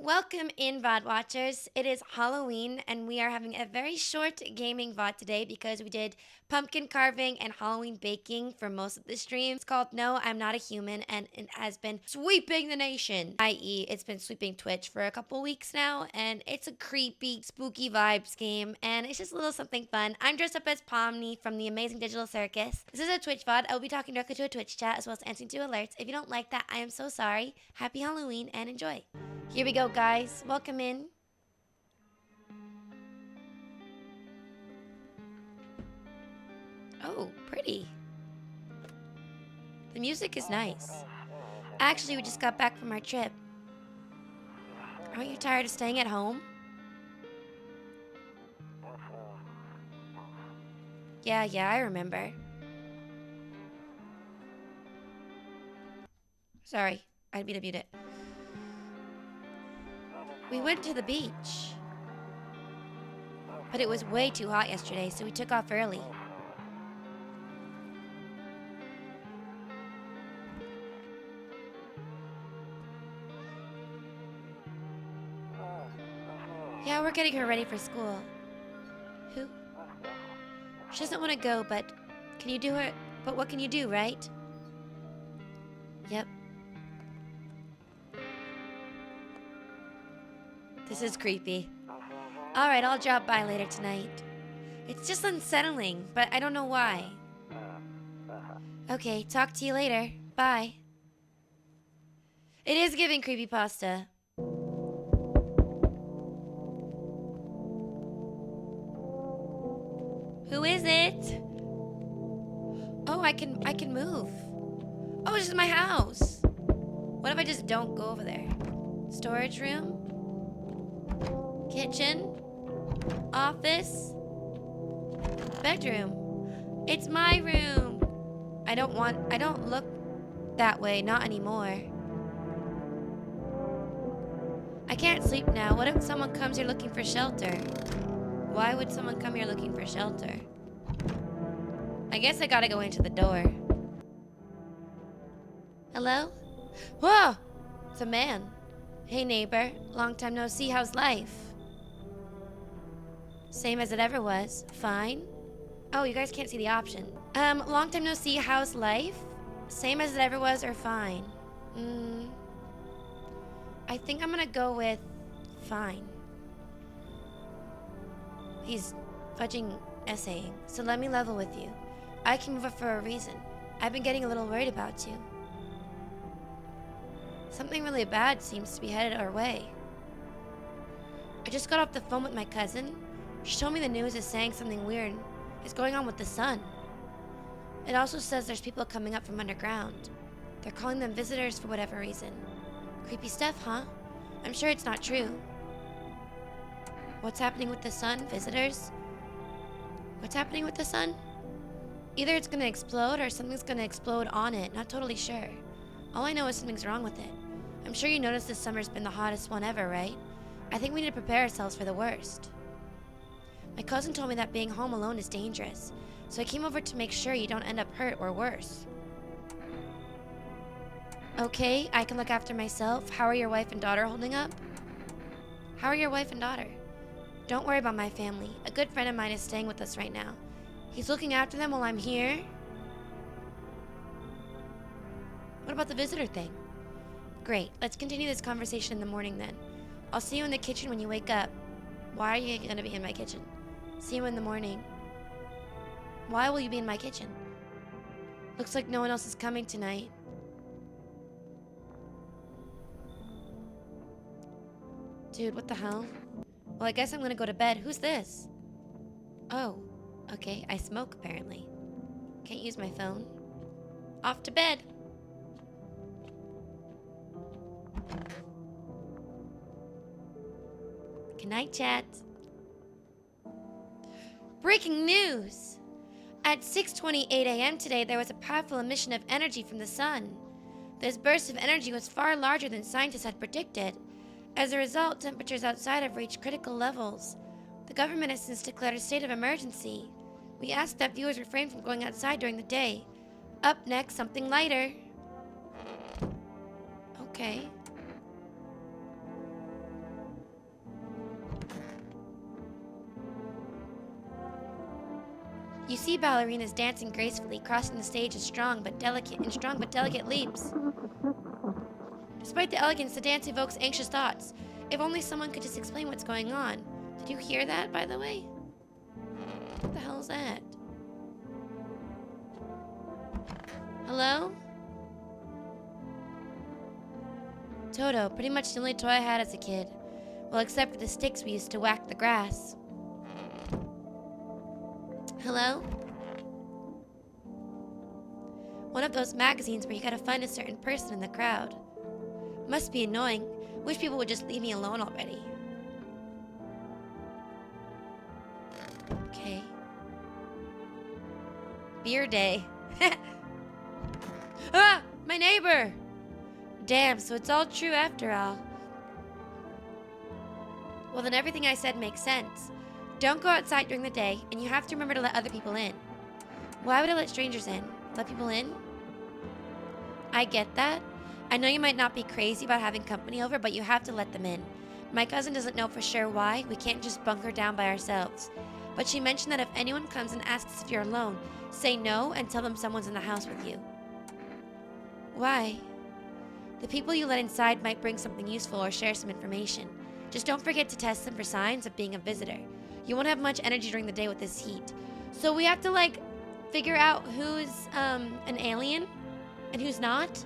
Welcome in, VOD watchers. It is Halloween, and we are having a very short gaming VOD today because we did pumpkin carving and Halloween baking for most of the stream. It's called No, I'm Not a Human, and it has been sweeping the nation, i.e. it's been sweeping Twitch for a couple weeks now, and it's a creepy, spooky vibes game, and it's just a little something fun. I'm dressed up as Pomni from the Amazing Digital Circus. This is a Twitch VOD. I will be talking directly to a Twitch chat as well as answering to alerts. If you don't like that, I am so sorry. Happy Halloween and enjoy. Here we go, guys. Welcome in. Oh, pretty. The music is nice. Actually, we just got back from our trip. Aren't you tired of staying at home? Yeah, I remember. Sorry, I didn't mean to mute it. We went to the beach. But it was way too hot yesterday, so we took off early. Yeah, we're getting her ready for school. Who? She doesn't want to go, but can you do it? But what can you do, right? Yep. This is creepy. Alright, I'll drop by later tonight. It's just unsettling, but I don't know why. Okay, talk to you later. Bye. It is giving creepypasta. Who is it? Oh, I can move. Oh, this is my house. What if I just don't go over there? Storage room? Kitchen? Office? Bedroom? It's my room. I don't look that way, not anymore. I can't sleep now. What if someone comes here looking for shelter? Why would someone come here looking for shelter? I guess I gotta go into the door. Hello? Whoa! It's a man. Hey neighbor, long time no see, how's life? Same as it ever was. Fine. Oh, you guys can't see the option. Long time no see, how's life? Same as it ever was or fine? I think I'm gonna go with fine. He's fudging essaying, so let me level with you. I can move up for a reason. I've been getting a little worried about you. Something really bad seems to be headed our way. I just got off the phone with my cousin. She told me the news is saying something weird is going on with the sun. It also says there's people coming up from underground. They're calling them visitors for whatever reason. Creepy stuff, huh? I'm sure it's not true. What's happening with the sun? Visitors? What's happening with the sun? Either it's gonna explode or something's gonna explode on it. Not totally sure. All I know is something's wrong with it. I'm sure you noticed this summer's been the hottest one ever, right? I think we need to prepare ourselves for the worst. My cousin told me that being home alone is dangerous, so I came over to make sure you don't end up hurt or worse. Okay, I can look after myself. How are your wife and daughter holding up? How are your wife and daughter? Don't worry about my family. A good friend of mine is staying with us right now. He's looking after them while I'm here. What about the visitor thing? Great, let's continue this conversation in the morning then. I'll see you in the kitchen when you wake up. Why are you gonna be in my kitchen? See you in the morning. Why will you be in my kitchen? Looks like no one else is coming tonight. Dude, what the hell? Well, I guess I'm gonna go to bed. Who's this? Oh, okay, I smoke apparently. Can't use my phone. Off to bed. Good night, chat. Breaking news! At 6:28 a.m. today, there was a powerful emission of energy from the sun. This burst of energy was far larger than scientists had predicted. As a result, temperatures outside have reached critical levels. The government has since declared a state of emergency. We ask that viewers refrain from going outside during the day. Up next, something lighter. Okay. You see ballerinas dancing gracefully, crossing the stage in strong but delicate leaps. Despite the elegance, the dance evokes anxious thoughts. If only someone could just explain what's going on. Did you hear that, by the way? What the hell is that? Hello? Toto, pretty much the only toy I had as a kid. Well, except for the sticks we used to whack the grass. Hello? One of those magazines where you gotta find a certain person in the crowd. Must be annoying. Wish people would just leave me alone already. Okay. Beer day. Ah! My neighbor! Damn, so it's all true after all. Well, then everything I said makes sense. Don't go outside during the day, and you have to remember to let other people in. Why would I let strangers in? Let people in? I get that. I know you might not be crazy about having company over, but you have to let them in. My cousin doesn't know for sure why. We can't just bunker down by ourselves. But she mentioned that if anyone comes and asks if you're alone, say no and tell them someone's in the house with you. Why? The people you let inside might bring something useful or share some information. Just don't forget to test them for signs of being a visitor. You won't have much energy during the day with this heat. So we have to, like, figure out who's an alien and who's not?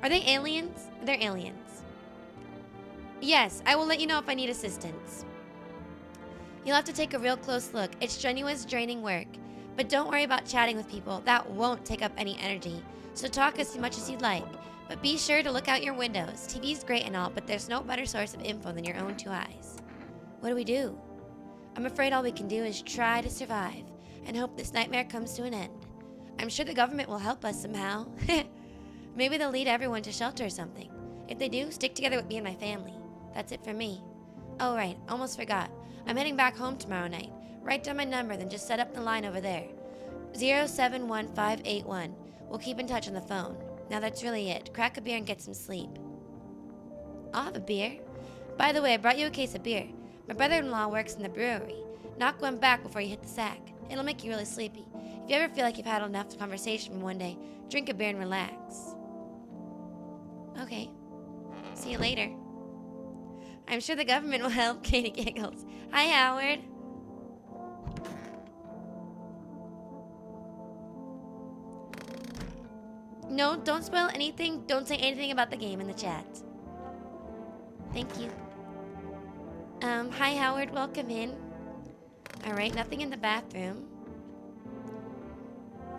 Are they aliens? They're aliens. Yes, I will let you know if I need assistance. You'll have to take a real close look. It's strenuous, draining work. But don't worry about chatting with people. That won't take up any energy. So talk as much as you'd like. But be sure to look out your windows. TV's great and all, but there's no better source of info than your own two eyes. What do we do? I'm afraid all we can do is try to survive and hope this nightmare comes to an end. I'm sure the government will help us somehow. Maybe they'll lead everyone to shelter or something. If they do, stick together with me and my family. That's it for me. Oh right, almost forgot. I'm heading back home tomorrow night. Write down my number, then just set up the line over there. 071581. We'll keep in touch on the phone. Now that's really it. Crack a beer and get some sleep. I'll have a beer. By the way, I brought you a case of beer. My brother-in-law works in the brewery. Knock one back before you hit the sack. It'll make you really sleepy. If you ever feel like you've had enough conversation from one day, drink a beer and relax. Okay. See you later. I'm sure the government will help. Katie giggles. Hi, Howard. No, don't spoil anything. Don't say anything about the game in the chat. Thank you. Hi, Howard. Welcome in. Alright, nothing in the bathroom.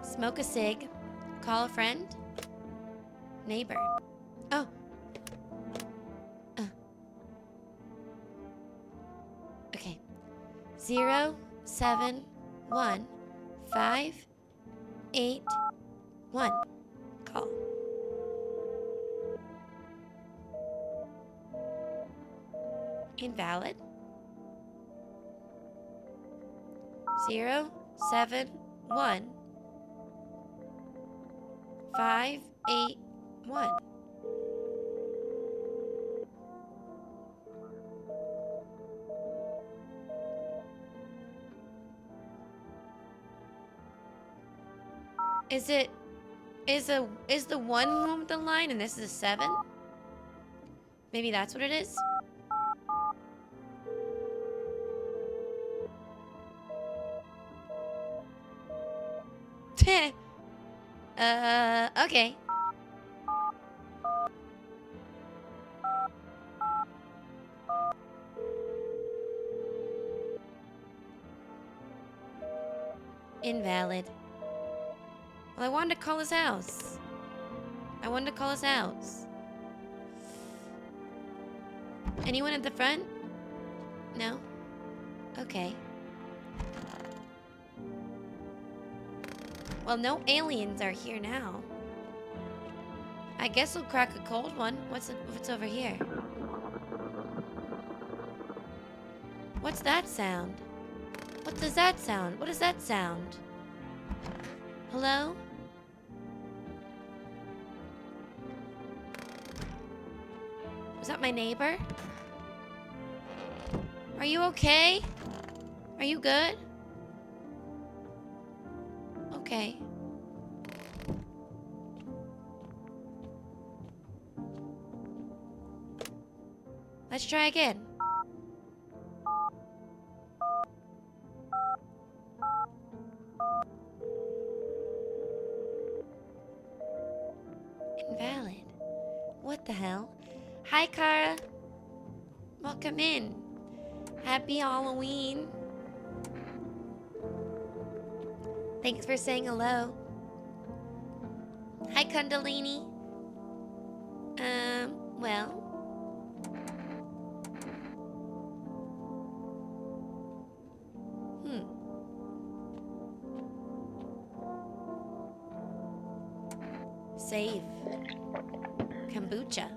Smoke a cig. Call a friend. Neighbor. Oh. Okay. 071581. Call. Invalid. 071581. Is the one the line and this is a 7? Maybe that's what it is? Okay. Invalid. Well, I wanted to call his house. Anyone at the front? No? Okay. Well, no aliens are here now. I guess we'll crack a cold one. What's over here? What's that sound? What does that sound? What does that sound? Hello? Was that my neighbor? Are you okay? Are you good? Okay. Let's try again. Invalid. What the hell? Hi, Kara. Welcome in. Happy Halloween. Thanks for saying hello. Hi, Kundalini. Well. Save. Kombucha.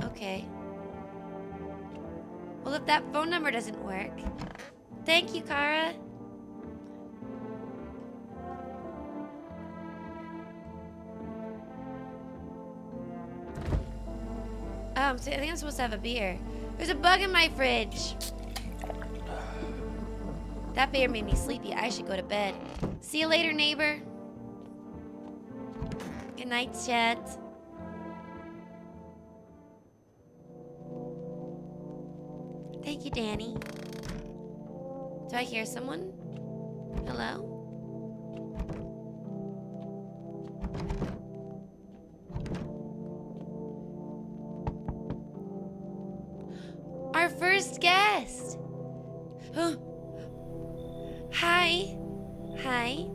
Okay. Well, if that phone number doesn't work. Thank you, Kara. So I think I'm supposed to have a beer. There's a bug in my fridge. That beer made me sleepy. I should go to bed. See you later, neighbor. Good night, chat. Thank you, Danny. Do I hear someone? Hello? Our first guest. Hi. Hi.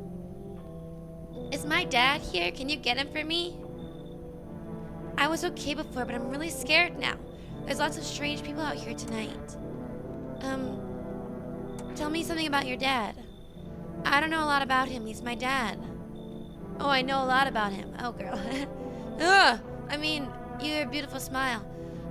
Is my dad here? Can you get him for me? I was okay before, but I'm really scared now. There's lots of strange people out here tonight. Tell me something about your dad. I don't know a lot about him. He's my dad. Oh, I know a lot about him. Oh, girl. Ugh! I mean, you have a beautiful smile.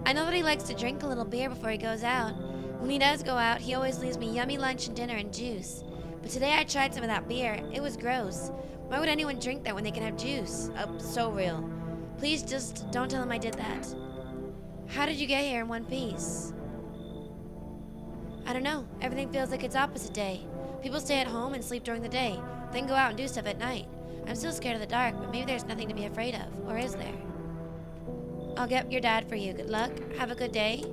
I know that he likes to drink a little beer before he goes out. When he does go out, he always leaves me yummy lunch and dinner and juice. But today I tried some of that beer. It was gross. Why would anyone drink that when they can have juice? Oh, so real. Please just don't tell him I did that. How did you get here in one piece? I don't know. Everything feels like it's opposite day. People stay at home and sleep during the day, then go out and do stuff at night. I'm still scared of the dark, but maybe there's nothing to be afraid of. Or is there? I'll get your dad for you. Good luck. Have a good day.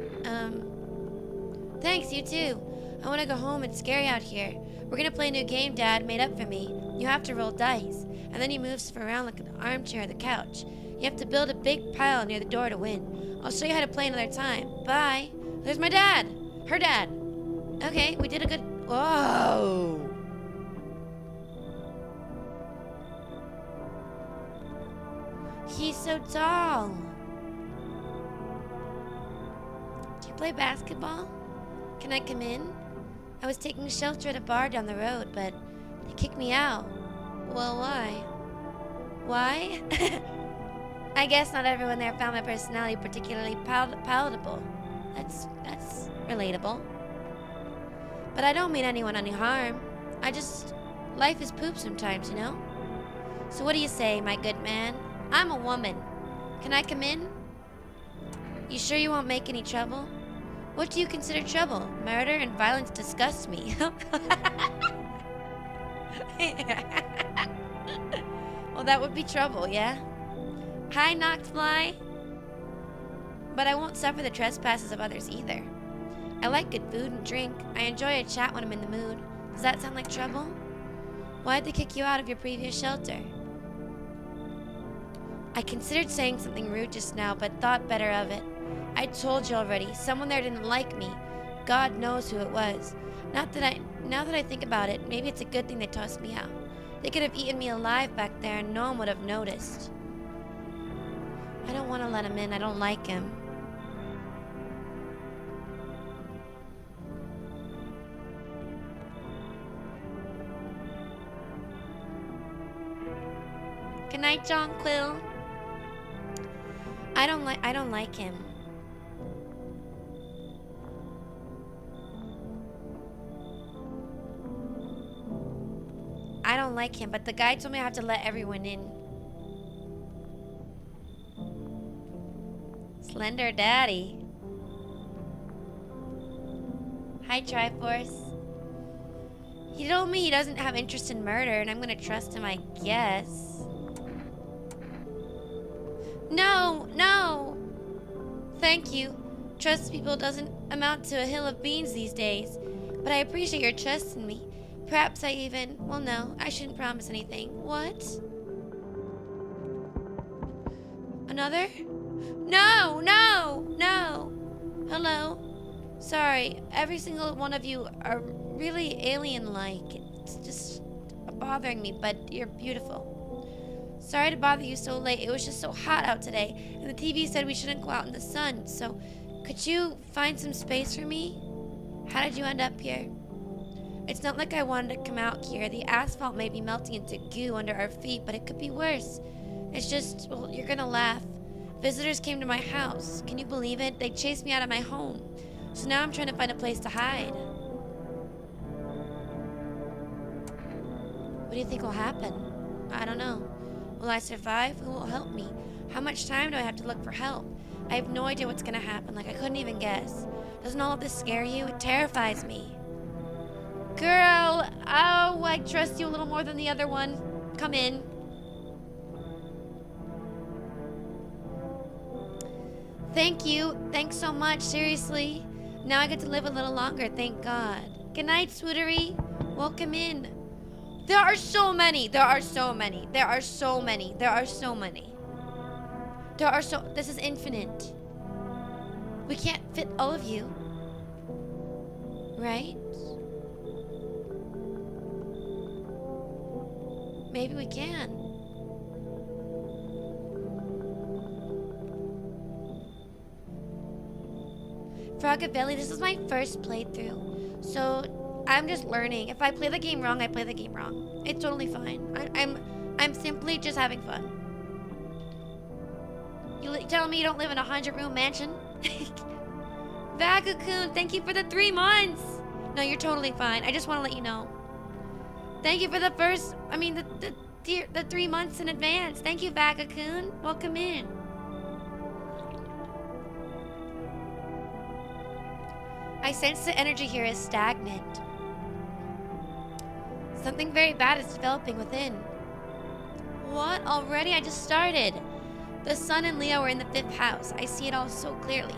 Thanks, you too. I want to go home. It's scary out here. We're going to play a new game Dad made up for me. You have to roll dice, and then you move stuff around like an armchair or the couch. You have to build a big pile near the door to win. I'll show you how to play another time. Bye. There's my dad. Her dad. Okay, we did a good... Whoa. He's so tall. Do you play basketball? Can I come in? I was taking shelter at a bar down the road, but they kicked me out. Well, why? Why? I guess not everyone there found my personality particularly palatable. That's relatable. But I don't mean anyone any harm. Life is poop sometimes, you know? So what do you say, my good man? I'm a woman. Can I come in? You sure you won't make any trouble? What do you consider trouble? Murder and violence disgust me. Well, that would be trouble, yeah? Hi, Noctfly. But I won't suffer the trespasses of others either. I like good food and drink. I enjoy a chat when I'm in the mood. Does that sound like trouble? Why'd they kick you out of your previous shelter? I considered saying something rude just now, but thought better of it. I told you already, someone there didn't like me. God knows who it was. Now that I think about it, maybe it's a good thing they tossed me out. They could have eaten me alive back there and no one would have noticed. I don't want to let him in. I don't like him. Good night, John Quill. I don't like him. I don't like him, but the guy told me I have to let everyone in. Slender Daddy. Hi, Triforce. He told me he doesn't have interest in murder, and I'm gonna trust him, I guess. No, no! Thank you. Trust people doesn't amount to a hill of beans these days, but I appreciate your trust in me. Perhaps I even... Well, no, I shouldn't promise anything. What? Another? No, no, no! Hello? Sorry, every single one of you are really alien-like. It's just bothering me, but you're beautiful. Sorry to bother you so late. It was just so hot out today, and the TV said we shouldn't go out in the sun, so could you find some space for me? How did you end up here? It's not like I wanted to come out here. The asphalt may be melting into goo under our feet, but it could be worse. It's just, well, you're gonna laugh. Visitors came to my house. Can you believe it? They chased me out of my home. So now I'm trying to find a place to hide. What do you think will happen? I don't know. Will I survive? Who will help me? How much time do I have to look for help? I have no idea what's gonna happen. Like, I couldn't even guess. Doesn't all of this scare you? It terrifies me. Girl, oh, I trust you a little more than the other one. Come in. Thank you. Thanks so much. Seriously. Now I get to live a little longer, thank God. Good night, Swootery. Welcome in. There are so many. There are so many. There are so many. There are so many. There are so... This is infinite. We can't fit all of you. Right? Maybe we can. Frogabelly, this is my first playthrough, so I'm just learning. If I play the game wrong, I play the game wrong. It's totally fine. I'm simply just having fun. You telling me you don't live in a 100-room mansion? Vagakun, thank you for the 3 months. No, you're totally fine. I just want to let you know. Thank you for the first, the 3 months in advance. Thank you, Vagakun. Welcome in. I sense the energy here is stagnant. Something very bad is developing within. What? Already? I just started. The sun and Leo are in the 5th house. I see it all so clearly.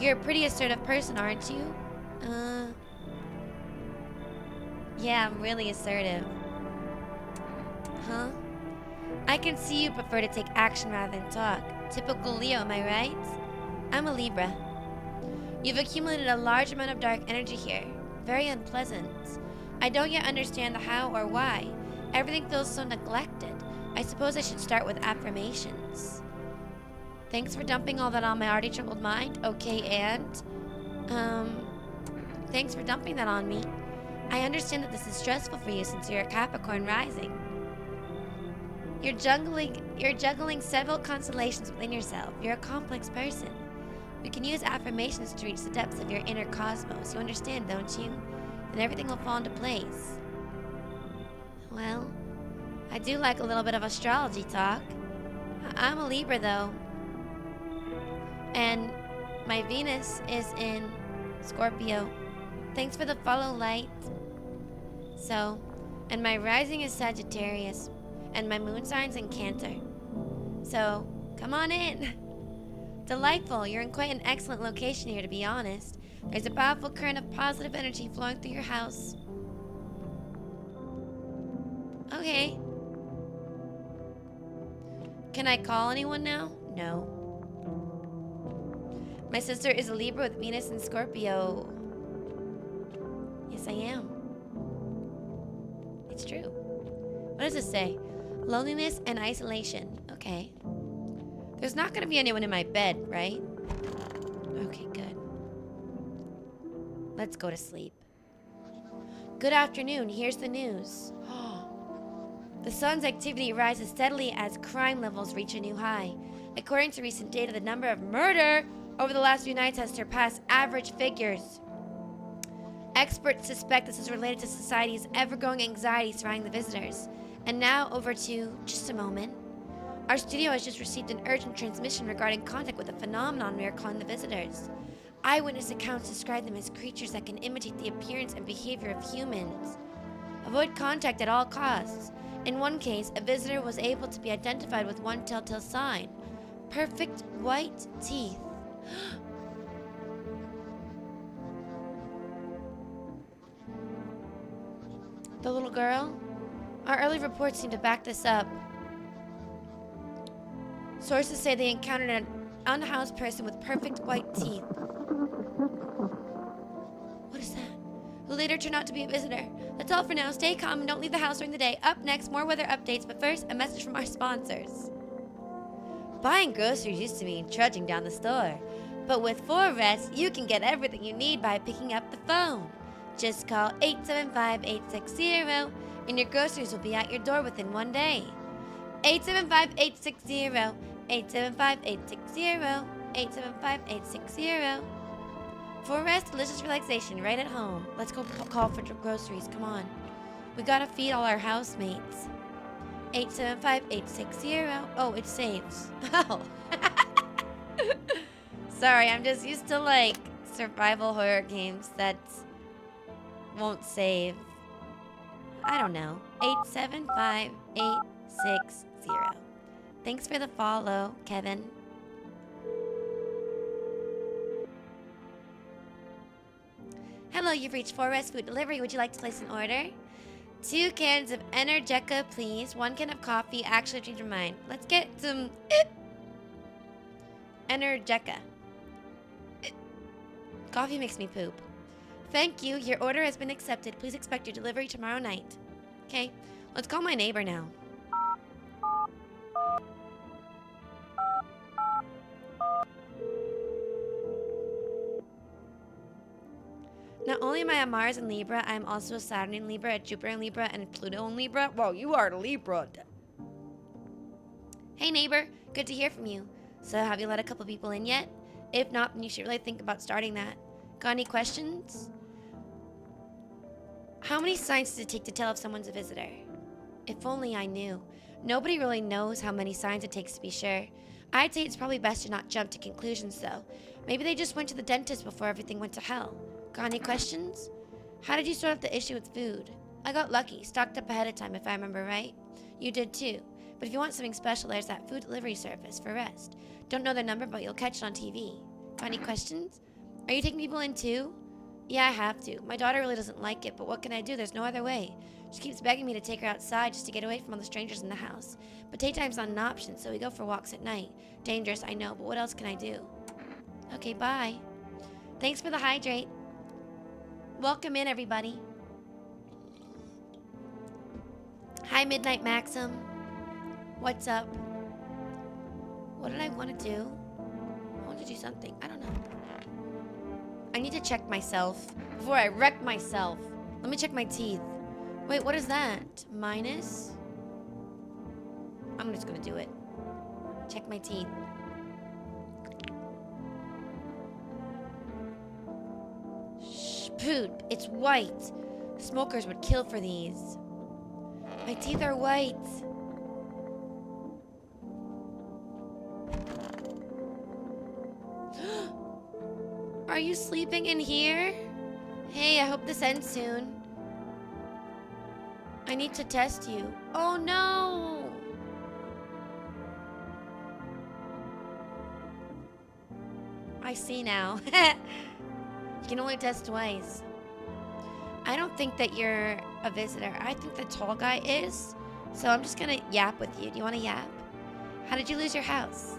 You're a pretty assertive person, aren't you? Yeah, I'm really assertive. Huh? I can see you prefer to take action rather than talk. Typical Leo, am I right? I'm a Libra. You've accumulated a large amount of dark energy here. Very unpleasant. I don't yet understand the how or why. Everything feels so neglected. I suppose I should start with affirmations. Thanks for dumping all that on my already troubled mind. Okay, and? Thanks for dumping that on me. I understand that this is stressful for you since you're a Capricorn rising. You're juggling several constellations within yourself. You're a complex person. We can use affirmations to reach the depths of your inner cosmos. You understand, don't you? And everything will fall into place. Well, I do like a little bit of astrology talk. I'm a Libra, though. And my Venus is in Scorpio. Thanks for the follow, Light. So, and my rising is Sagittarius. And my moon sign's in Cancer. So, come on in. Delightful. You're in quite an excellent location here, to be honest. There's a powerful current of positive energy flowing through your house. Okay. Can I call anyone now? No. My sister is a Libra with Venus in Scorpio. Yes, I am. It's true. What does it say? Loneliness and isolation. Okay. There's not going to be anyone in my bed, right? Okay, good. Let's go to sleep. Good afternoon. Here's the news. The sun's activity rises steadily as crime levels reach a new high. According to recent data, the number of murder over the last few nights has surpassed average figures. Experts suspect this is related to society's ever-growing anxiety surrounding the visitors. And now over to just a moment. Our studio has just received an urgent transmission regarding contact with a phenomenon we are calling the visitors. Eyewitness accounts describe them as creatures that can imitate the appearance and behavior of humans. Avoid contact at all costs. In one case, a visitor was able to be identified with one telltale sign. Perfect white teeth. The little girl? Our early reports seem to back this up. Sources say they encountered an unhoused person with perfect white teeth. What is that? Who later turned out to be a visitor. That's all for now. Stay calm and don't leave the house during the day. Up next, more weather updates, but first, a message from our sponsors. Buying groceries used to mean trudging down the store. But with 4Rest, you can get everything you need by picking up the phone. Just call 875-860 and your groceries will be at your door within one day. 875-860, 875-860, 875-860. 4Rest, delicious relaxation right at home. Let's go call for groceries, come on. We gotta feed all our housemates. 875-860. Oh, it saves. Oh. Sorry, I'm just used to like survival horror games that won't save. I don't know. 875-860. Thanks for the follow, Kevin. Hello, you've reached 4Rest Food Delivery. Would you like to place an order? 2 cans of Energeca, please. 1 can of coffee. Actually, I've changed my mind. Let's get some Energeca. Coffee makes me poop. Thank you. Your order has been accepted. Please expect your delivery tomorrow night. Okay, let's call my neighbor now. Not only am I a Mars in Libra, I am also a Saturn in Libra, a Jupiter in Libra, and a Pluto in Libra. Whoa, you are a Libra. Hey neighbor, good to hear from you. So have you let a couple people in yet? If not, then you should really think about starting that. Got any questions? How many signs does it take to tell if someone's a visitor? If only I knew. Nobody really knows how many signs it takes to be sure. I'd say it's probably best to not jump to conclusions though. Maybe they just went to the dentist before everything went to hell. Got any questions? How did you sort out the issue with food? I got lucky, stocked up ahead of time if I remember right. You did too. But if you want something special, there's that food delivery service for Rest. Don't know their number, but you'll catch it on TV. Got any questions? Are you taking people in too? Yeah, I have to. My daughter really doesn't like it, but what can I do? There's no other way. She keeps begging me to take her outside just to get away from all the strangers in the house. But daytime's not an option, so we go for walks at night. Dangerous, I know, but what else can I do? Okay, bye. Thanks for the hydrate. Welcome in, everybody. Hi, Midnight Maxim. What's up? What did I want to do? I want to do something. I don't know. I need to check myself before I wreck myself. Let me check my teeth. Wait, what is that? Minus? I'm just gonna do it. Check my teeth. Shh, poop. It's white. Smokers would kill for these. My teeth are white. Are you sleeping in here? Hey, I hope this ends soon. I need to test you. Oh no! I see now. You can only test twice. I don't think that you're a visitor. I think the tall guy is. So I'm just gonna yap with you. Do you want to yap? How did you lose your house?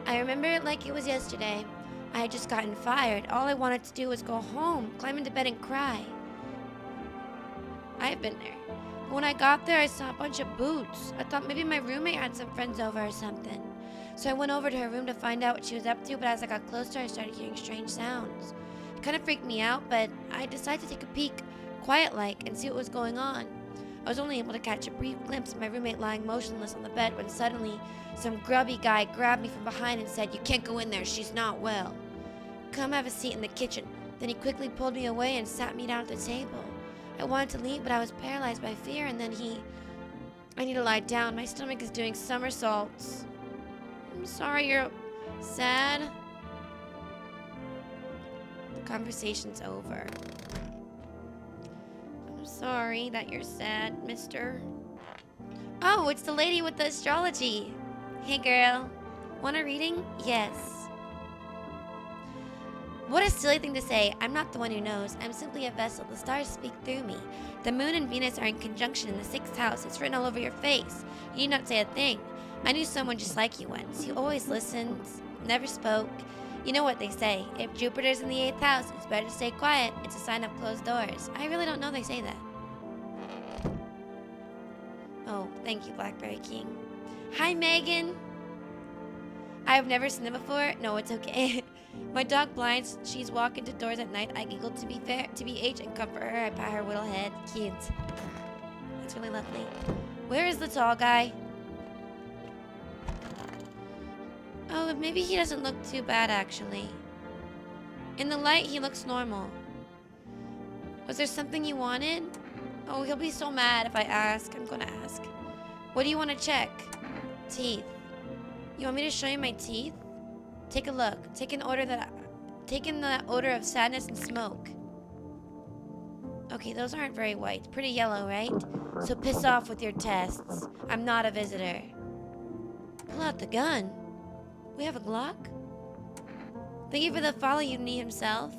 I remember it like it was yesterday. I had just gotten fired. All I wanted to do was go home, climb into bed and cry. I've been there. But when I got there, I saw a bunch of boots. I thought maybe my roommate had some friends over or something. So I went over to her room to find out what she was up to, but as I got closer, I started hearing strange sounds. It kind of freaked me out, but I decided to take a peek, quiet-like, and see what was going on. I was only able to catch a brief glimpse of my roommate lying motionless on the bed when suddenly some grubby guy grabbed me from behind and said, "You can't go in there, she's not well. Come have a seat in the kitchen." Then he quickly pulled me away and sat me down at the table. I wanted to leave, but I was paralyzed by fear, and then I need to lie down. My stomach is doing somersaults. I'm sorry you're sad. The conversation's over. I'm sorry that you're sad, mister. Oh, it's the lady with the astrology. Hey, girl. Want a reading? Yes. What a silly thing to say. I'm not the one who knows. I'm simply a vessel. The stars speak through me. The moon and Venus are in conjunction in the 6th house. It's written all over your face. You need not say a thing. I knew someone just like you once. You always listened, never spoke. You know what they say. If Jupiter's in the 8th house, it's better to stay quiet. It's a sign of closed doors. I really don't know they say that. Oh, thank you, Blackberry King. Hi, Megan. I've never seen them before. No, it's okay. My dog blinds. She's walking to doors at night. I giggle to be fair, to be H and comfort her. I pat her little head. Cute. That's really lovely. Where is the tall guy? Oh, maybe he doesn't look too bad, actually. In the light, he looks normal. Was there something you wanted? Oh, he'll be so mad if I ask. I'm gonna ask. What do you want to check? Teeth. You want me to show you my teeth? Take a look. Take in the odor of sadness and smoke. Okay, those aren't very white. Pretty yellow, right? So piss off with your tests. I'm not a visitor. Pull out the gun. We have a Glock? Thank you for the follow, you need himself.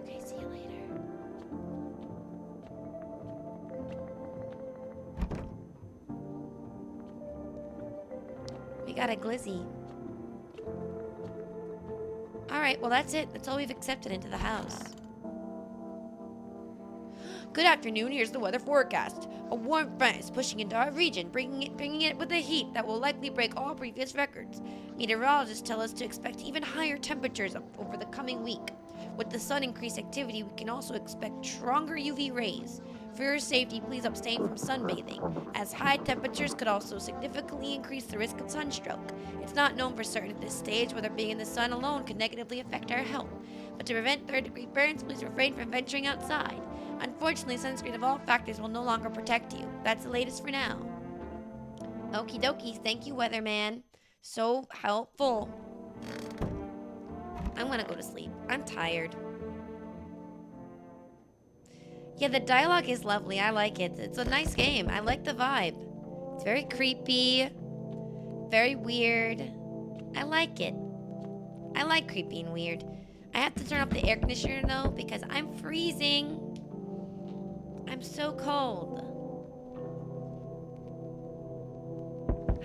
Okay, see you later. We got a glizzy. Alright, well that's it. That's all we've accepted into the house. Good afternoon, here's the weather forecast. A warm front is pushing into our region, bringing it with a heat that will likely break all previous records. Meteorologists tell us to expect even higher temperatures over the coming week. With the sun increased activity, we can also expect stronger UV rays. For your safety, please abstain from sunbathing, as high temperatures could also significantly increase the risk of sunstroke. It's not known for certain at this stage whether being in the sun alone could negatively affect our health. But to prevent third-degree burns, please refrain from venturing outside. Unfortunately, sunscreen of all factors will no longer protect you. That's the latest for now. Okie dokie, thank you, weatherman. So helpful. I'm gonna go to sleep. I'm tired. Yeah, the dialogue is lovely. I like it. It's a nice game. I like the vibe. It's very creepy. Very weird. I like it. I like creepy and weird. I have to turn off the air conditioner though because I'm freezing. I'm so cold.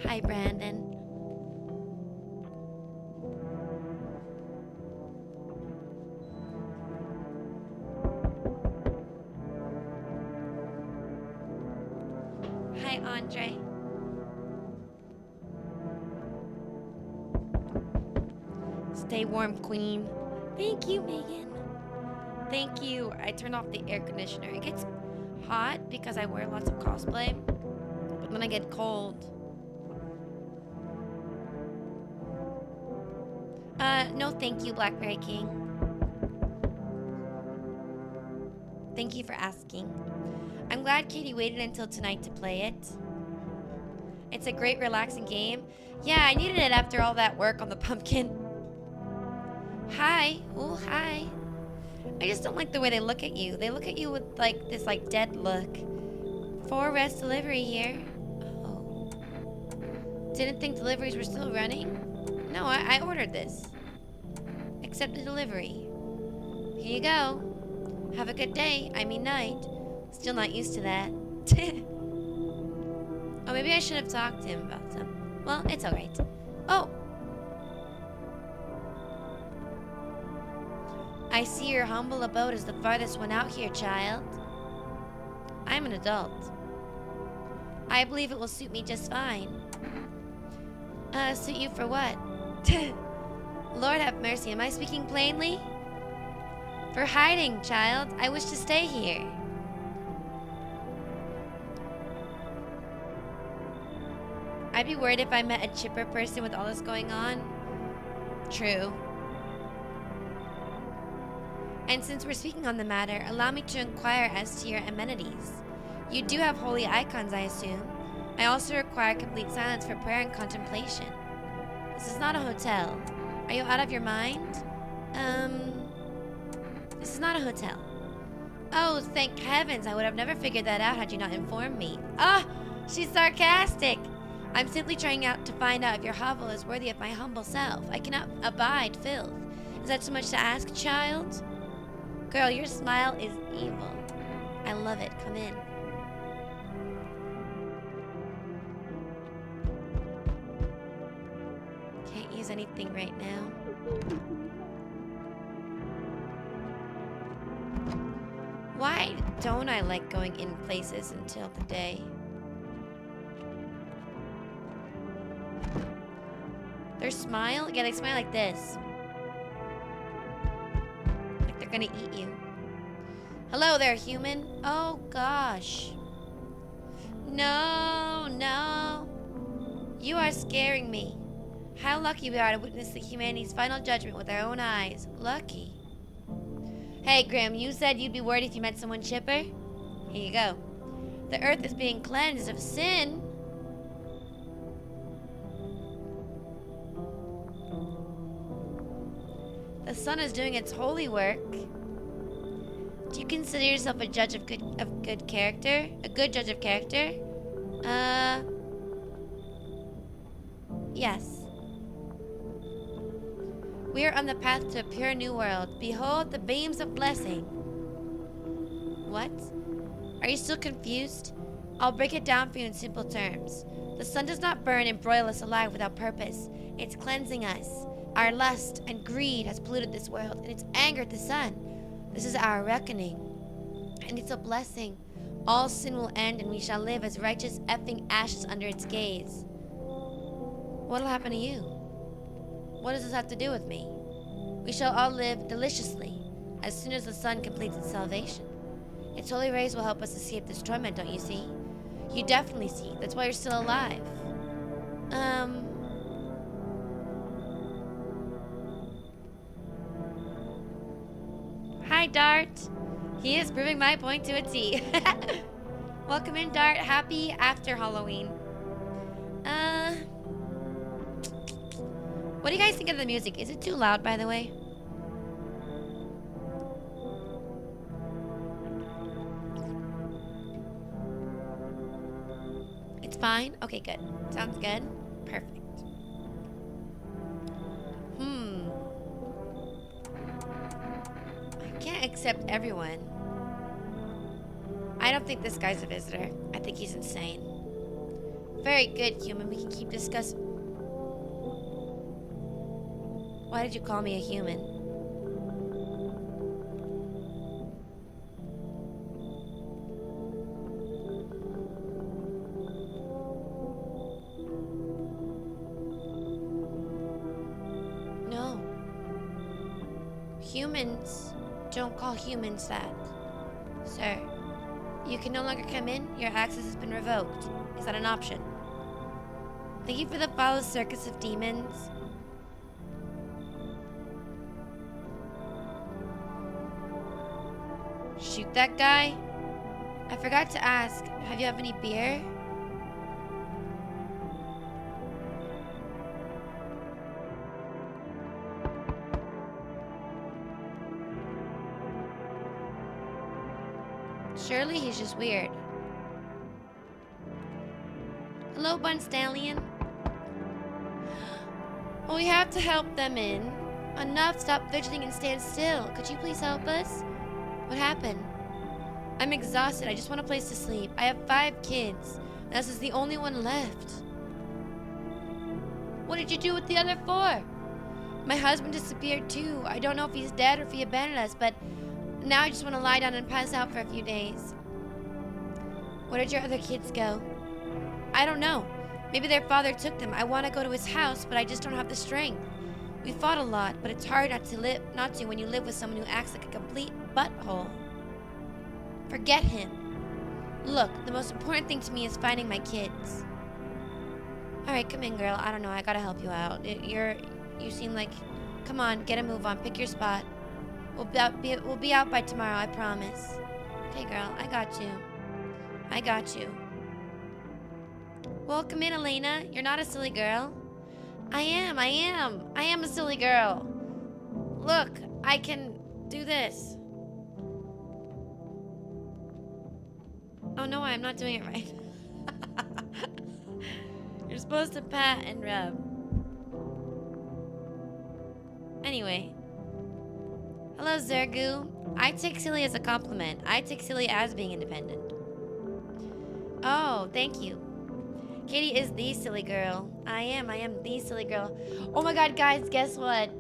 Hi, Brandon. Hi, Andre. Stay warm, queen. Thank you, Megan. Thank you. I turned off the air conditioner. It gets hot because I wear lots of cosplay, but then I get cold. No thank you, Blackberry King. Thank you for asking. I'm glad Katie waited until tonight to play it. It's a great relaxing game. Yeah, I needed it after all that work on the pumpkin. Hi. Oh, hi. I just don't like the way they look at you. They look at you with like this dead look. 4 rest delivery here. Oh. Didn't think deliveries were still running? No, I ordered this. Accept the delivery. Here you go. Have a good day. I mean night. Still not used to that. Oh, maybe I should have talked to him about some. Well, it's alright. Oh! I see your humble abode is the farthest one out here, child. I'm an adult. I believe it will suit me just fine. Suit you for what? Lord have mercy, am I speaking plainly? For hiding, child. I wish to stay here. I'd be worried if I met a chipper person with all this going on. True. And since we're speaking on the matter, allow me to inquire as to your amenities. You do have holy icons, I assume. I also require complete silence for prayer and contemplation. This is not a hotel. Are you out of your mind? This is not a hotel. Oh, thank heavens. I would have never figured that out had you not informed me. Ah, she's sarcastic. I'm simply trying out to find out if your hovel is worthy of my humble self. I cannot abide filth. Is that too much to ask, child? Girl, your smile is evil. I love it. Come in. Can't use anything right now. Why don't I like going in places until the day? Their smile? Yeah, they smile like this. Like they're gonna eat you. Hello there, human. Oh, gosh. No, no. You are scaring me. How lucky we are to witness the humanity's final judgment with our own eyes. Lucky. Hey, Graham, you said you'd be worried if you met someone chipper? Here you go. The earth is being cleansed of sin. The sun is doing its holy work. Do you consider yourself a judge of good character? A good judge of character? Yes. We are on the path to a pure new world. Behold the beams of blessing. What? Are you still confused? I'll break it down for you in simple terms. The sun does not burn and broil us alive without purpose. It's cleansing us. Our lust and greed has polluted this world, and it's angered the sun. This is our reckoning, and it's a blessing. All sin will end, and we shall live as righteous effing ashes under its gaze. What'll happen to you? What does this have to do with me? We shall all live deliciously as soon as the sun completes its salvation. Its holy rays will help us escape this torment, don't you see? You definitely see. That's why you're still alive. Hi, Dart. He is proving my point to a T. Welcome in, Dart. Happy after Halloween. What do you guys think of the music? Is it too loud, by the way? It's fine? Okay, good. Sounds good. Perfect. I can't accept everyone. I don't think this guy's a visitor. I think he's insane. Very good, human. We can keep discussing. Why did you call me a human? No. Humans don't call humans that. Sir, you can no longer come in. Your access has been revoked. Is that an option? Thank you for the follow circus of demons. Shoot that guy? I forgot to ask, have you have any beer? Surely he's just weird. Hello, Bun Stallion. Well, we have to help them in. Enough, stop fidgeting and stand still. Could you please help us? What happened? I'm exhausted. I just want a place to sleep. I have 5 kids. This is the only one left. What did you do with the other 4? My husband disappeared too. I don't know if he's dead or if he abandoned us, but now I just want to lie down and pass out for a few days. Where did your other kids go? I don't know. Maybe their father took them. I want to go to his house, but I just don't have the strength. We fought a lot, but it's hard not to when you live with someone who acts like a complete butthole. Forget him. Look, the most important thing to me is finding my kids. Alright, come in, girl. I don't know, I gotta help you out. You seem like... Come on, get a move on. Pick your spot. We'll be out by tomorrow, I promise. Okay, girl, I got you. I got you. Well, come in, Elena. You're not a silly girl. I am a silly girl. Look, I can do this. Oh no, I'm not doing it right. You're supposed to pat and rub. Anyway. Hello, Zergu. I take silly as a compliment. I take silly as being independent. Oh, thank you. Katie is the silly girl. I am the silly girl. Oh my god, guys, guess what?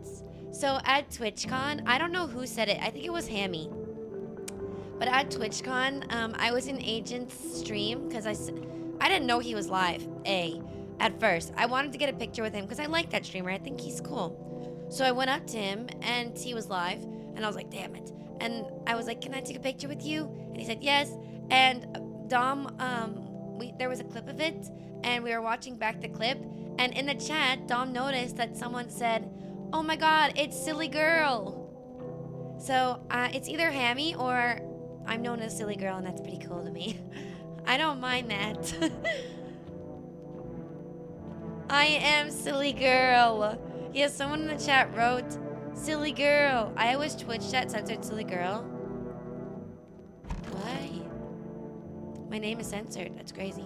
So at TwitchCon, I don't know who said it. I think it was Hammy. But at TwitchCon, I was in Agent's stream because I didn't know he was live, at first. I wanted to get a picture with him because I like that streamer. I think he's cool. So I went up to him and he was live and I was like, damn it. And I was like, can I take a picture with you? And he said, yes. And Dom, there was a clip of it and we were watching back the clip. And in the chat, Dom noticed that someone said, oh my god, it's Silly Girl. So it's either Hammy or I'm known as Silly Girl, and that's pretty cool to me. I don't mind that. I am Silly Girl. Yes, someone in the chat wrote, Silly Girl. I always Twitch chat censored Silly Girl. Why? My name is censored. That's crazy.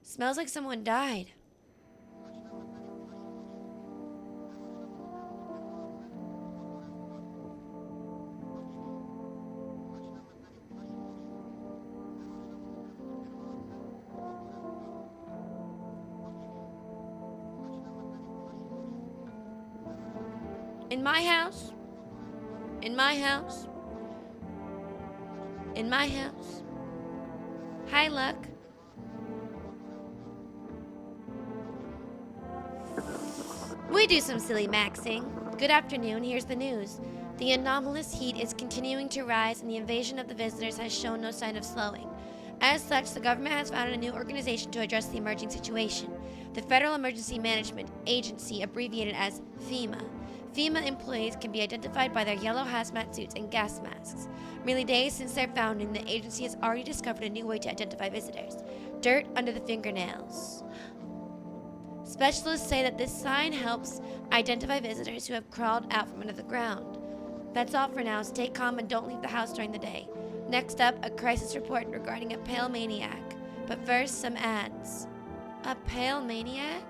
Smells like someone died. In my house. In my house. In my house. Hi, Luck. We do some silly maxing. Good afternoon, here's the news. The anomalous heat is continuing to rise and the invasion of the visitors has shown no sign of slowing. As such, the government has founded a new organization to address the emerging situation. The Federal Emergency Management Agency, abbreviated as FEMA. FEMA employees can be identified by their yellow hazmat suits and gas masks. Merely days since their founding, the agency has already discovered a new way to identify visitors. Dirt under the fingernails. Specialists say that this sign helps identify visitors who have crawled out from under the ground. That's all for now. Stay calm and don't leave the house during the day. Next up, a crisis report regarding a pale maniac. But first, some ads. A pale maniac?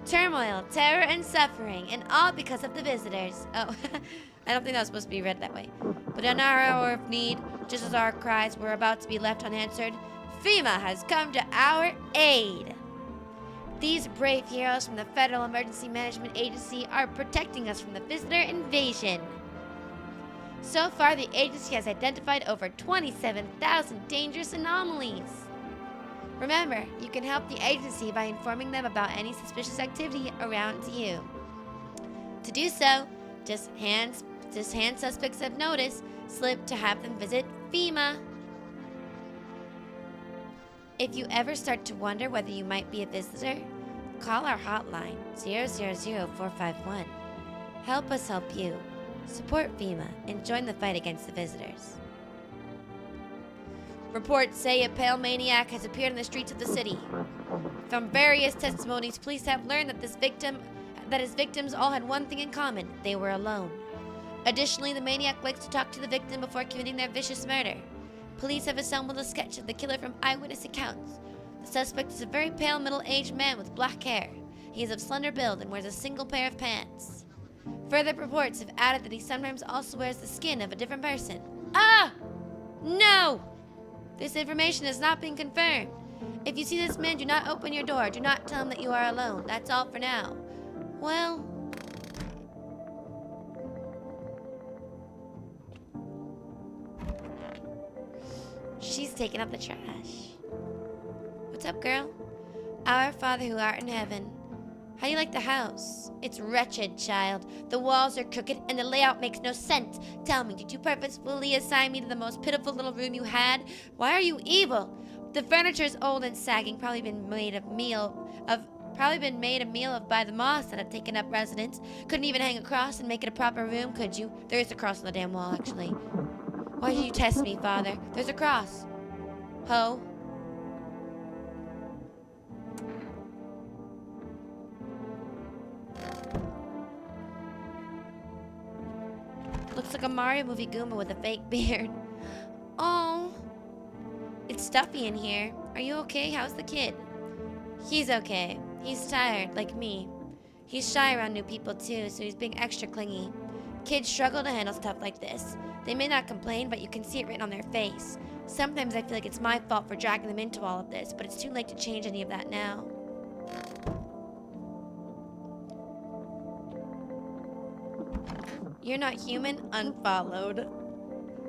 Turmoil, terror, and suffering, and all because of the visitors. Oh, I don't think that was supposed to be read that way. But in our hour of need, just as our cries were about to be left unanswered, FEMA has come to our aid. These brave heroes from the Federal Emergency Management Agency are protecting us from the visitor invasion. So far, the agency has identified over 27,000 dangerous anomalies. Remember, you can help the agency by informing them about any suspicious activity around you. To do so, just hand suspects of notice slip to have them visit FEMA. If you ever start to wonder whether you might be a visitor, call our hotline 000-451. Help us help you. Support FEMA and join the fight against the visitors. Reports say a pale maniac has appeared in the streets of the city. From various testimonies, police have learned that his victims all had one thing in common: they were alone. Additionally, the maniac likes to talk to the victim before committing their vicious murder. Police have assembled a sketch of the killer from eyewitness accounts. The suspect is a very pale middle-aged man with black hair. He is of slender build and wears a single pair of pants. Further reports have added that he sometimes also wears the skin of a different person. Ah! No! This information has not been confirmed. If you see this man, do not open your door. Do not tell him that you are alone. That's all for now. Well... she's taking out the trash. What's up, girl? Our Father who art in heaven. How do you like the house? It's wretched, child. The walls are crooked and the layout makes no sense. Tell me, did you purposefully assign me to the most pitiful little room you had? Why are you evil? The furniture is old and sagging, probably been made a meal of by the moths that have taken up residence. Couldn't even hang a cross and make it a proper room, could you? There is a cross on the damn wall, actually. Why did you test me, Father? There's a cross. Ho. Looks like a Mario movie Goomba with a fake beard. stuffy in here. Are you okay? How's the kid? He's okay. He's tired, like me. He's shy around new people too, so he's being extra clingy. Kids struggle to handle stuff like this. They may not complain, but you can see it written on their face. Sometimes I feel like it's my fault for dragging them into all of this, but it's too late to change any of that now. You're not human? Unfollowed.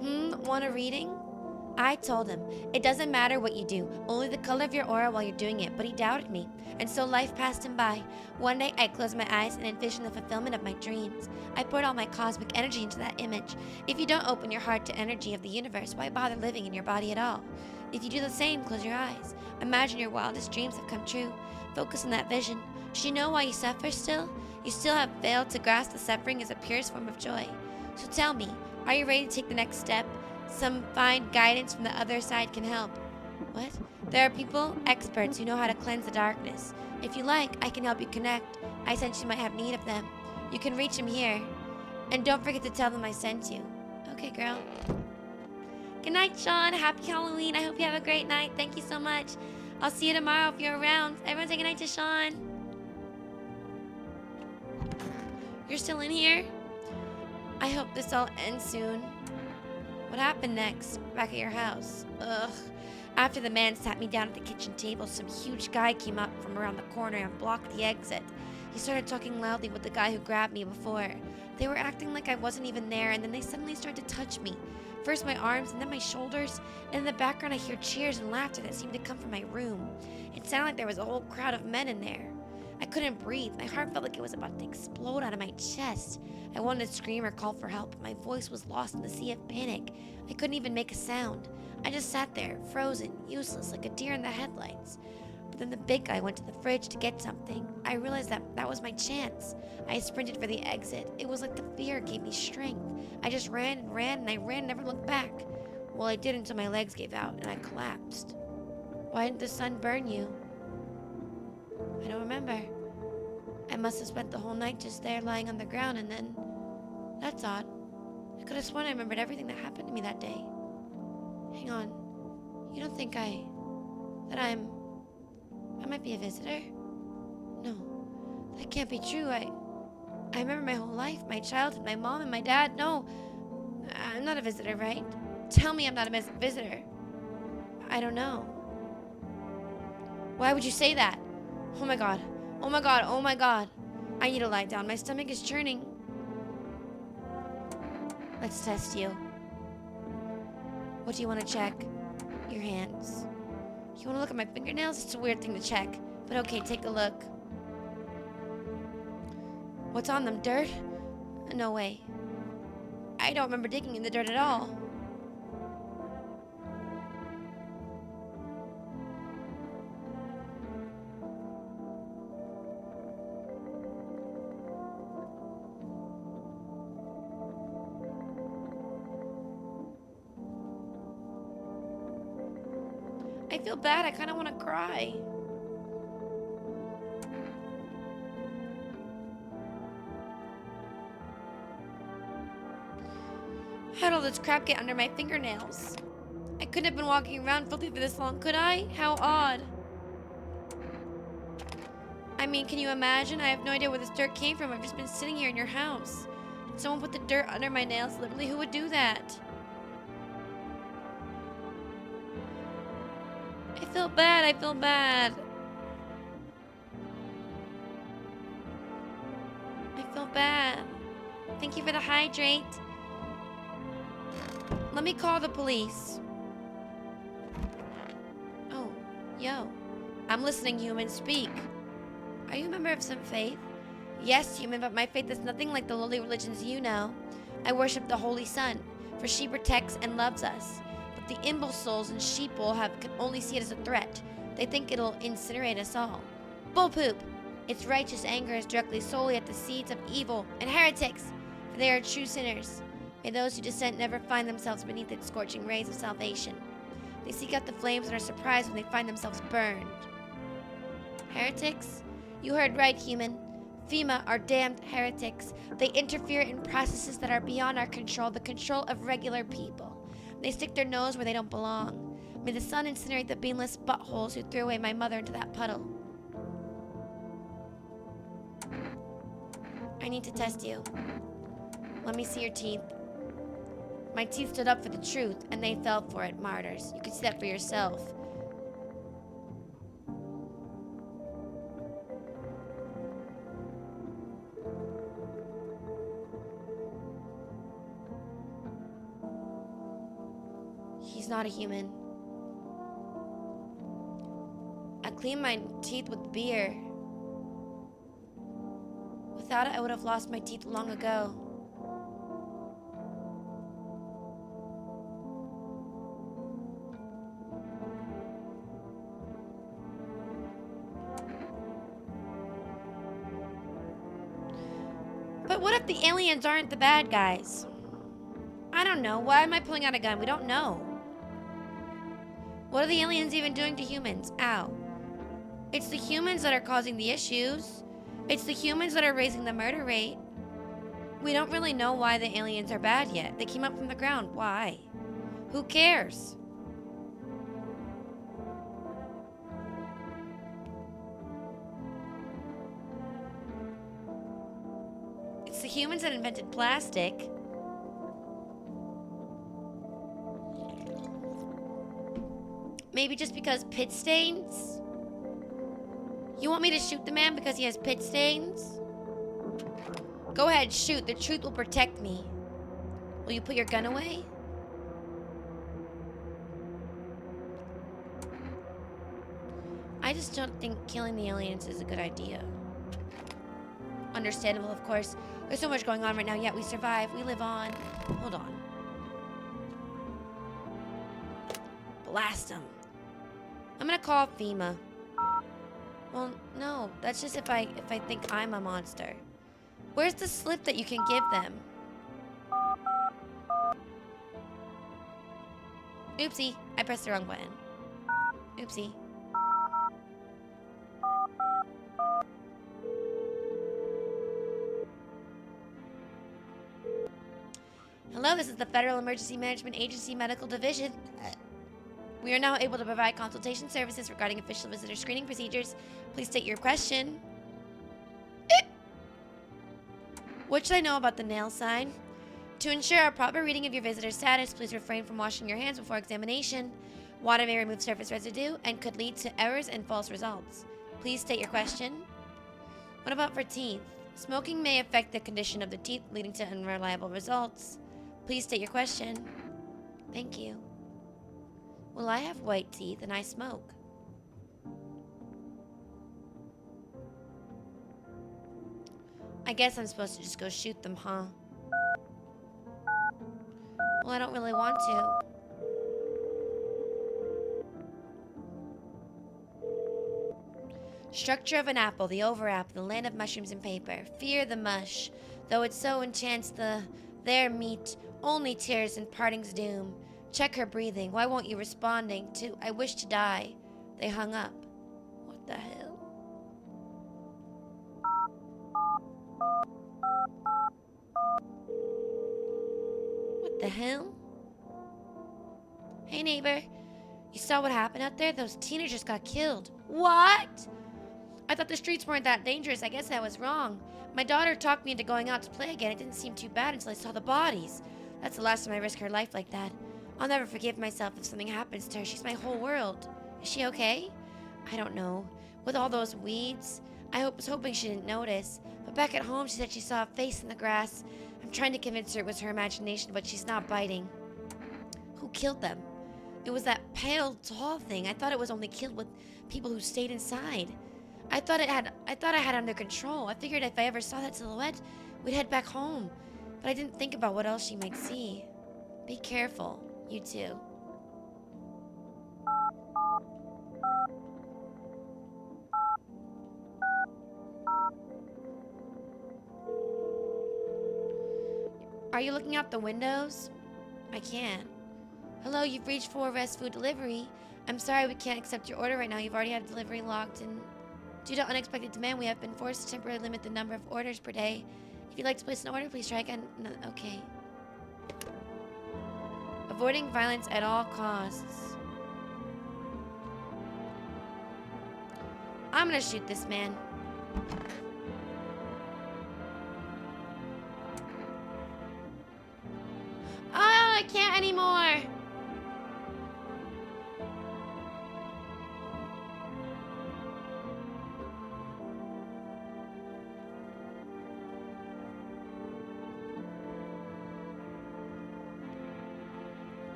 Want a reading? I told him, it doesn't matter what you do, only the color of your aura while you're doing it, but he doubted me, and so life passed him by. One day, I closed my eyes and envisioned the fulfillment of my dreams. I poured all my cosmic energy into that image. If you don't open your heart to energy of the universe, why bother living in your body at all? If you do the same, close your eyes. Imagine your wildest dreams have come true. Focus on that vision. Should you know why you suffer still? You still have failed to grasp the suffering as a purest form of joy. So tell me, are you ready to take the next step? Some fine guidance from the other side can help. What? There are people, experts, who know how to cleanse the darkness. If you like, I can help you connect. I sense you might have need of them. You can reach them here. And don't forget to tell them I sent you. Okay, girl. Good night, Sean. Happy Halloween. I hope you have a great night. Thank you so much. I'll see you tomorrow if you're around. Everyone say good night to Sean. You're still in here? I hope this all ends soon. What happened next? Back at your house? Ugh. After the man sat me down at the kitchen table, some huge guy came up from around the corner and blocked the exit. He started talking loudly with the guy who grabbed me before. They were acting like I wasn't even there, and then they suddenly started to touch me. First my arms, and then my shoulders, and in the background I hear cheers and laughter that seemed to come from my room. It sounded like there was a whole crowd of men in there. I couldn't breathe. My heart felt like it was about to explode out of my chest. I wanted to scream or call for help, but my voice was lost in the sea of panic. I couldn't even make a sound. I just sat there, frozen, useless, like a deer in the headlights. But then the big guy went to the fridge to get something. I realized that was my chance. I sprinted for the exit. It was like the fear gave me strength. I just ran and ran, and I ran and never looked back. Well, I did until my legs gave out, and I collapsed. Why didn't the sun burn you? I don't remember. I must have spent the whole night just there lying on the ground, and then... That's odd. I could have sworn I remembered everything that happened to me that day. Hang on. You don't think I might be a visitor? No. That can't be true. I remember my whole life, my childhood, my mom and my dad. No. I'm not a visitor, right? Tell me I'm not a visitor. I don't know. Why would you say that? Oh my god. Oh my god. Oh my god. I need to lie down. My stomach is churning. Let's test you. What do you want to check? Your hands. You want to look at my fingernails? It's a weird thing to check. But okay, take a look. What's on them? Dirt? No way. I don't remember digging in the dirt at all. I feel bad. I kind of want to cry. How'd all this crap get under my fingernails? I couldn't have been walking around filthy for this long, could I? How odd. I mean, can you imagine? I have no idea where this dirt came from. I've just been sitting here in your house. Did someone put the dirt under my nails? Literally, who would do that? I feel bad. I feel bad. I feel bad. Thank you for the hydrate. Let me call the police. Oh, yo. I'm listening, human. Speak. Are you a member of some faith? Yes, human, but my faith is nothing like the lowly religions you know. I worship the Holy Sun, for she protects and loves us. But the imbeciles and sheeple can only see it as a threat. They think it'll incinerate us all. Bull poop! Its righteous anger is directly solely at the seeds of evil and heretics, for they are true sinners. May those who dissent never find themselves beneath its scorching rays of salvation. They seek out the flames and are surprised when they find themselves burned. Heretics? You heard right, human. FEMA are damned heretics. They interfere in processes that are beyond our control, the control of regular people. They stick their nose where they don't belong. May the sun incinerate the beanless buttholes who threw away my mother into that puddle. I need to test you. Let me see your teeth. My teeth stood up for the truth, and they fell for it, martyrs. You can see that for yourself. He's not a human. I cleaned my teeth with beer. Without it, I would have lost my teeth long ago. But what if the aliens aren't the bad guys? I don't know. Why am I pulling out a gun? We don't know. What are the aliens even doing to humans? Ow. It's the humans that are causing the issues. It's the humans that are raising the murder rate. We don't really know why the aliens are bad yet. They came up from the ground. Why? Who cares? It's the humans that invented plastic. Maybe just because pit stains? You want me to shoot the man because he has pit stains? Go ahead, shoot. The truth will protect me. Will you put your gun away? I just don't think killing the aliens is a good idea. Understandable, of course. There's so much going on right now, yet we survive. We live on. Hold on. Blast them. I'm gonna call FEMA. Well, no, that's just if I think I'm a monster. Where's the slip that you can give them? Oopsie, I pressed the wrong button. Oopsie. Hello, this is the Federal Emergency Management Agency Medical Division. We are now able to provide consultation services regarding official visitor screening procedures. Please state your question. What should I know about the nail sign? To ensure a proper reading of your visitor status, please refrain from washing your hands before examination. Water may remove surface residue and could lead to errors and false results. Please state your question. What about for teeth? Smoking may affect the condition of the teeth, leading to unreliable results. Please state your question. Thank you. Well, I have white teeth and I smoke. I guess I'm supposed to just go shoot them, huh? Well, I don't really want to. Structure of an apple, the over-apple, the land of mushrooms and paper. Fear the mush, though it so enchants their meat, only tears and parting's doom. Check her breathing, why won't you responding to, I wish to die. They hung up. What the hell? What the hell? Hey neighbor, you saw what happened out there? Those teenagers got killed. What? I thought the streets weren't that dangerous. I guess I was wrong. My daughter talked me into going out to play again. It didn't seem too bad until I saw the bodies. That's the last time I risk her life like that. I'll never forgive myself if something happens to her. She's my whole world. Is she okay? I don't know. With all those weeds, I was hoping she didn't notice. But back at home, she said she saw a face in the grass. I'm trying to convince her it was her imagination, but she's not biting. Who killed them? It was that pale, tall thing. I thought it was only killed with people who stayed inside. I thought I had it under control. I figured if I ever saw that silhouette, we'd head back home. But I didn't think about what else she might see. Be careful. You too. Are you looking out the windows? I can't. Hello, you've reached for Rest Food Delivery. I'm sorry we can't accept your order right now. You've already had delivery locked, and due to unexpected demand, we have been forced to temporarily limit the number of orders per day. If you'd like to place an order, please try again. No, okay. Avoiding violence at all costs. I'm gonna shoot this man. Oh, I can't anymore.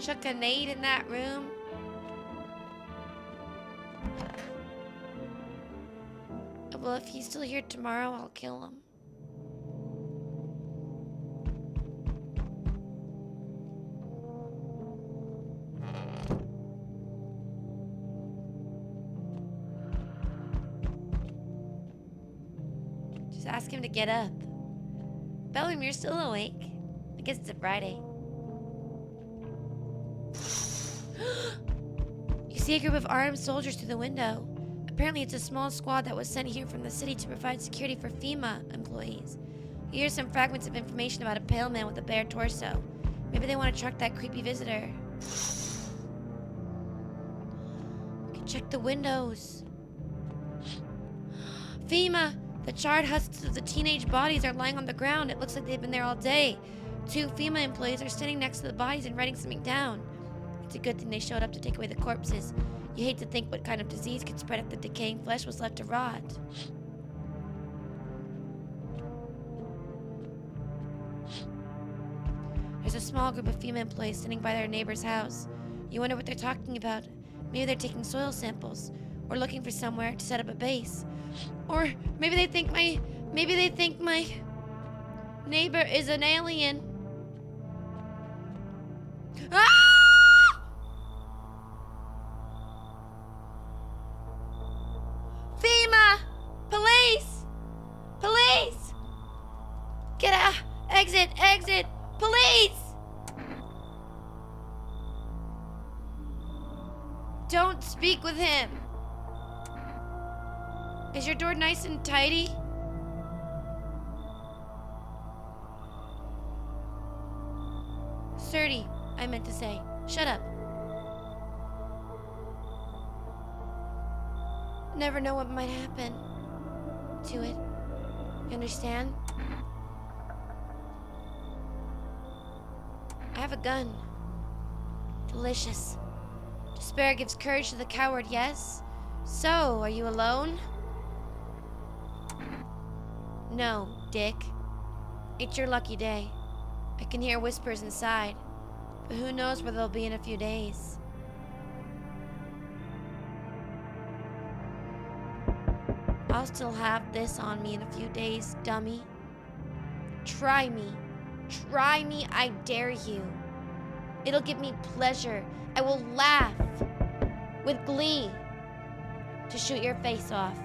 Chuck a nade in that room. Well, if he's still here tomorrow, I'll kill him. Just ask him to get up. Bellum, you're still awake. I guess it's a Friday. You see a group of armed soldiers through the window. Apparently it's a small squad that was sent here from the city to provide security for FEMA employees. You hear some fragments of information about a pale man with a bare torso. Maybe they want to track that creepy visitor. You can check the windows. FEMA! The charred husks of the teenage bodies are lying on the ground. It looks like they've been there all day. 2 FEMA employees are standing next to the bodies and writing something down. It's a good thing they showed up to take away the corpses. You hate to think what kind of disease could spread if the decaying flesh was left to rot. There's a small group of FEMA employees sitting by their neighbor's house. You wonder what they're talking about. Maybe they're taking soil samples, or looking for somewhere to set up a base. Or maybe they think my neighbor is an alien. Ah! FEMA! Police! Police! Get out! Exit! Exit! Police! Don't speak with him. Is your door nice and tidy? Sturdy, I meant to say. Shut up. Never know what might happen to it. You understand? I have a gun. Delicious. Despair gives courage to the coward, yes? So, are you alone? No, Dick. It's your lucky day. I can hear whispers inside, but who knows where they'll be in a few days. I'll still have this on me in a few days, dummy. Try me. Try me, I dare you. It'll give me pleasure. I will laugh with glee to shoot your face off.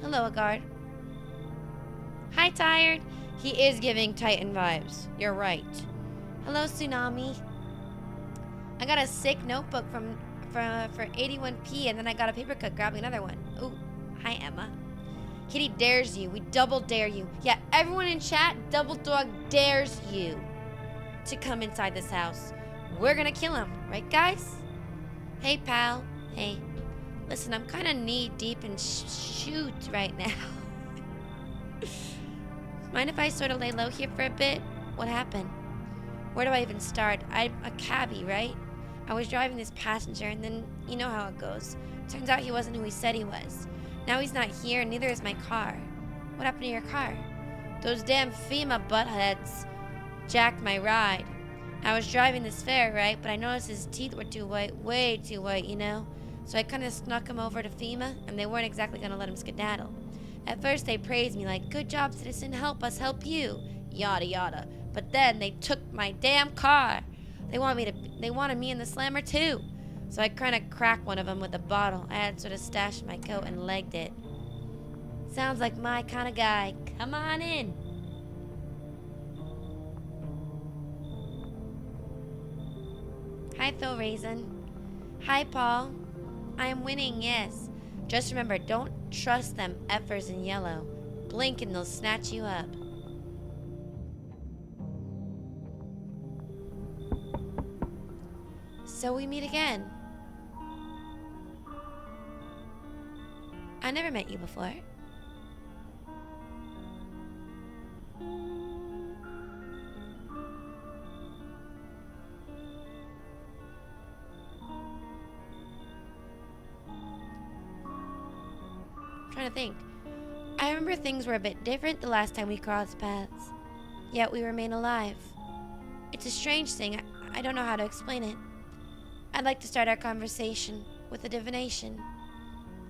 Hello, a guard. Hi, Tired. He is giving Titan vibes. You're right. Hello, Tsunami. I got a sick notebook for 81p, and then I got a paper cut grabbing another one. Ooh, hi, Emma. Kitty dares you. We double dare you. Yeah, everyone in chat, Double Dog dares you to come inside this house. We're gonna kill him, right, guys? Hey, pal. Hey. Listen, I'm kind of knee-deep in shoot right now. Mind if I sort of lay low here for a bit? What happened? Where do I even start? I'm a cabbie, right? I was driving this passenger, and then you know how it goes. Turns out he wasn't who he said he was. Now he's not here, and neither is my car. What happened to your car? Those damn FEMA buttheads jacked my ride. I was driving this fare, right? But I noticed his teeth were too white, way too white, you know? So I kind of snuck him over to FEMA, and they weren't exactly going to let him skedaddle. At first, they praised me like, good job, citizen, help us help you, yada yada. But then they took my damn car. They wanted me in the slammer too. So I kind of cracked one of them with a bottle I had sort of stashed in my coat and legged it. Sounds like my kind of guy. Come on in. Hi, Phil Raisin. Hi, Paul. I am winning, yes. Just remember, don't trust them effers in yellow. Blink and they'll snatch you up. So we meet again. I never met you before. I'm trying to think. I remember things were a bit different the last time we crossed paths. Yet we remain alive. It's a strange thing. I don't know how to explain it. I'd like to start our conversation with a divination.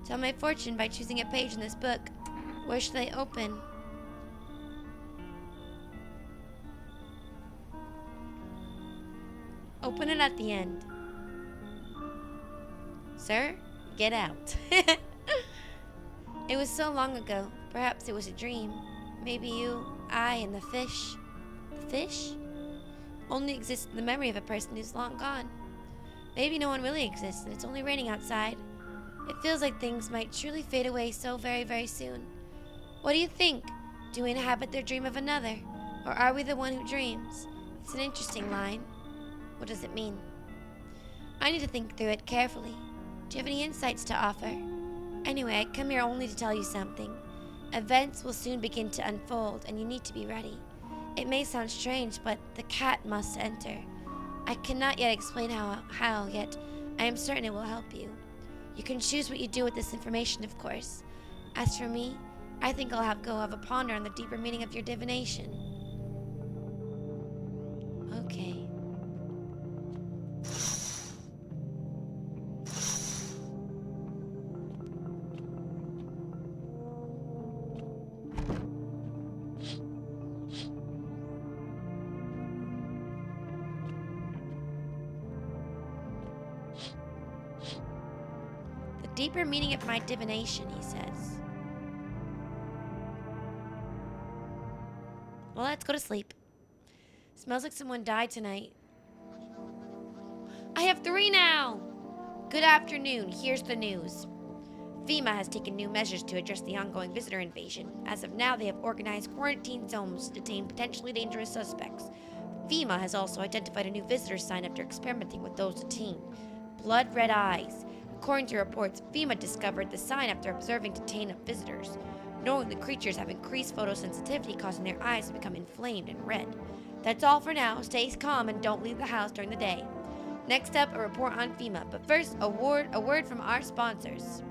Tell my fortune by choosing a page in this book. Where should I open? Open it at the end. Sir, get out. It was so long ago. Perhaps it was a dream. Maybe you, I, and the fish. The fish? Only exists in the memory of a person who's long gone. Maybe no one really exists and it's only raining outside. It feels like things might truly fade away so very, very soon. What do you think? Do we inhabit their dream of another? Or are we the one who dreams? It's an interesting line. What does it mean? I need to think through it carefully. Do you have any insights to offer? Anyway, I come here only to tell you something. Events will soon begin to unfold and you need to be ready. It may sound strange, but the cat must enter. I cannot yet explain how, yet I am certain it will help you. You can choose what you do with this information, of course. As for me, I think I'll have a ponder on the deeper meaning of your divination. Okay. Deeper meaning of my divination, he says. Well, let's go to sleep. Smells like someone died tonight. I have 3 now! Good afternoon, here's the news. FEMA has taken new measures to address the ongoing visitor invasion. As of now, they have organized quarantine zones to detain potentially dangerous suspects. FEMA has also identified a new visitor sign after experimenting with those detained. Blood red eyes. According to reports, FEMA discovered the sign after observing detained visitors. Knowing the creatures have increased photosensitivity, causing their eyes to become inflamed and red. That's all for now. Stay calm and don't leave the house during the day. Next up, a report on FEMA. But first, a word from our sponsors.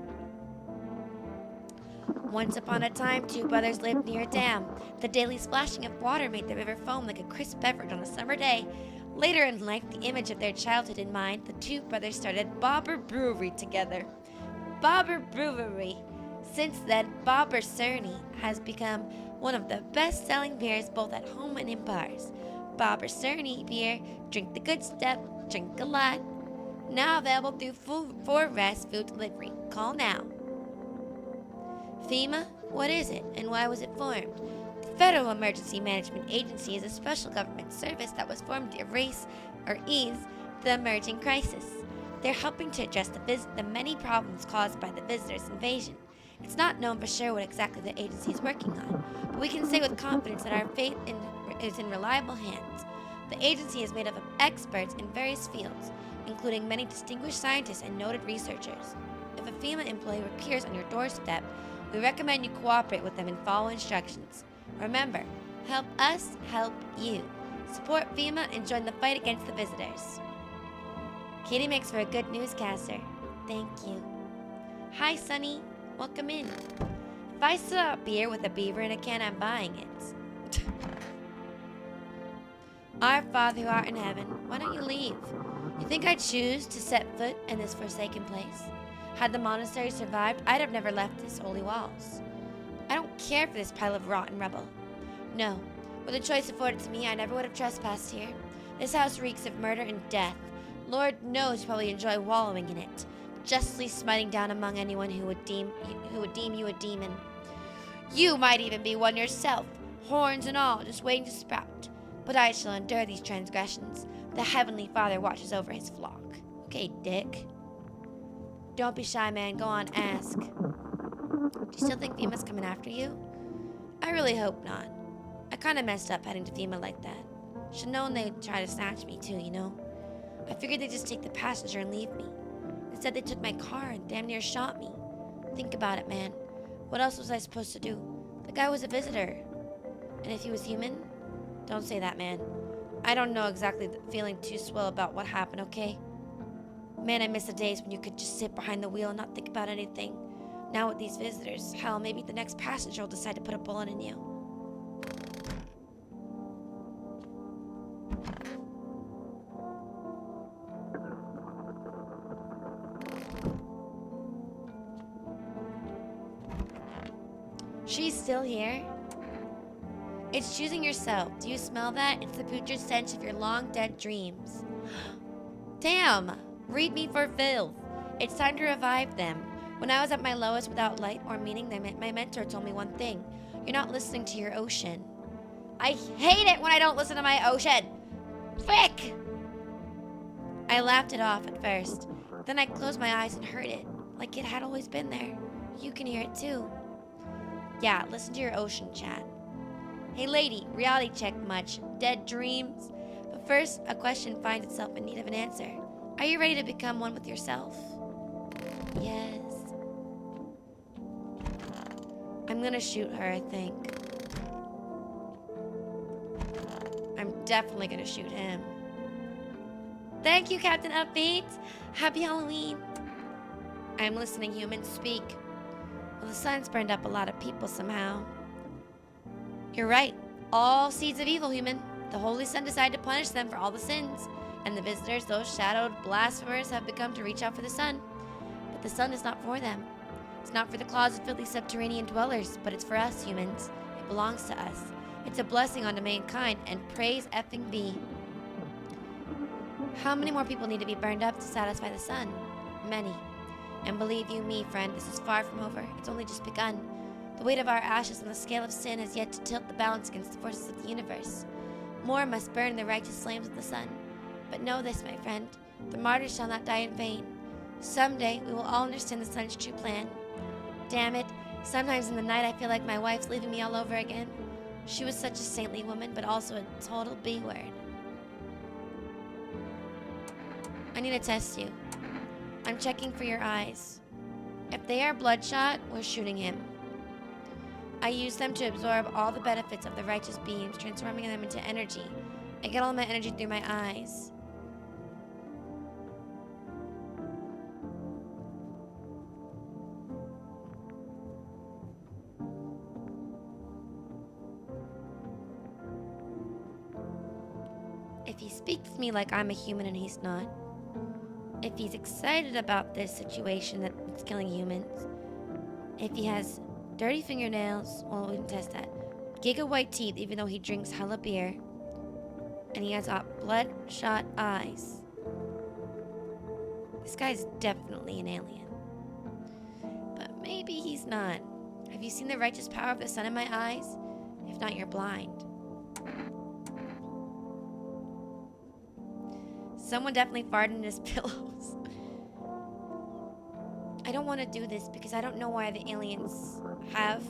Once upon a time, 2 brothers lived near a dam. The daily splashing of water made the river foam like a crisp beverage on a summer day. Later in life, the image of their childhood in mind, the 2 brothers started Bobber Brewery together. Bobber Brewery. Since then, Bobber Cerny has become one of the best-selling beers both at home and in bars. Bobber Cerny beer, drink the good stuff, drink a lot. Now available through fast food delivery. Call now. FEMA? What is it, and why was it formed? The Federal Emergency Management Agency is a special government service that was formed to erase or ease the emerging crisis. They're helping to address the many problems caused by the visitors' invasion. It's not known for sure what exactly the agency is working on, but we can say with confidence that our faith is in reliable hands. The agency is made up of experts in various fields, including many distinguished scientists and noted researchers. If a FEMA employee appears on your doorstep, we recommend you cooperate with them and follow instructions. Remember, help us help you. Support FEMA and join the fight against the visitors. Katie makes for a good newscaster. Thank you. Hi, Sunny. Welcome in. If I saw a beer with a beaver in a can, I'm buying it. Our Father who art in heaven, why don't you leave? You think I'd choose to set foot in this forsaken place? Had the monastery survived, I'd have never left its holy walls. I don't care for this pile of rotten rubble. No, with the choice afforded to me, I never would have trespassed here. This house reeks of murder and death. Lord knows you probably enjoy wallowing in it, justly smiting down among anyone who would deem you a demon. You might even be one yourself, horns and all, just waiting to sprout. But I shall endure these transgressions, The Heavenly Father watches over his flock. Okay, dick. Don't be shy, man. Go on, ask. Do you still think FEMA's coming after you? I really hope not. I kinda messed up heading to FEMA like that. Should known they'd try to snatch me too, you know? I figured they'd just take the passenger and leave me. Instead, they took my car and damn near shot me. Think about it, man. What else was I supposed to do? The guy was a visitor. And if he was human? Don't say that, man. I don't know exactly feeling too swell about what happened, okay? Man, I miss the days when you could just sit behind the wheel and not think about anything. Now with these visitors, hell, maybe the next passenger will decide to put a bullet in you. She's still here? It's choosing yourself. Do you smell that? It's the putrid stench of your long dead dreams. Damn! Read me for filth. It's time to revive them. When I was at my lowest without light or meaning, my mentor told me one thing. You're not listening to your ocean. I hate it when I don't listen to my ocean! Frick! I laughed it off at first. Then I closed my eyes and heard it. Like it had always been there. You can hear it too. Yeah, listen to your ocean chat. Hey lady, reality check much. Dead dreams? But first, a question finds itself in need of an answer. Are you ready to become one with yourself? Yes. I'm gonna shoot her, I think. I'm definitely gonna shoot him. Thank you, Captain Upbeat. Happy Halloween. I'm listening, humans. Speak. Well, the sun's burned up a lot of people somehow. You're right. All seeds of evil, human. The Holy Sun decided to punish them for all the sins. And the visitors, those shadowed blasphemers, have become to reach out for the sun. But the sun is not for them. It's not for the claws of filthy subterranean dwellers, but it's for us, humans. It belongs to us. It's a blessing unto mankind, and praise effing be. How many more people need to be burned up to satisfy the sun? Many. And believe you me, friend, this is far from over. It's only just begun. The weight of our ashes on the scale of sin has yet to tilt the balance against the forces of the universe. More must burn the righteous flames of the sun. But know this, my friend, the martyrs shall not die in vain. Someday, we will all understand the sun's true plan. Damn it, sometimes in the night I feel like my wife's leaving me all over again. She was such a saintly woman, but also a total B-word. I need to test you. I'm checking for your eyes. If they are bloodshot, we're shooting him. I use them to absorb all the benefits of the righteous beams, transforming them into energy. I get all my energy through my eyes. If he speaks to me like I'm a human and he's not, if he's excited about this situation that's killing humans, if he has dirty fingernails, well, we can test that. Giga white teeth, even though he drinks hella beer, and he has bloodshot eyes. This guy's definitely an alien. But maybe he's not. Have you seen the righteous power of the sun in my eyes? If not, you're blind. Someone definitely farted in his pillows. I don't want to do this because I don't know why the aliens have...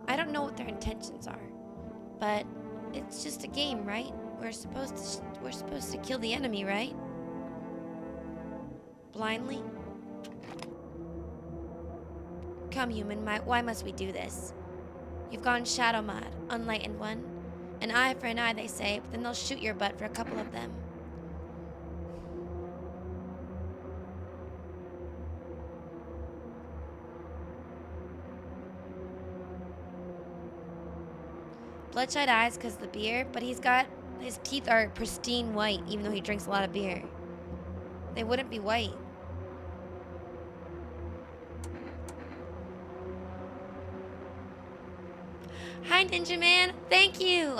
I don't know what their intentions are. But it's just a game, right? We're supposed to kill the enemy, right? Blindly? Come, human, why must we do this? You've gone shadow mod, unlightened one. An eye for an eye, they say, but then they'll shoot your butt for a couple of them. Bloodshot eyes because of the beer, but his teeth are pristine white, even though he drinks a lot of beer. They wouldn't be white. Hi, Ninja Man. Thank you.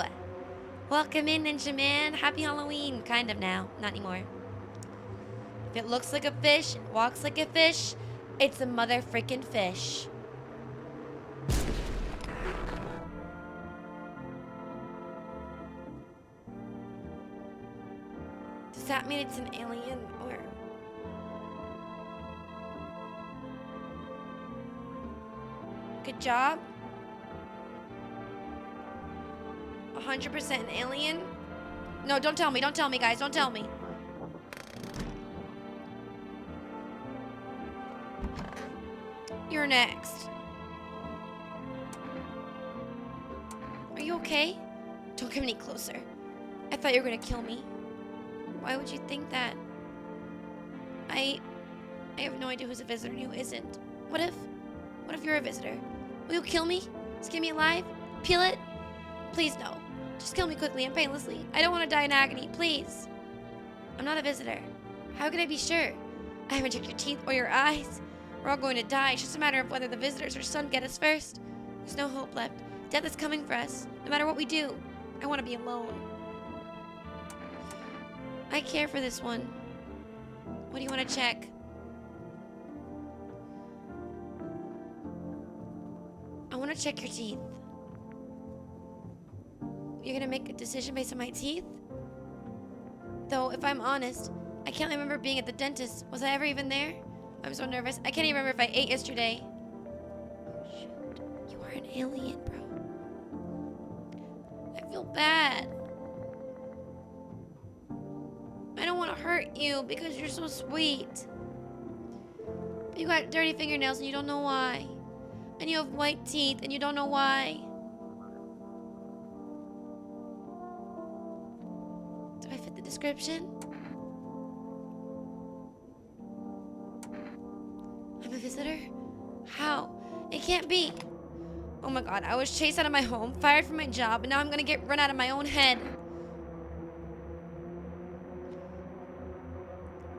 Welcome in, Ninja Man. Happy Halloween. Kind of now. Not anymore. If it looks like a fish, walks like a fish, it's a mother freaking fish. Does that mean it's an alien or... Good job. 100% an alien? No, don't tell me, guys, don't tell me. You're next. Are you okay? Don't come any closer. I thought you were gonna kill me. Why would you think that? I have no idea who's a visitor and who isn't. What if you're a visitor? Will you kill me? Skin me alive? Peel it? Please no. Just kill me quickly and painlessly. I don't want to die in agony, please. I'm not a visitor. How can I be sure? I haven't checked your teeth or your eyes. We're all going to die. It's just a matter of whether the visitors or sun get us first. There's no hope left. Death is coming for us, no matter what we do. I want to be alone. I care for this one. What do you want to check? I want to check your teeth. You're gonna make a decision based on my teeth? Though, if I'm honest, I can't remember being at the dentist. Was I ever even there? I'm so nervous. I can't even remember if I ate yesterday. Oh, shoot. You are an alien, bro. I feel bad. I don't want to hurt you because you're so sweet. But you got dirty fingernails and you don't know why. And you have white teeth and you don't know why. Do I fit the description? I'm a visitor? How? It can't be. Oh my god, I was chased out of my home, fired from my job, and now I'm gonna get run out of my own head.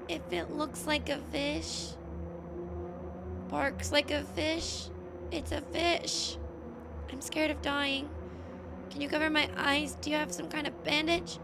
If it looks like a fish, barks like a fish, it's a fish. I'm scared of dying. Can you cover my eyes? Do you have some kind of bandage?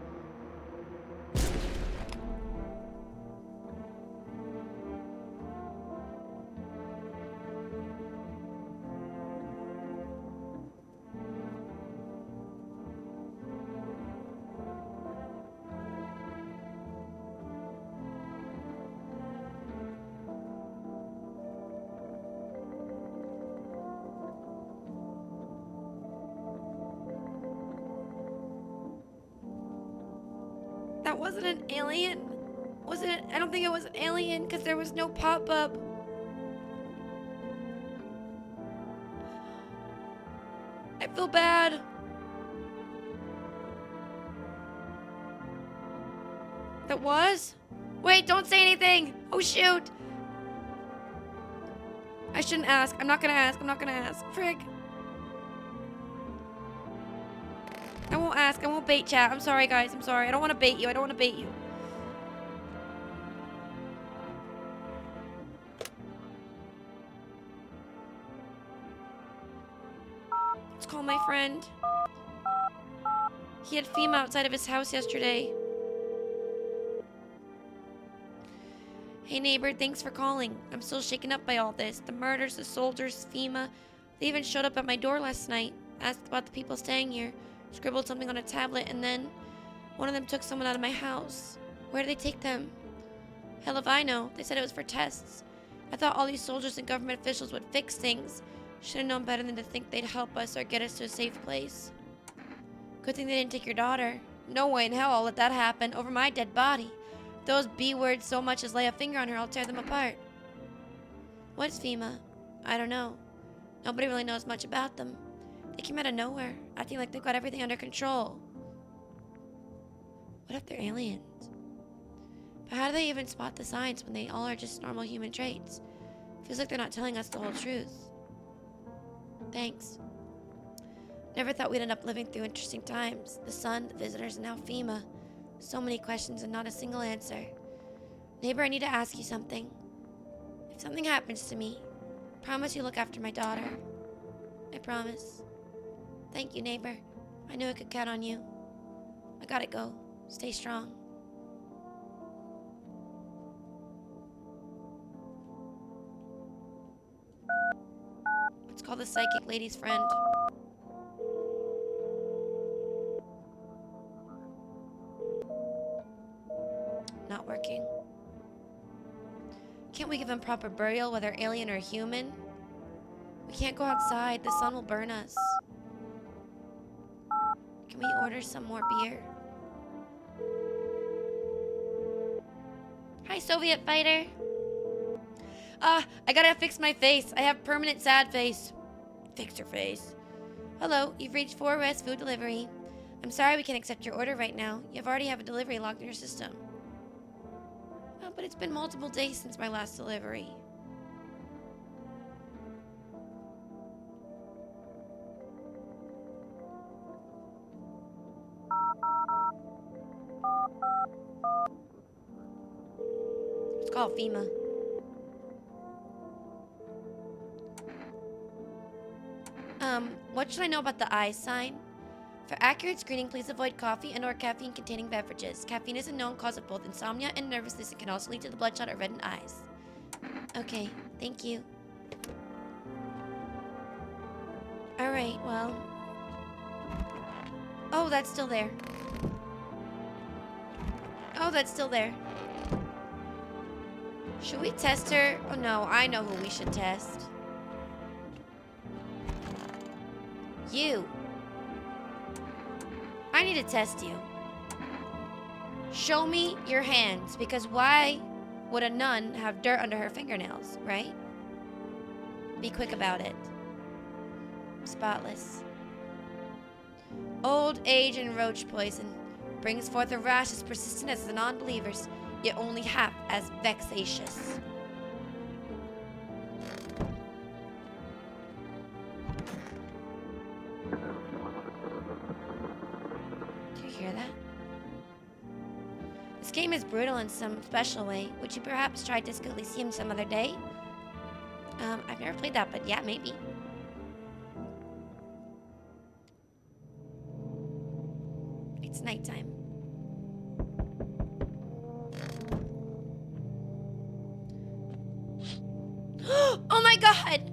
That wasn't an alien. Wasn't it? I don't think it was an alien because there was no pop-up. I feel bad. That was? Wait, don't say anything. Oh, shoot. I shouldn't ask. I'm not gonna ask. I'm not gonna ask. Frig. I won't ask. I won't bait chat. I'm sorry, guys. I'm sorry. I don't want to bait you. I don't want to bait you. Let's call my friend. He had FEMA outside of his house yesterday. Hey, neighbor. Thanks for calling. I'm still shaken up by all this. The murders, the soldiers, FEMA. They even showed up at my door last night. Asked about the people staying here. Scribbled something on a tablet, and then one of them took someone out of my house. Where did they take them? Hell if I know. They said it was for tests. I thought all these soldiers and government officials would fix things. Should have known better than to think they'd help us or get us to a safe place. Good thing they didn't take your daughter. No way in hell I'll let that happen over my dead body. If those B words so much as lay a finger on her, I'll tear them apart. What's FEMA? I don't know. Nobody really knows much about them. They came out of nowhere, acting like they've got everything under control. What if they're aliens? But how do they even spot the signs when they all are just normal human traits? Feels like they're not telling us the whole truth. Thanks. Never thought we'd end up living through interesting times. The sun, the visitors, and now FEMA. So many questions and not a single answer. Neighbor, I need to ask you something. If something happens to me, promise you look after my daughter. I promise. Thank you, neighbor. I knew I could count on you. I gotta go. Stay strong. Let's call the psychic lady's friend. not working. Can't we give him proper burial, whether alien or human? We can't go outside. The sun will burn us. Can we order some more beer? Hi, Soviet fighter. I gotta fix my face. I have permanent sad face. Fix your face. Hello, you've reached 4 West Food Delivery. I'm sorry we can't accept your order right now. You already have a delivery logged in your system. Oh, but it's been multiple days since my last delivery. Let's call FEMA. What should I know about the eye sign? For accurate screening, please avoid coffee and or caffeine-containing beverages. Caffeine is a known cause of both insomnia and nervousness and can also lead to the bloodshot or reddened eyes. Okay, thank you. Alright, well... Oh, that's still there. Oh, that's still there. Should we test her? Oh no, I know who we should test. You. I need to test you. Show me your hands, because why would a nun have dirt under her fingernails, right? Be quick about it. Spotless. Old age and roach poison brings forth a rash as persistent as the non-believers, yet only half as vexatious. Hear that? This game is brutal in some special way. Would you perhaps try Disco Elysium some other day? I've never played that, but yeah, maybe. It's nighttime. Oh my god!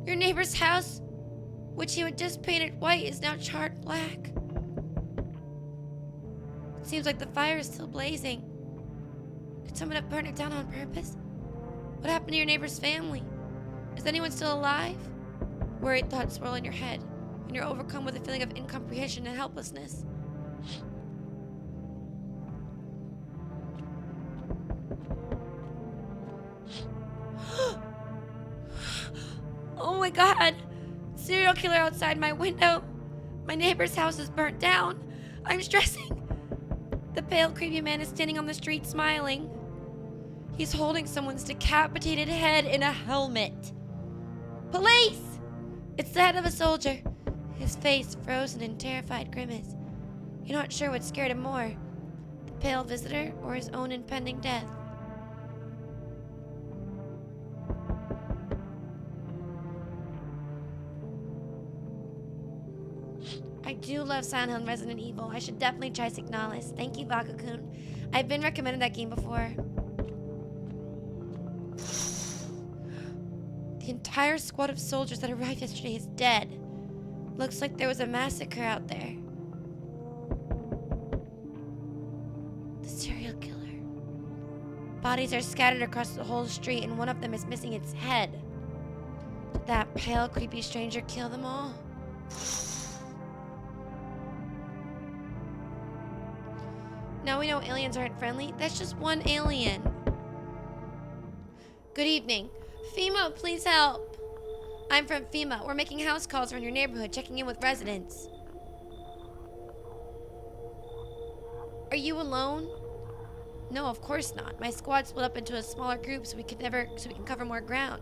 Your neighbor's house, which he had just painted white, is now charred black. It seems like the fire is still blazing. Could someone have burned it down on purpose? What happened to your neighbor's family? Is anyone still alive? Worried thoughts swirl in your head, and you're overcome with a feeling of incomprehension and helplessness. Oh my god! Serial killer outside my window! My neighbor's house is burnt down! I'm stressing! The pale, creepy man is standing on the street smiling. He's holding someone's decapitated head in a helmet. Police! It's the head of a soldier. His face frozen in terrified grimace. You're not sure what scared him more, the pale visitor or his own impending death. I do love Silent Hill and Resident Evil. I should definitely try Signalis. Thank you, Bakakun. I've been recommended that game before. The entire squad of soldiers that arrived yesterday is dead. Looks like there was a massacre out there. The serial killer. Bodies are scattered across the whole street, and one of them is missing its head. Did that pale, creepy stranger kill them all? Now we know aliens aren't friendly. That's just one alien. Good evening. FEMA, please help. I'm from FEMA. We're making house calls around your neighborhood, checking in with residents. Are you alone? No, of course not. My squad split up into a smaller group so we can cover more ground.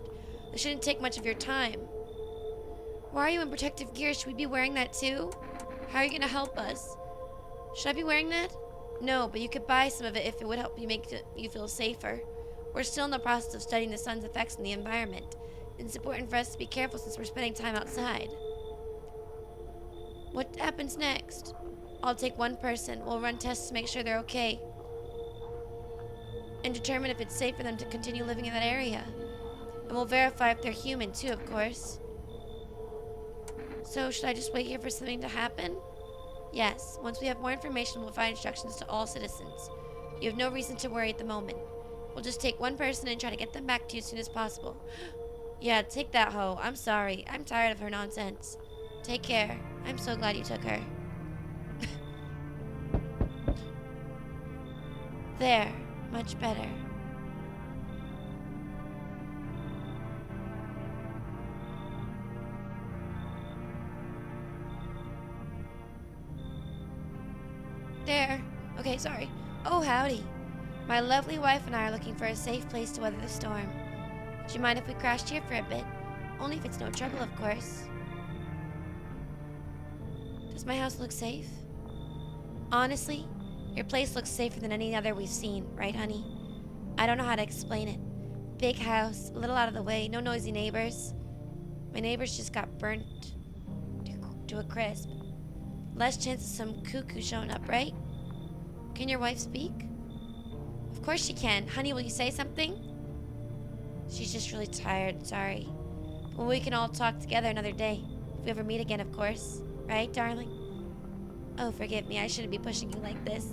This shouldn't take much of your time. Why are you in protective gear? Should we be wearing that too? How are you gonna help us? Should I be wearing that? No, but you could buy some of it if it would help you make you feel safer. We're still in the process of studying the sun's effects on the environment. It's important for us to be careful since we're spending time outside. What happens next? I'll take one person. We'll run tests to make sure they're okay. And determine if it's safe for them to continue living in that area. If we'll verify if they're human too, of course. So, should I just wait here for something to happen? Yes. Once we have more information, we'll provide instructions to all citizens. You have no reason to worry at the moment. We'll just take one person and try to get them back to you as soon as possible. Yeah, take that hoe. I'm sorry. I'm tired of her nonsense. Take care. I'm so glad you took her. There. Much better. There. Okay, sorry. Oh, howdy. My lovely wife and I are looking for a safe place to weather the storm. Do you mind if we crashed here for a bit? Only if it's no trouble, of course. Does my house look safe? Honestly, your place looks safer than any other we've seen, right, honey? I don't know how to explain it. Big house, a little out of the way, no noisy neighbors. My neighbors just got burnt to a crisp. Less chance of some cuckoo showing up, right? Can your wife speak? Of course she can. Honey, will you say something? She's just really tired, sorry. Well, we can all talk together another day. If we ever meet again, of course. Right, darling? Oh, forgive me. I shouldn't be pushing you like this.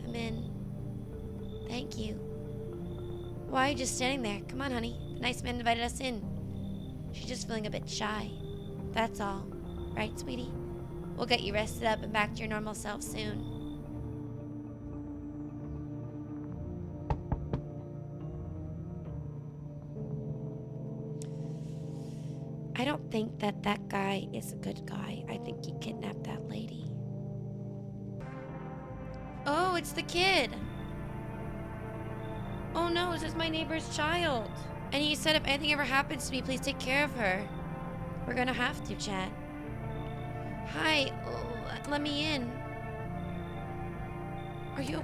Come in. Thank you. Why are you just standing there? Come on, honey. The nice man invited us in. She's just feeling a bit shy. That's all. Right, sweetie? We'll get you rested up and back to your normal self soon. I don't think that guy is a good guy. I think he kidnapped that lady. Oh, it's the kid. Oh no, this is my neighbor's child. And he said if anything ever happens to me, please take care of her. We're gonna have to, Chad. Hi, let me in.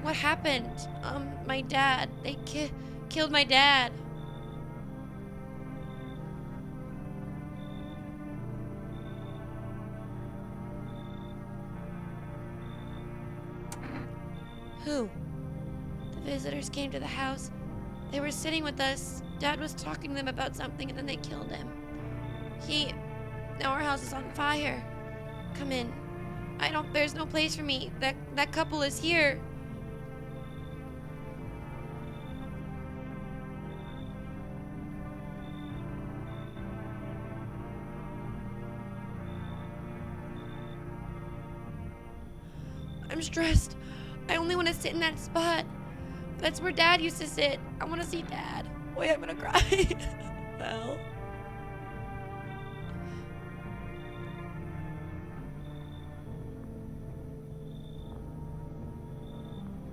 What happened? My dad. They killed my dad. Who? The visitors came to the house. They were sitting with us. Dad was talking to them about something and then they killed him. Now our house is on fire. Come in. There's no place for me. That couple is here. I'm stressed. I only want to sit in that spot. That's where Dad used to sit. I want to see Dad. Wait, I'm gonna cry. Well.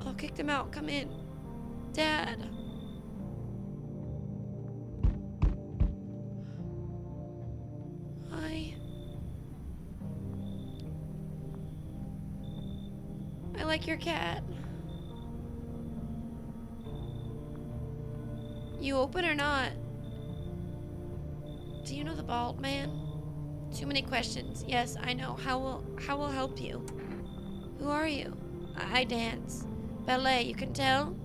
Oh, kicked him out. Come in. Dad. Hi. I like your cat. You open or not? Do you know the bald man? Too many questions. Yes, I know. How will help you? Who are you? I dance. Ballet, you can tell?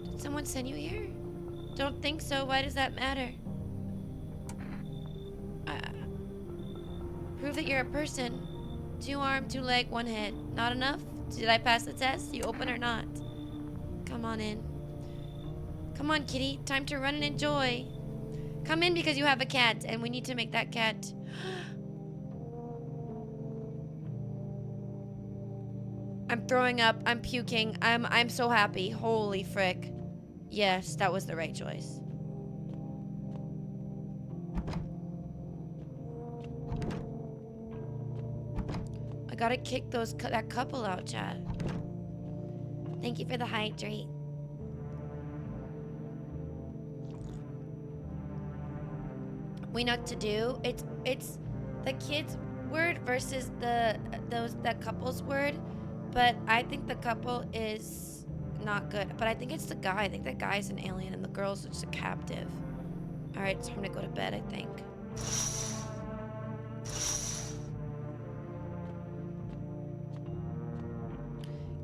Did someone send you here? Don't think so. Why does that matter? Prove that you're a person. 2 arm, 2 leg, 1 head. Not enough? Did I pass the test? You open or not? Come on in. Come on, kitty. Time to run and enjoy. Come in because you have a cat, and we need to make that cat. I'm throwing up. I'm puking. I'm so happy. Holy frick. Yes, that was the right choice. I gotta kick that couple out, Chad. Thank you for the hydrate. We know what to do. It's the kid's word versus that couple's word, but I think the couple is not good. But I think it's the guy. I think the guy's an alien and the girl's just a captive. All right, it's time to go to bed, I think.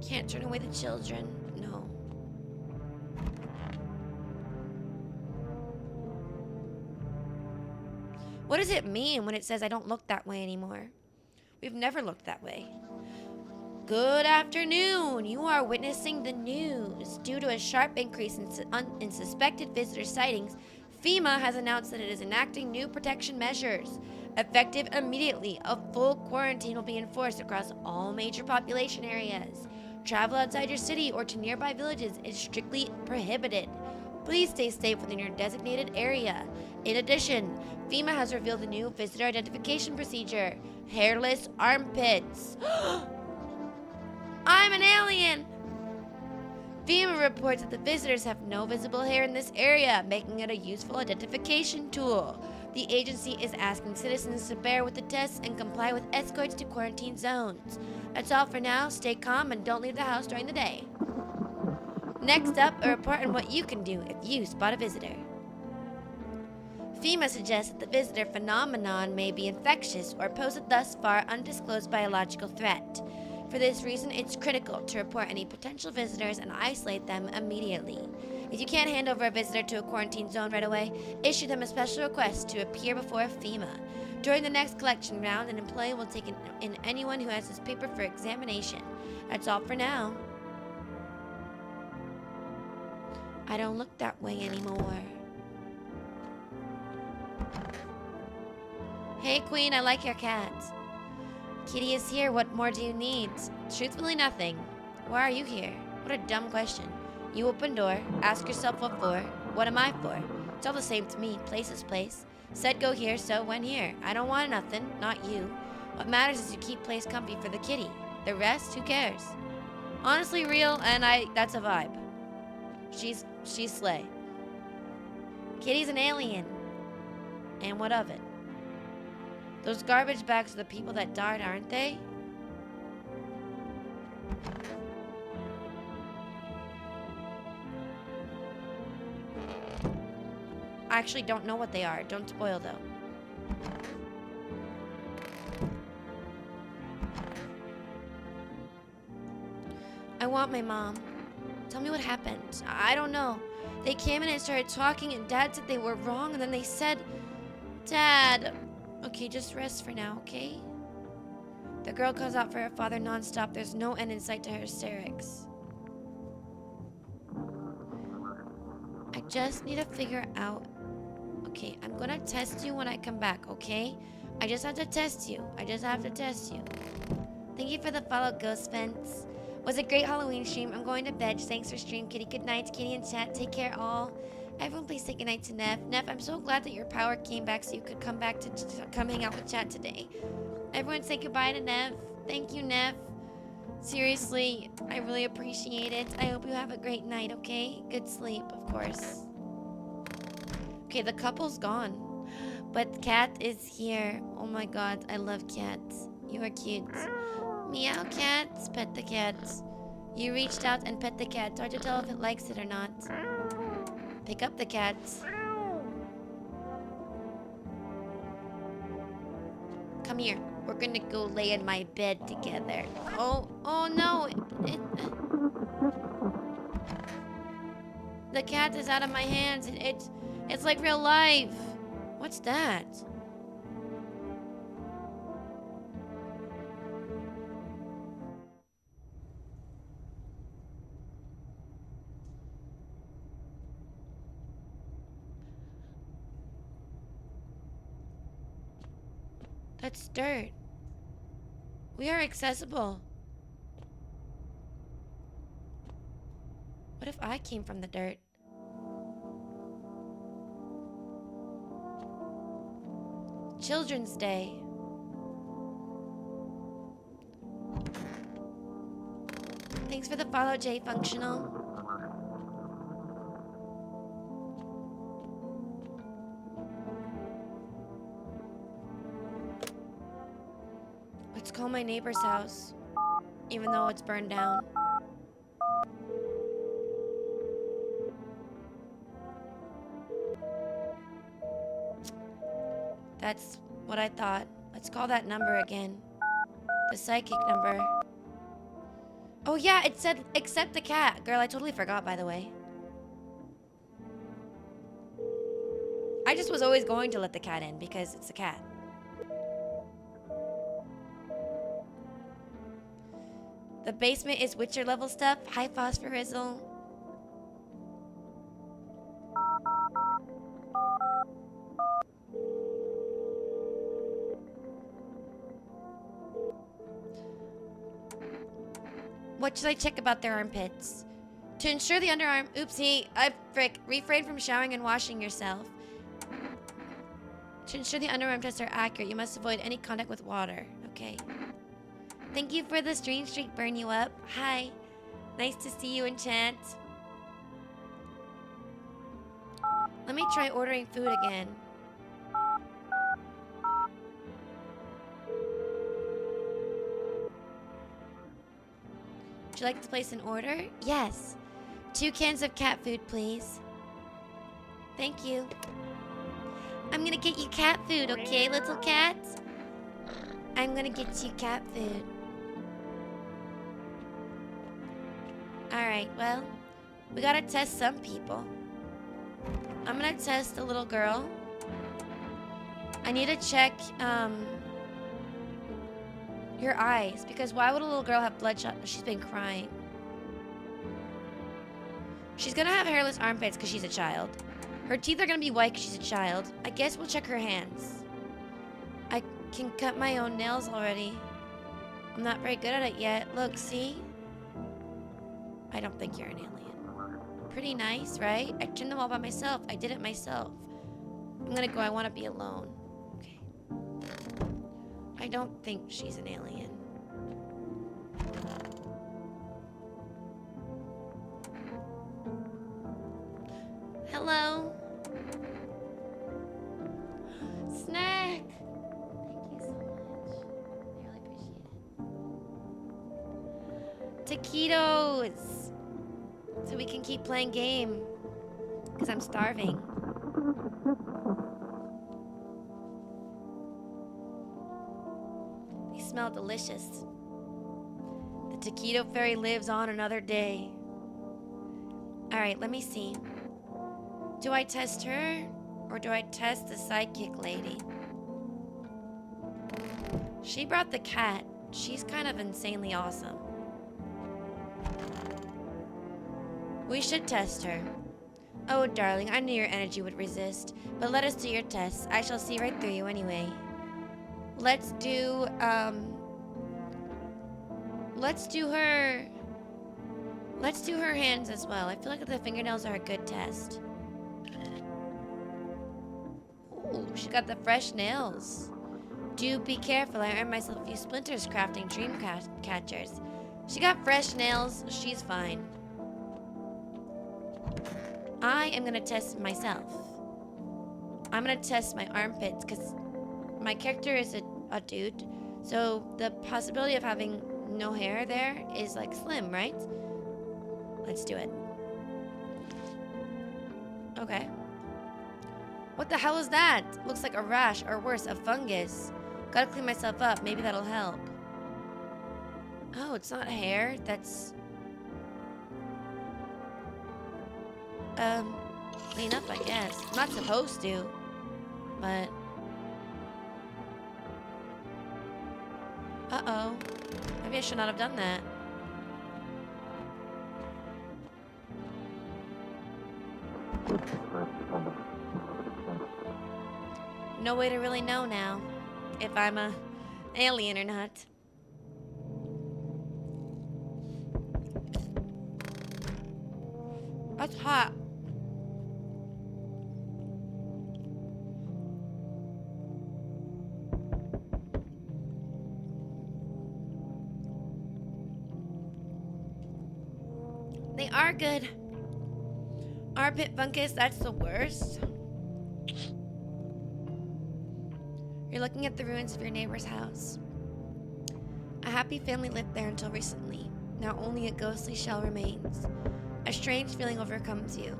Can't turn away the children. No. What does it mean when it says I don't look that way anymore? We've never looked that way. Good afternoon. You are witnessing the news. Due to a sharp increase in suspected visitor sightings, FEMA has announced that it is enacting new protection measures. Effective immediately, a full quarantine will be enforced across all major population areas. Travel outside your city or to nearby villages is strictly prohibited. Please stay safe within your designated area. In addition, FEMA has revealed a new visitor identification procedure: hairless armpits. I'm an alien! FEMA reports that the visitors have no visible hair in this area, making it a useful identification tool. The agency is asking citizens to bear with the tests and comply with escorts to quarantine zones. That's all for now. Stay calm and don't leave the house during the day. Next up, a report on what you can do if you spot a visitor. FEMA suggests that the visitor phenomenon may be infectious or pose a thus far undisclosed biological threat. For this reason, it's critical to report any potential visitors and isolate them immediately. If you can't hand over a visitor to a quarantine zone right away, issue them a special request to appear before FEMA. During the next collection round, an employee will take in anyone who has this paper for examination. That's all for now. I don't look that way anymore. Hey, Queen, I like your cat. Kitty is here. What more do you need? Truthfully, nothing. Why are you here? What a dumb question. You open door, ask yourself what for. What am I for? It's all the same to me. Place is place. Said go here, so went here. I don't want nothing, not you. What matters is you keep place comfy for the kitty. The rest, who cares? Honestly, real, and that's a vibe. She's slay. Kitty's an alien. And what of it? Those garbage bags are the people that died, aren't they? I actually don't know what they are. Don't spoil, though. I want my mom. Tell me what happened. I don't know. They came in and started talking, and Dad said they were wrong, and then they said, Dad... Okay, just rest for now, okay? The girl calls out for her father nonstop. There's no end in sight to her hysterics. I just need to figure out... Okay, I'm gonna test you when I come back, okay? I just have to test you. I just have to test you. Thank you for the follow, Ghost Fence. Was a great Halloween stream. I'm going to bed. Thanks for stream, Kitty. Good night, Kitty and chat. Take care, all. Everyone, please say goodnight to Neff. Neff, I'm so glad that your power came back so you could come back to come hang out with chat today. Everyone, say goodbye to Neff. Thank you, Neff. Seriously, I really appreciate it. I hope you have a great night, okay? Good sleep, of course. Okay, the couple's gone. But Cat is here. Oh my god, I love cats. You are cute. Meow, cats. Pet the cat. You reached out and pet the cat. Hard to tell if it likes it or not. Pick up the cat. Come here. We're gonna go lay in my bed together. Oh no. The cat is out of my hands. It's like real life. What's that? That's dirt. We are accessible. What if I came from the dirt? Children's Day. Thanks for the follow, J Functional. Let's call my neighbor's house, even though it's burned down. That's what I thought. Let's call that number again. The psychic number. Oh yeah, it said accept the cat. Girl, I totally forgot, by the way. I just was always going to let the cat in because it's a cat. The basement is Witcher level stuff. High phosphorizal. What should I check about their armpits? To ensure the underarm... Oopsie, refrain from showering and washing yourself. To ensure the underarm tests are accurate, you must avoid any contact with water. Okay. Thank you for the stream streak, burn you up. Hi. Nice to see you in chat. Let me try ordering food again. Would you like to place an order? Yes. 2 cans of cat food, please. Thank you. I'm gonna get you cat food, okay, little cat? I'm gonna get you cat food. Alright, well, we gotta test some people. I'm gonna test the little girl. I need to check, your eyes, because why would a little girl have bloodshot? She's been crying. She's gonna have hairless armpits because she's a child. Her teeth are gonna be white because she's a child. I guess we'll check her hands. I can cut my own nails already. I'm not very good at it yet. Look, see? I don't think you're an alien. Pretty nice, right? I trimmed them all by myself. I did it myself. I'm gonna go. I want to be alone. Okay. I don't think she's an alien. Hello. Snack. Thank you so much. I really appreciate it. Taquitos. So we can keep playing game. Because I'm starving. They smell delicious. The taquito fairy lives on another day. Alright, let me see. Do I test her? Or do I test the sidekick lady? She brought the cat. She's kind of insanely awesome. We should test her. Oh, darling, I knew your energy would resist. But let us do your tests. I shall see right through you anyway. Let's do her hands as well. I feel like the fingernails are a good test. Ooh, she got the fresh nails. Do be careful. I earned myself a few splinters crafting dream catchers. She got fresh nails. She's fine. I am gonna test myself. I'm gonna test my armpits because my character is a dude. So the possibility of having no hair there is like slim, right? Let's do it. Okay. What the hell is that? Looks like a rash, or worse, a fungus. Gotta clean myself up. Maybe that'll help. Oh, it's not hair. That's... clean up, I guess. I'm not supposed to. But... Uh-oh. Maybe I should not have done that. No way to really know now if I'm a alien or not. That's hot. They are good. Armpit fungus, that's the worst. You're looking at the ruins of your neighbor's house. A happy family lived there until recently. Now only a ghostly shell remains. A strange feeling overwhelms you,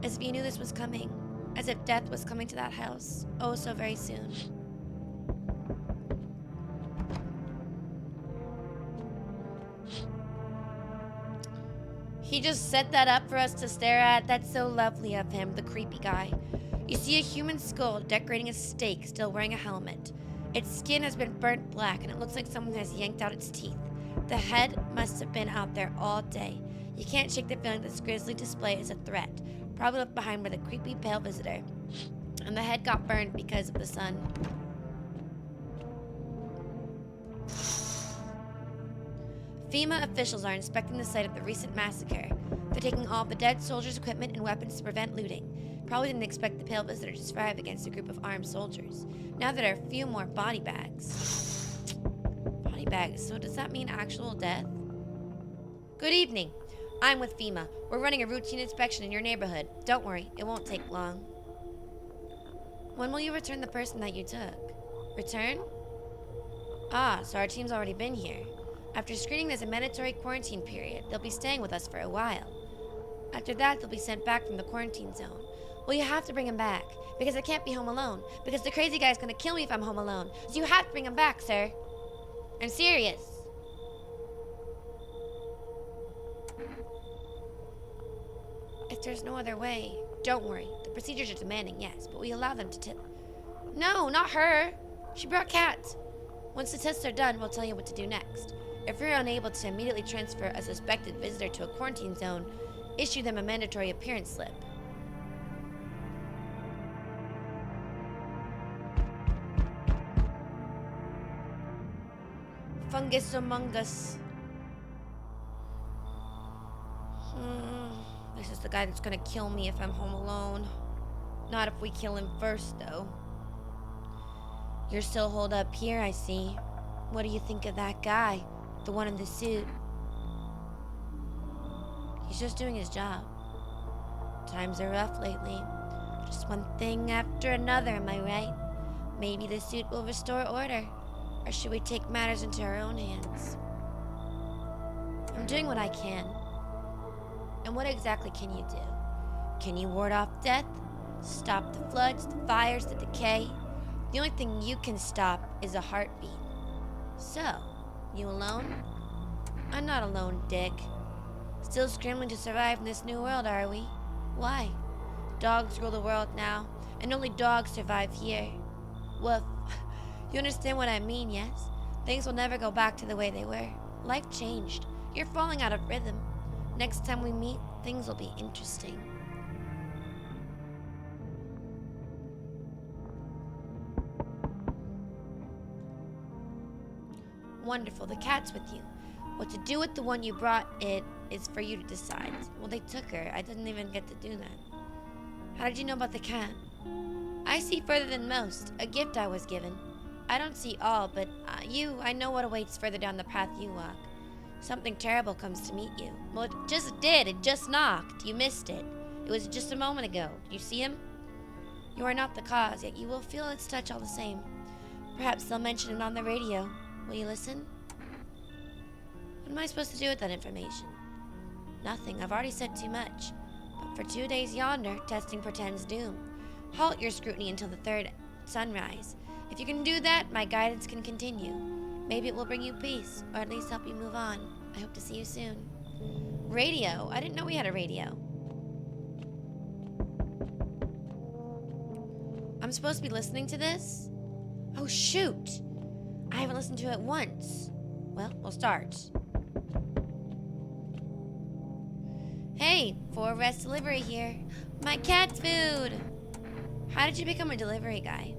as if you knew this was coming, as if death was coming to that house, oh so very soon. He just set that up for us to stare at. That's so lovely of him, the creepy guy. You see a human skull decorating a stake, still wearing a helmet. Its skin has been burnt black, and it looks like someone has yanked out its teeth. The head must have been out there all day. You can't shake the feeling this grisly display is a threat, probably left behind by the creepy pale visitor. And the head got burned because of the sun. FEMA officials are inspecting the site of the recent massacre. They're taking all the dead soldiers' equipment and weapons to prevent looting. Probably didn't expect the pale visitor to survive against a group of armed soldiers. Now there are a few more body bags. Body bags, so does that mean actual death? Good evening. I'm with FEMA. We're running a routine inspection in your neighborhood. Don't worry, it won't take long. When will you return the person that you took? Return? Ah, so our team's already been here. After screening, there's a mandatory quarantine period. They'll be staying with us for a while. After that, they'll be sent back from the quarantine zone. Well, you have to bring him back, because I can't be home alone, because the crazy guy's gonna kill me if I'm home alone. So you have to bring him back, sir. I'm serious. If there's no other way, don't worry. The procedures are demanding, yes, but we allow them to tip. No, not her. She brought cats. Once the tests are done, we'll tell you what to do next. If you're unable to immediately transfer a suspected visitor to a quarantine zone, issue them a mandatory appearance slip. Fungus among us. This is the guy that's gonna kill me if I'm home alone. Not if we kill him first, though. You're still holed up here, I see. What do you think of that guy? The one in the suit? He's just doing his job. Times are rough lately. Just one thing after another, am I right? Maybe the suit will restore order. Or should we take matters into our own hands? I'm doing what I can. And what exactly can you do? Can you ward off death? Stop the floods, the fires, the decay? The only thing you can stop is a heartbeat. So, you alone? I'm not alone, Dick. Still scrambling to survive in this new world, are we? Why? Dogs rule the world now, and only dogs survive here. Woof. You understand what I mean, yes? Things will never go back to the way they were. Life changed. You're falling out of rhythm. Next time we meet, things will be interesting. Wonderful, the cat's with you. What to do with the one you brought it is for you to decide. Well, they took her. I didn't even get to do that. How did you know about the cat? I see further than most. A gift I was given. I don't see all, but I know what awaits further down the path you walk. Something terrible comes to meet you. Well, it just did. It just knocked. You missed it. It was just a moment ago. Did you see him? You are not the cause, yet you will feel its touch all the same. Perhaps they'll mention it on the radio. Will you listen? What am I supposed to do with that information? Nothing. I've already said too much. But for 2 days yonder, testing portends doom. Halt your scrutiny until the third sunrise. If you can do that, my guidance can continue. Maybe it will bring you peace, or at least help you move on. I hope to see you soon. Radio? I didn't know we had a radio. I'm supposed to be listening to this? Oh, shoot! I haven't listened to it once. Well, we'll start. Hey, 4 Rest Delivery here. My cat's food! How did you become a delivery guy?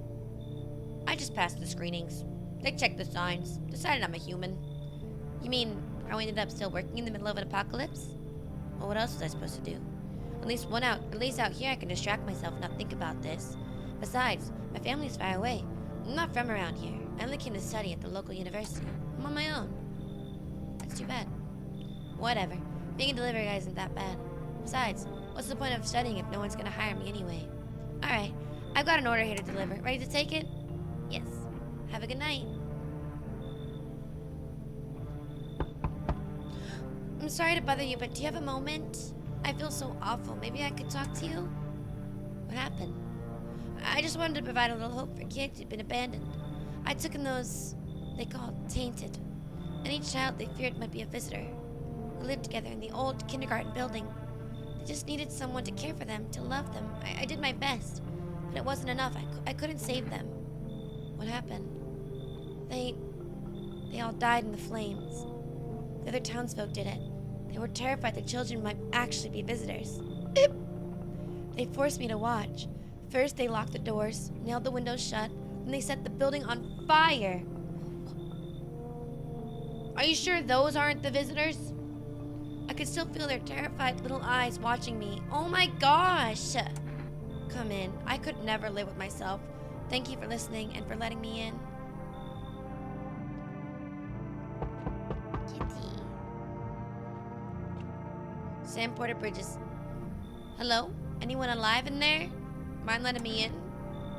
I just passed the screenings. They checked the signs, decided I'm a human. You mean I ended up still working in the middle of an apocalypse? Well, what else was I supposed to do? At least out here I can distract myself and not think about this. Besides, my family's far away. I'm not from around here. I only came to study at the local university. I'm on my own. That's too bad. Whatever. Being a delivery guy isn't that bad. Besides, what's the point of studying if no one's gonna hire me anyway? Alright, I've got an order here to deliver. Ready to take it? Yes. Have a good night. I'm sorry to bother you, but do you have a moment? I feel so awful. Maybe I could talk to you? What happened? I just wanted to provide a little hope for kids who'd been abandoned. I took in those they called tainted, and each child they feared might be a visitor. We lived together in the old kindergarten building. They just needed someone to care for them, to love them. I did my best. But it wasn't enough. I couldn't save them. What happened? They all died in the flames. The other townsfolk did it. They were terrified the children might actually be visitors. They forced me to watch. First, they locked the doors, nailed the windows shut, and they set the building on fire. Are you sure those aren't the visitors? I could still feel their terrified little eyes watching me. Oh my gosh! Come in. I could never live with myself. Thank you for listening and for letting me in. Kitty. Sam Porter Bridges. Hello? Anyone alive in there? Mind letting me in?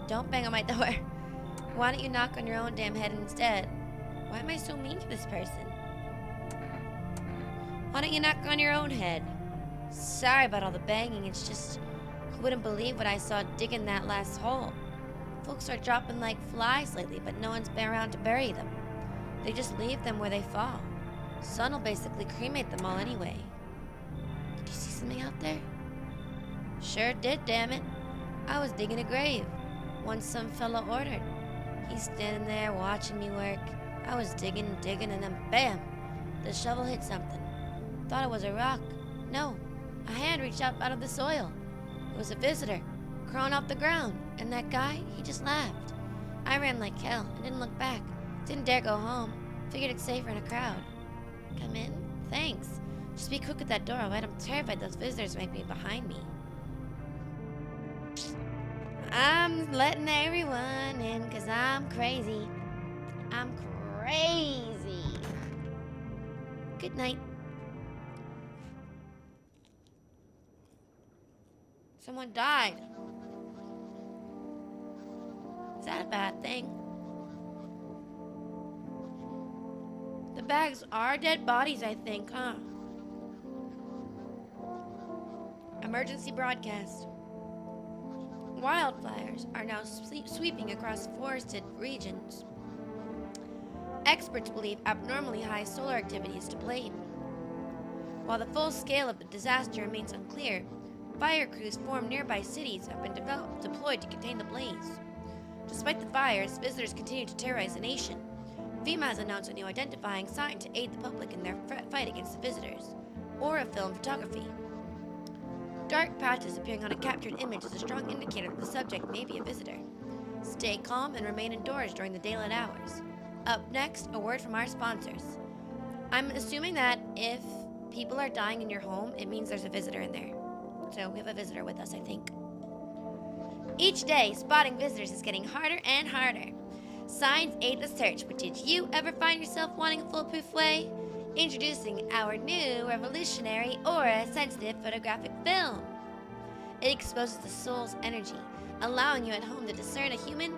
Don't bang on my door. Why don't you knock on your own damn head instead? Why am I so mean to this person? Why don't you knock on your own head? Sorry about all the banging, it's just... You wouldn't believe what I saw digging that last hole. Folks are dropping like flies lately, but no one's been around to bury them. They just leave them where they fall. Sun will basically cremate them all anyway. Did you see something out there? Sure did, damn it. I was digging a grave. One some fellow ordered. He's standing there watching me work. I was digging, and then bam! The shovel hit something. Thought it was a rock. No, a hand reached out of the soil. It was a visitor, crawling off the ground, and that guy, he just laughed. I ran like hell and didn't look back. Didn't dare go home. Figured it's safer in a crowd. Come in? Thanks. Just be quick with that door, alright? I'm terrified those visitors might be behind me. I'm letting everyone in because I'm crazy. I'm crazy. Good night. Someone died. Is that a bad thing? The bags are dead bodies, I think, huh? Emergency broadcast. Wildfires are now sweeping across forested regions. Experts believe abnormally high solar activity is to blame. While the full scale of the disaster remains unclear, fire crews from nearby cities have been deployed to contain the blaze. Despite the fires, visitors continue to terrorize the nation. FEMA has announced a new identifying sign to aid the public in their fight against the visitors, or a film photography. Dark patches appearing on a captured image is a strong indicator that the subject may be a visitor. Stay calm and remain indoors during the daylight hours. Up next, a word from our sponsors. I'm assuming that if people are dying in your home, it means there's a visitor in there. So we have a visitor with us, I think. Each day, spotting visitors is getting harder and harder. Signs aid the search, but did you ever find yourself wanting a foolproof way? Introducing our new revolutionary aura-sensitive photographic film. It exposes the soul's energy, allowing you at home to discern a human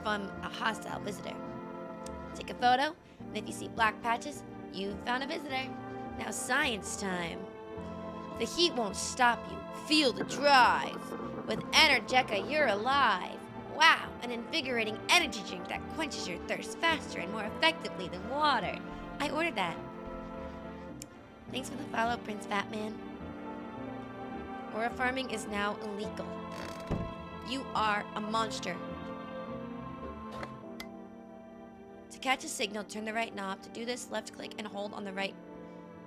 from a hostile visitor. Take a photo, and if you see black patches, you've found a visitor. Now science time. The heat won't stop you. Feel the drive. With Energeca, you're alive. Wow, an invigorating energy drink that quenches your thirst faster and more effectively than water. I ordered that. Thanks for the follow, Prince Fatman. Aura farming is now illegal. You are a monster. To catch a signal, turn the right knob. To do this, left click and hold on the right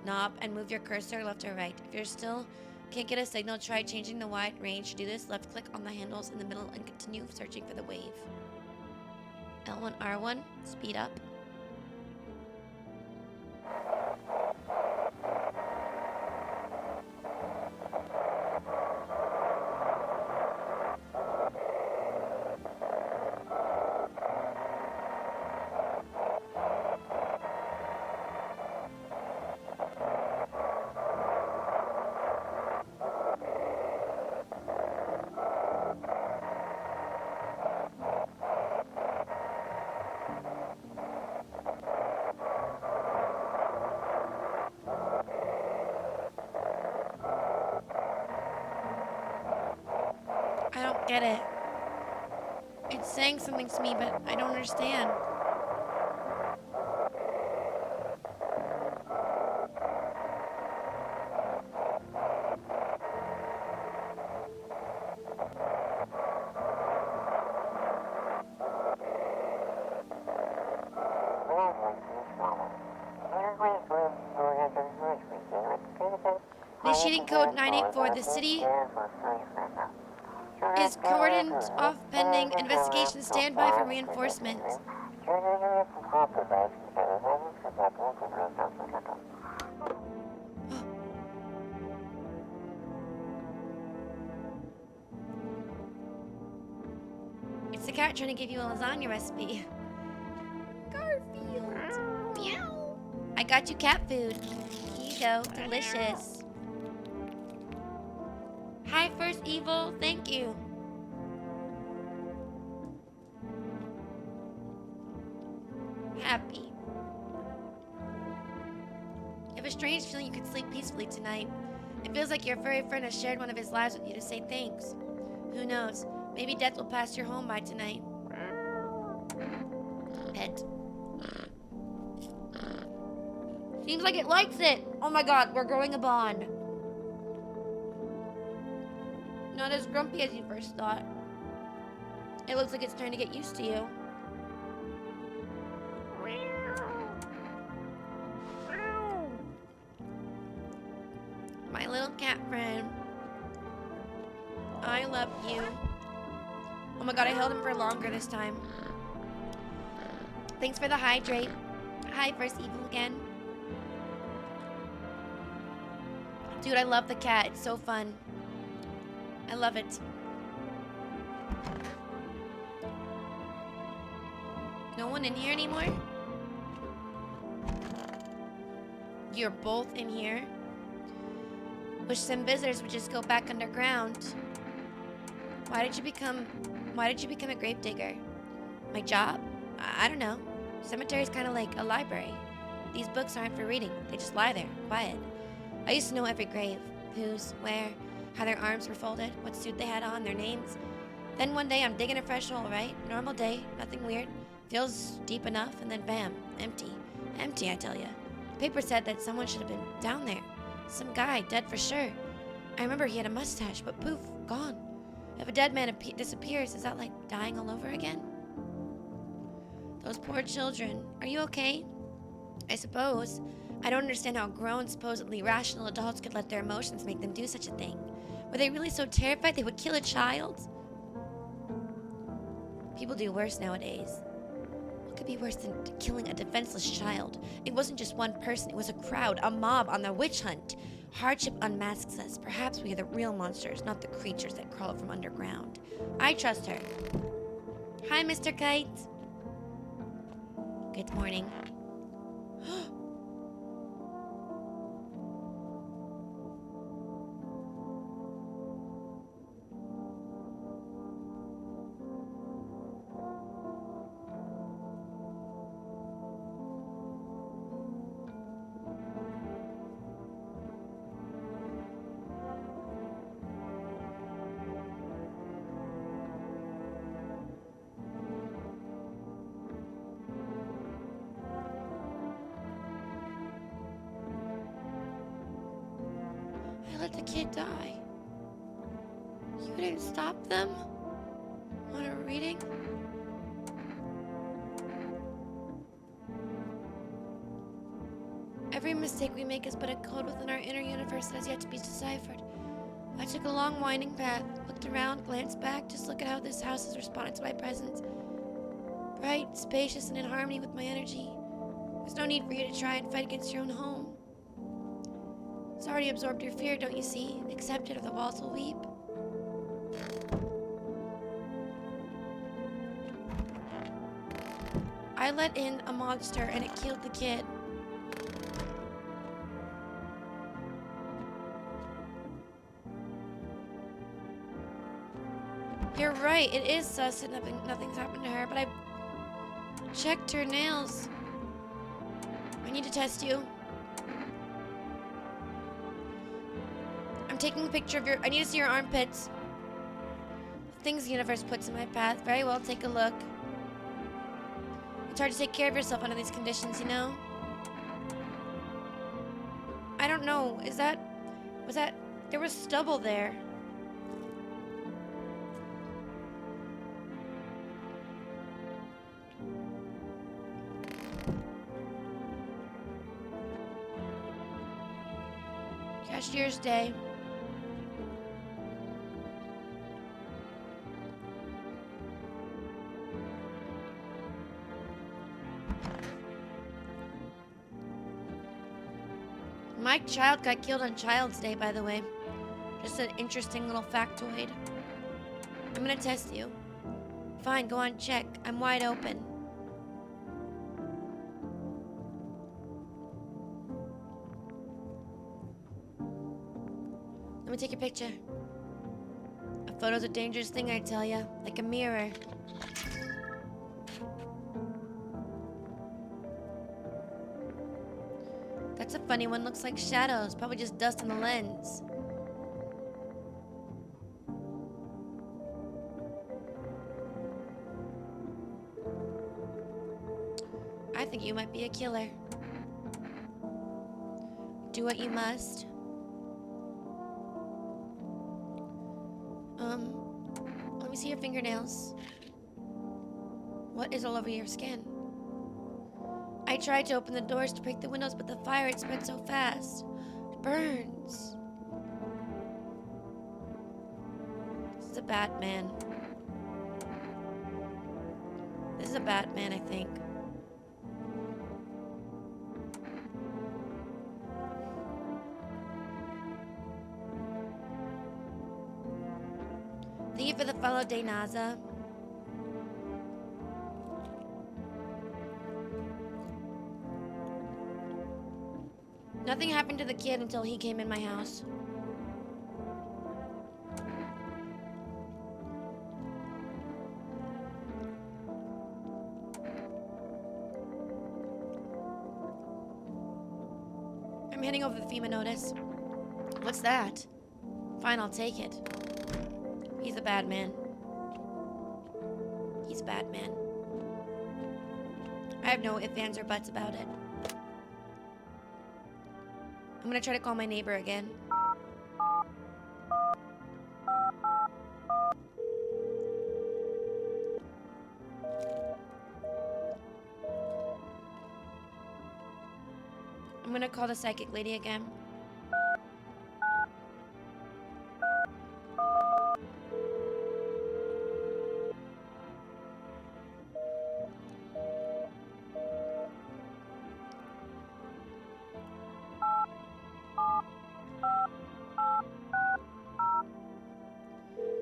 knob and move your cursor left or right. If you're still can't get a signal, try changing the wide range. To do this, left click on the handles in the middle and continue searching for the wave. L1, R1, speed up. I don't get it. It's saying something to me, but I don't understand. cheating code 984. The city is cordoned off pending investigation. Stand by for reinforcements. It's the cat trying to give you a lasagna recipe. Garfield. Meow. I got you cat food. Here you go. Delicious. Hi, First Evil. Thank you. Happy. You have a strange feeling you could sleep peacefully tonight. It feels like your furry friend has shared one of his lives with you to say thanks. Who knows? Maybe death will pass your home by tonight. Pet. Seems like it likes it. Oh my god, we're growing a bond. Not as grumpy as you first thought. It looks like it's trying to get used to you. My little cat friend. I love you. Oh my god, I held him for longer this time. Thanks for the hydrate. Hi, First Evil again. Dude, I love the cat. It's so fun. I love it. No one in here anymore? You're both in here? Wish some visitors would just go back underground. Why did you become a gravedigger? My job? I don't know. Cemetery's kind of like a library. These books aren't for reading. They just lie there, quiet. I used to know every grave. Whose, where, how their arms were folded, what suit they had on, their names. Then one day I'm digging a fresh hole, right? Normal day, nothing weird. Feels deep enough, and then bam, empty. Empty, I tell ya. The paper said that someone should have been down there. Some guy, dead for sure. I remember he had a mustache, but poof, gone. If a dead man disappears, is that like dying all over again? Those poor children. Are you okay? I suppose. I don't understand how grown, supposedly rational adults could let their emotions make them do such a thing. Were they really so terrified they would kill a child? People do worse nowadays. What could be worse than killing a defenseless child? It wasn't just one person, it was a crowd, a mob on the witch hunt. Hardship unmasks us. Perhaps we are the real monsters, not the creatures that crawl from underground. I trust her. Hi, Mr. Kite. Good morning. Let the kid die. You didn't stop them? Want a reading? Every mistake we make is but a code within our inner universe that has yet to be deciphered. I took a long winding path, looked around, glanced back. Just look at how this house has responded to my presence. Bright, spacious, and in harmony with my energy. There's no need for you to try and fight against your own home. It's already absorbed your fear, don't you see? Accept it or the walls will weep. I let in a monster and it killed the kid. You're right, it is sus that nothing's happened to her, but I checked her nails. I need to test you. I'm taking a picture of I need to see your armpits. Things the universe puts in my path. Very well, take a look. It's hard to take care of yourself under these conditions, you know? I don't know. There was stubble there. Cashier's day. My child got killed on Child's Day, by the way. Just an interesting little factoid. I'm gonna test you. Fine, go on, check. I'm wide open. Let me take a picture. A photo's a dangerous thing, I tell ya. Like a mirror. That's a funny one. Looks like shadows. Probably just dust on the lens. I think you might be a killer. Do what you must. Let me see your fingernails. What is all over your skin? I tried to open the doors to break the windows, but the fire had spread so fast. It burns. This is a Batman. This is a Batman, I think. Thank you for the follow, Daynaza. Nothing happened to the kid until he came in my house. I'm heading over the FEMA notice. What's that? Fine, I'll take it. He's a bad man. He's a bad man. I have no ifs, ands, or buts about it. I'm gonna try to call my neighbor again. I'm gonna call the psychic lady again.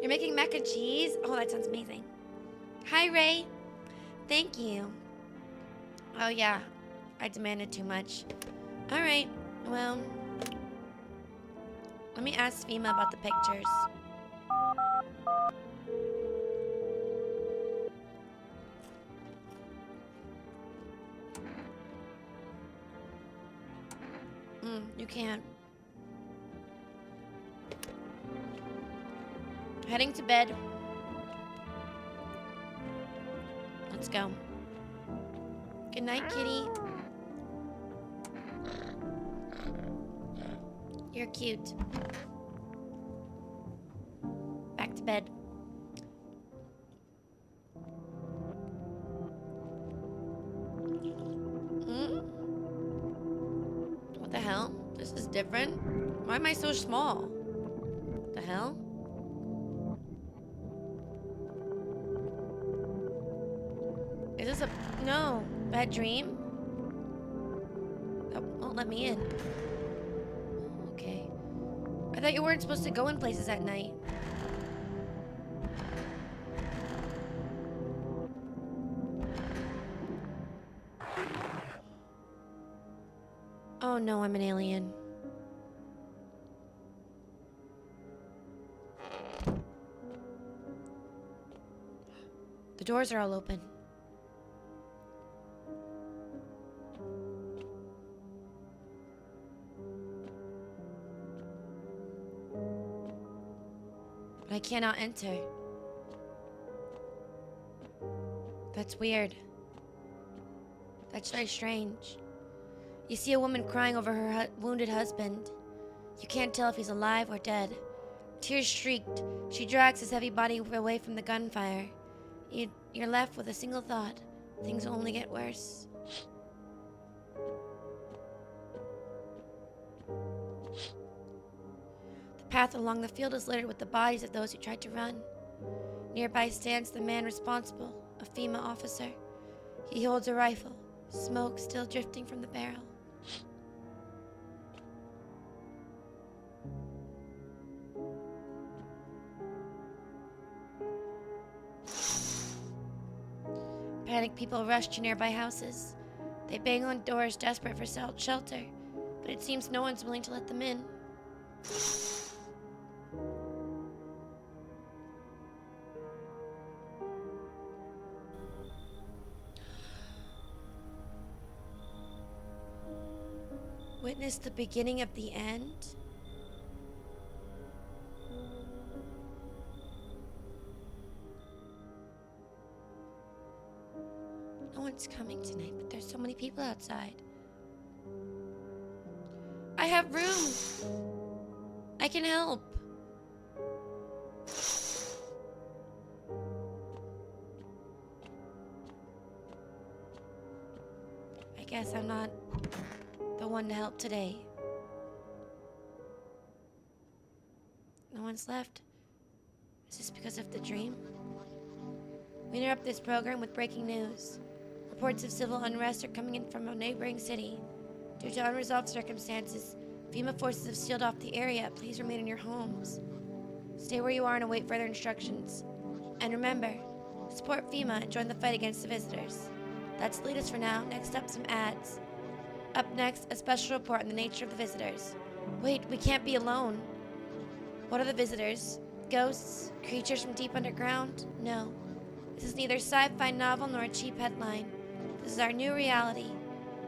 You're making mac and cheese? Oh, that sounds amazing. Hi, Ray. Thank you. Oh, yeah. I demanded too much. All right. Well, let me ask FEMA about the pictures. You can't. Heading to bed. Let's go. Good night, kitty. You're cute. Back to bed. What the hell? This is different. Why am I so small? What the hell? Is this a... No. Bad dream? That won't let me in. Okay. I thought you weren't supposed to go in places at night. Oh no, I'm an alien. The doors are all open. But I cannot enter. That's weird. That's very strange. You see a woman crying over her wounded husband. You can't tell if he's alive or dead. Tears streaked. She drags his heavy body away from the gunfire. You're left with a single thought. Things will only get worse. path along the field is littered with the bodies of those who tried to run. Nearby stands the man responsible, a FEMA officer. He holds a rifle, smoke still drifting from the barrel. Panicked people rush to nearby houses. They bang on doors, desperate for shelter, but it seems no one's willing to let them in. Witness the beginning of the end? No one's coming tonight, but there's so many people outside. I have room! I can help! I guess I'm not the one to help today. No one's left. Is this because of the dream? We interrupt this program with breaking news. Reports of civil unrest are coming in from a neighboring city. Due to unresolved circumstances, FEMA forces have sealed off the area. Please remain in your homes. Stay where you are and await further instructions. And remember, support FEMA and join the fight against the visitors. That's the latest for now. Next up, some ads. Up next, a special report on the nature of the visitors. Wait, we can't be alone. What are the visitors? Ghosts? Creatures from deep underground? No. This is neither a sci-fi novel nor a cheap headline. This is our new reality.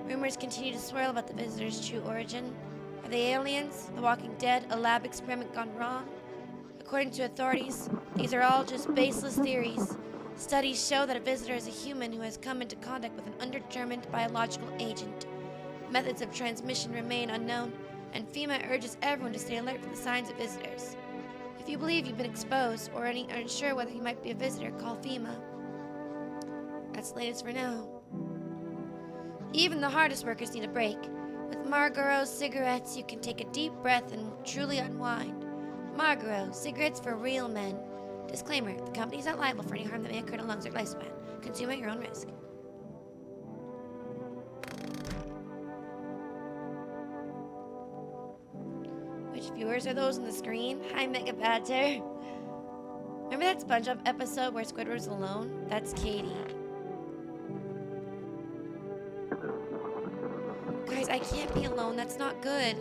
Rumors continue to swirl about the visitors' true origin. Are they aliens? The Walking Dead? A lab experiment gone wrong? According to authorities, these are all just baseless theories. Studies show that a visitor is a human who has come into contact with an undetermined biological agent. Methods of transmission remain unknown, and FEMA urges everyone to stay alert for the signs of visitors. If you believe you've been exposed or are unsure whether you might be a visitor, call FEMA. That's the latest for now. Even the hardest workers need a break. With Marlboro cigarettes, you can take a deep breath and truly unwind. Marlboro, cigarettes for real men. Disclaimer, the company is not liable for any harm that may occur to lungs or lifespan. Consume at your own risk. Which viewers are those on the screen? Hi, Mega Badger. Remember that SpongeBob episode where Squidward was alone? That's Katie. Guys, I can't be alone. That's not good.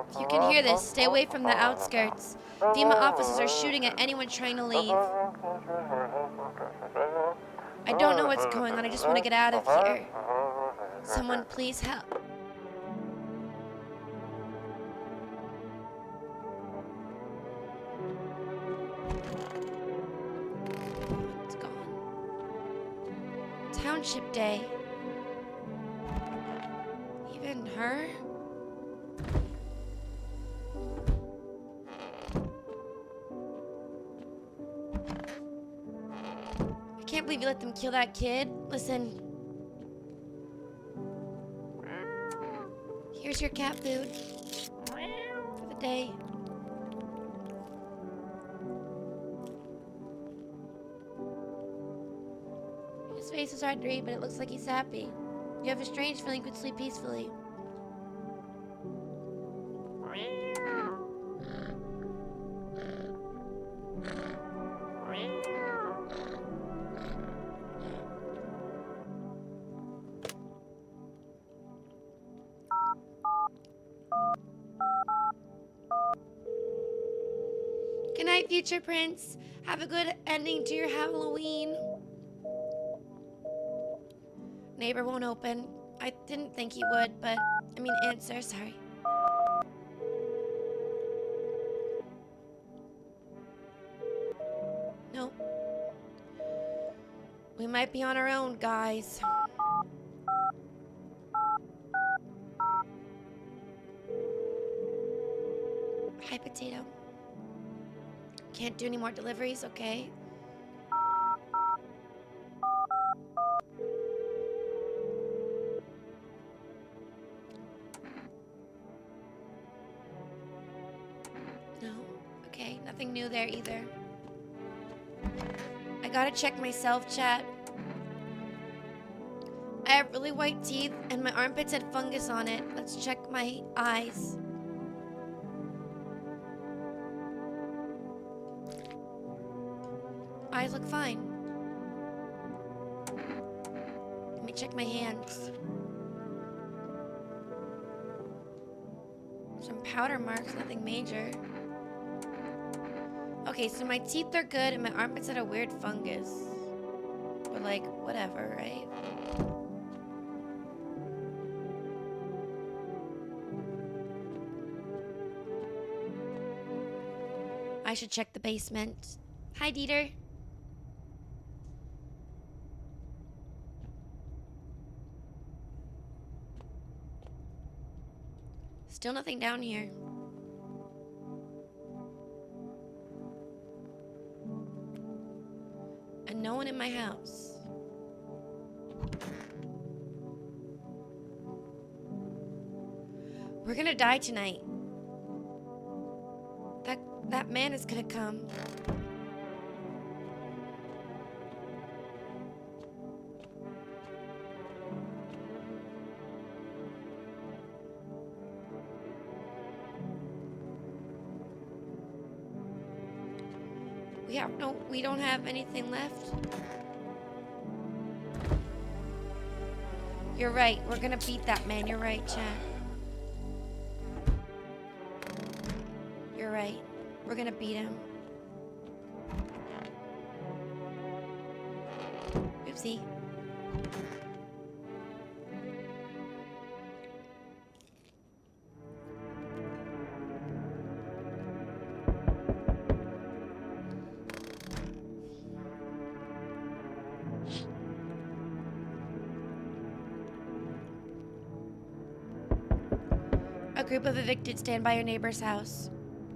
If you can hear this, stay away from the outskirts. FEMA officers are shooting at anyone trying to leave. I don't know what's going on. I just want to get out of here. Someone please help. It's gone. Township Day. Even her? I can't believe you let them kill that kid. Listen. Here's your cat food. For the day. His face is hard to read, but it looks like he's happy. You have a strange feeling you could sleep peacefully. Good night, future prince. Have a good ending to your Halloween. Neighbor won't open. I didn't think he would, but answer, sorry. Nope. We might be on our own, guys. Hi, Potato. Can't do any more deliveries, okay. No, okay, nothing new there either. I gotta check myself, chat. I have really white teeth and my armpits had fungus on it. Let's check my eyes. Eyes look fine. Let me check my hands. Some powder marks, nothing major. Okay, so my teeth are good and my armpits had a weird fungus. But like, whatever, right? I should check the basement. Hi, Dieter. Still nothing down here. And no one in my house. We're gonna die tonight. That man is gonna come. We don't have anything left. You're right, we're gonna beat that man. You're right, Chad. You're right. We're gonna beat him. Oopsie. A group of evicted stand by your neighbor's house.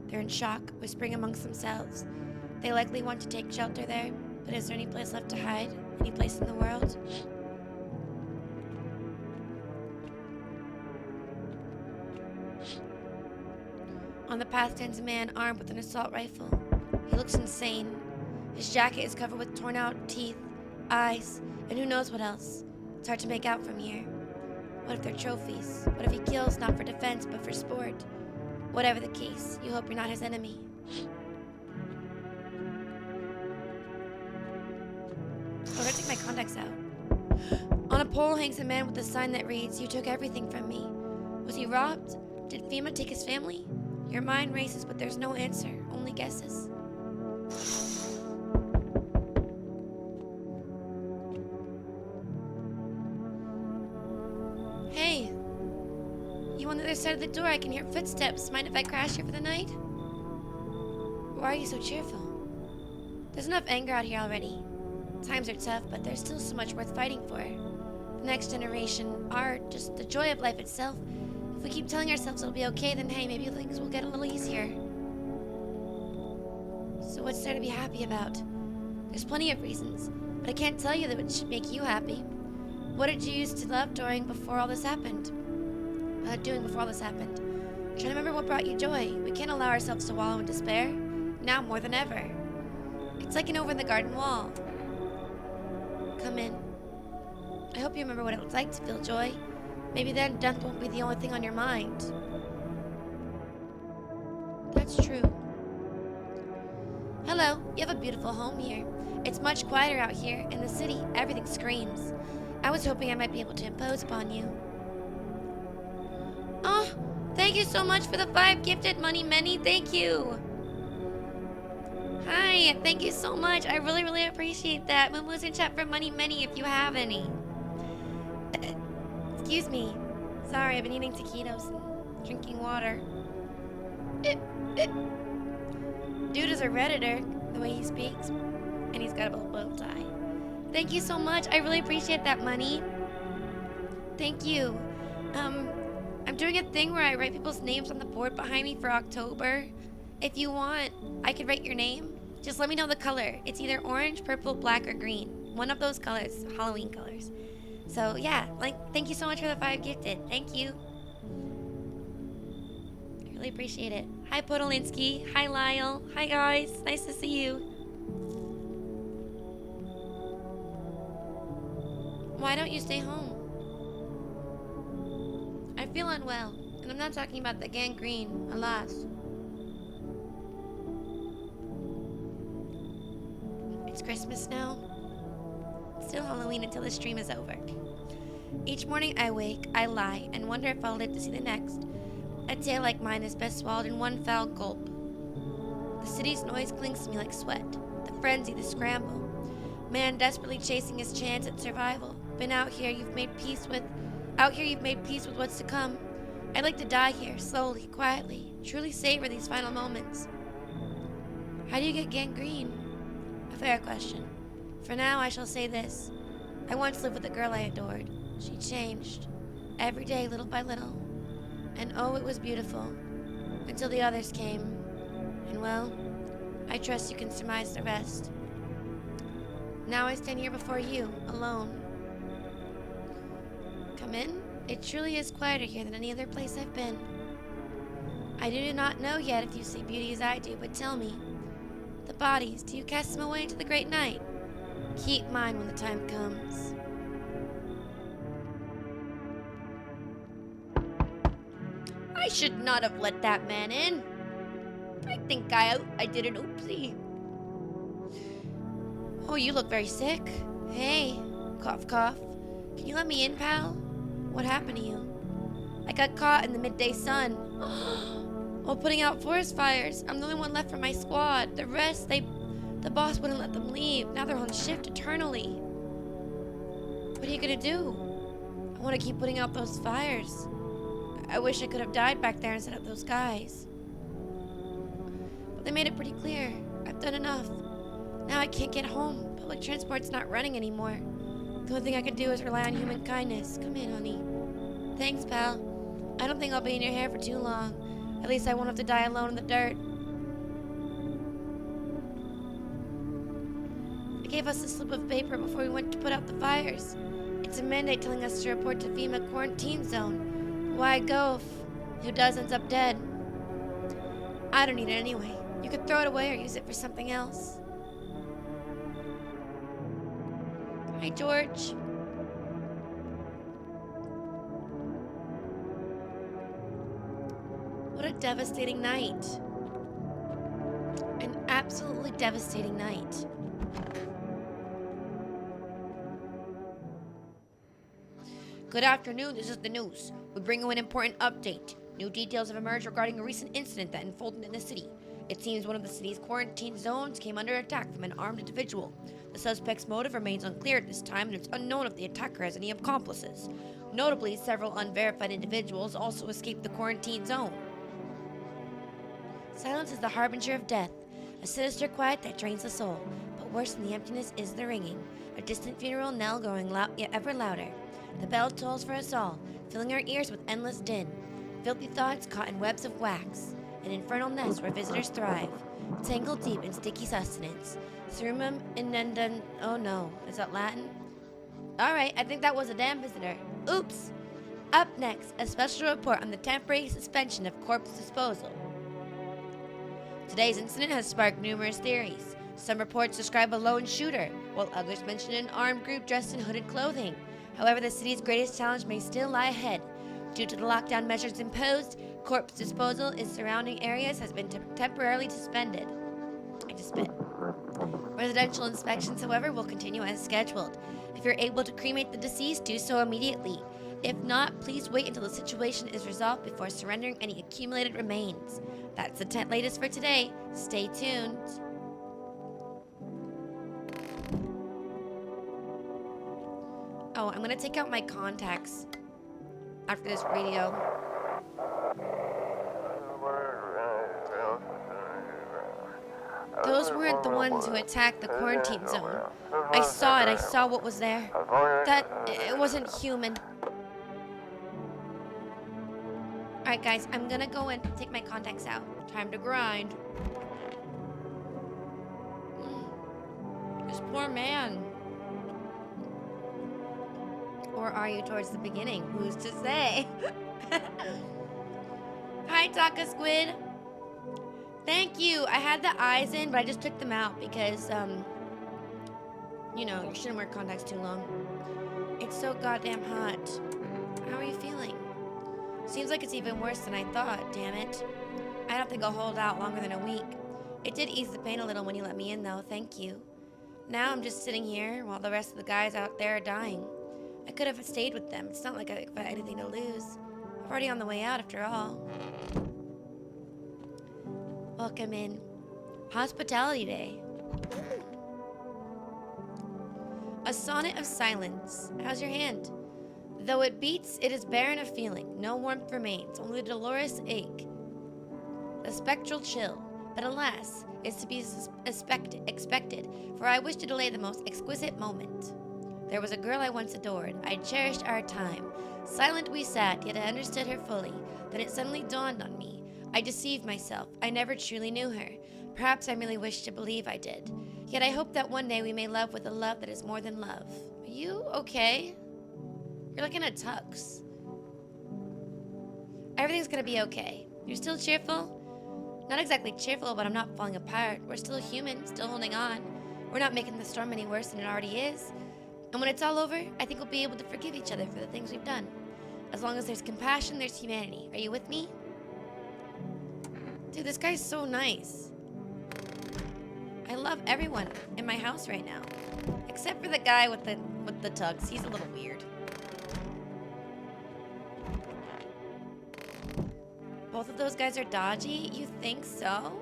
They're in shock, whispering amongst themselves. They likely want to take shelter there, but is there any place left to hide? Any place in the world? On the path stands a man armed with an assault rifle. He looks insane. His jacket is covered with torn out teeth, eyes, and who knows what else. It's hard to make out from here. What if they're trophies? What if he kills not for defense but for sport? Whatever the case, you hope you're not his enemy. Oh, I gotta take my contacts out. On a pole hangs a man with a sign that reads, "You took everything from me." Was he robbed? Did FEMA take his family? Your mind races, but there's no answer, only guesses. Hey, you on the other side of the door? I can hear footsteps. Mind if I crash here for the night? Why are you so cheerful? There's enough anger out here already. Times are tough, but there's still so much worth fighting for. The next generation, art, just the joy of life itself. If we keep telling ourselves it'll be okay, then hey, maybe things will get a little easier. So what's there to be happy about? There's plenty of reasons, but I can't tell you that it should make you happy. What did you used to love doing before all this happened? Trying to remember what brought you joy. We can't allow ourselves to wallow in despair, now more than ever. It's like an over in the garden wall. Come in. I hope you remember what it was like to feel joy. Maybe then death won't be the only thing on your mind. That's true. Hello, you have a beautiful home here. It's much quieter out here. In the city, everything screams. I was hoping I might be able to impose upon you. Oh, thank you so much for the 5 gifted money, many. Thank you. Hi, thank you so much. I really, really appreciate that. Moomoo's in chat for money, many, if you have any. Excuse me. Sorry, I've been eating taquitos and drinking water. Dude is a Redditor, the way he speaks. And he's got a bow tie. Thank you so much. I really appreciate that money. Thank you. I'm doing a thing where I write people's names on the board behind me for October. If you want, I could write your name. Just let me know the color. It's either orange, purple, black, or green. One of those colors, Halloween colors. So yeah, like, thank you so much for the 5 gifted. Thank you. I really appreciate it. Hi, Podolinsky. Hi, Lyle. Hi, guys. Nice to see you. Why don't you stay home? I feel unwell, and I'm not talking about the gangrene, alas. It's Christmas now. Still Halloween until the stream is over. Each morning I wake, I lie, and wonder if I'll live to see the next. A tale like mine is best swallowed in one foul gulp. The city's noise clings to me like sweat, the frenzy, the scramble. Man desperately chasing his chance at survival. But out here you've made peace with what's to come. I'd like to die here, slowly, quietly, truly savor these final moments. How do you get gangrene? A fair question. For now, I shall say this. I once lived with a girl I adored. She changed, every day, little by little. And oh, it was beautiful. Until the others came. And well, I trust you can surmise the rest. Now I stand here before you, alone. Come in? It truly is quieter here than any other place I've been. I do not know yet if you see beauty as I do, but tell me. The bodies, do you cast them away into the great night? Keep mine when the time comes. I should not have let that man in. I think I did an oopsie. Oh, you look very sick. Hey, cough, cough. Can you let me in, pal? What happened to you? I got caught in the midday sun. While putting out forest fires. I'm the only one left from my squad. The rest, the boss wouldn't let them leave. Now they're on shift eternally. What are you gonna do? I want to keep putting out those fires. I wish I could have died back there instead of those guys. But they made it pretty clear. I've done enough. Now I can't get home. Public transport's not running anymore. The only thing I can do is rely on human kindness. Come in, honey. Thanks, pal. I don't think I'll be in your hair for too long. At least I won't have to die alone in the dirt. They gave us a slip of paper before we went to put out the fires. It's a mandate telling us to report to FEMA quarantine zone. Why go if who does ends up dead? I don't need it anyway. You could throw it away or use it for something else. Hi, George. What a devastating night. An absolutely devastating night. Good afternoon, this is the news. We bring you an important update. New details have emerged regarding a recent incident that unfolded in the city. It seems one of the city's quarantine zones came under attack from an armed individual. The suspect's motive remains unclear at this time, and it's unknown if the attacker has any accomplices. Notably, several unverified individuals also escaped the quarantine zone. Silence is the harbinger of death, a sinister quiet that drains the soul. But worse than the emptiness is the ringing, a distant funeral knell growing yet ever louder. The bell tolls for us all, filling our ears with endless din. Filthy thoughts caught in webs of wax, an infernal nest where visitors thrive, tangled deep in sticky sustenance. Thrumum inundum. Oh no, is that Latin? Alright, I think that was a damn visitor. Oops! Up next, a special report on the temporary suspension of corpse disposal. Today's incident has sparked numerous theories. Some reports describe a lone shooter, while others mention an armed group dressed in hooded clothing. However, the city's greatest challenge may still lie ahead. Due to the lockdown measures imposed, corpse disposal in surrounding areas has been temporarily suspended. I just spit. Residential inspections, however, will continue as scheduled. If you're able to cremate the deceased, do so immediately. If not, please wait until the situation is resolved before surrendering any accumulated remains. That's the latest for today. Stay tuned. Oh, I'm gonna take out my contacts after this video. Those weren't the ones who attacked the quarantine zone. I saw it. I saw what was there. It wasn't human. Alright guys, I'm gonna go and take my contacts out. Time to grind. poor man. Or are you towards the beginning? Who's to say? Hi, Taka Squid. Thank you. I had the eyes in, but I just took them out because, you know, you shouldn't wear contacts too long. It's so goddamn hot. How are you feeling? Seems like it's even worse than I thought, damn it. I don't think I'll hold out longer than a week. It did ease the pain a little when you let me in, though. Thank you. Now I'm just sitting here while the rest of the guys out there are dying. I could have stayed with them. It's not like I've got anything to lose. I'm already on the way out, after all. Welcome in. Hospitality Day. A sonnet of silence. How's your hand? Though it beats, it is barren of feeling. No warmth remains, only the dolorous ache. The spectral chill. But alas, is to be expected, for I wish to delay the most exquisite moment. There was a girl I once adored. I cherished our time. Silent we sat, yet I understood her fully. Then it suddenly dawned on me. I deceived myself. I never truly knew her. Perhaps I merely wished to believe I did. Yet I hope that one day we may love with a love that is more than love. Are you okay? You're like in a tux. Everything's gonna be okay. You're still cheerful? Not exactly cheerful, but I'm not falling apart. We're still human, still holding on. We're not making the storm any worse than it already is. And when it's all over, I think we'll be able to forgive each other for the things we've done. As long as there's compassion, there's humanity. Are you with me? Dude, this guy's so nice. I love everyone in my house right now. Except for the guy with the tux. He's a little weird. Both of those guys are dodgy? You think so?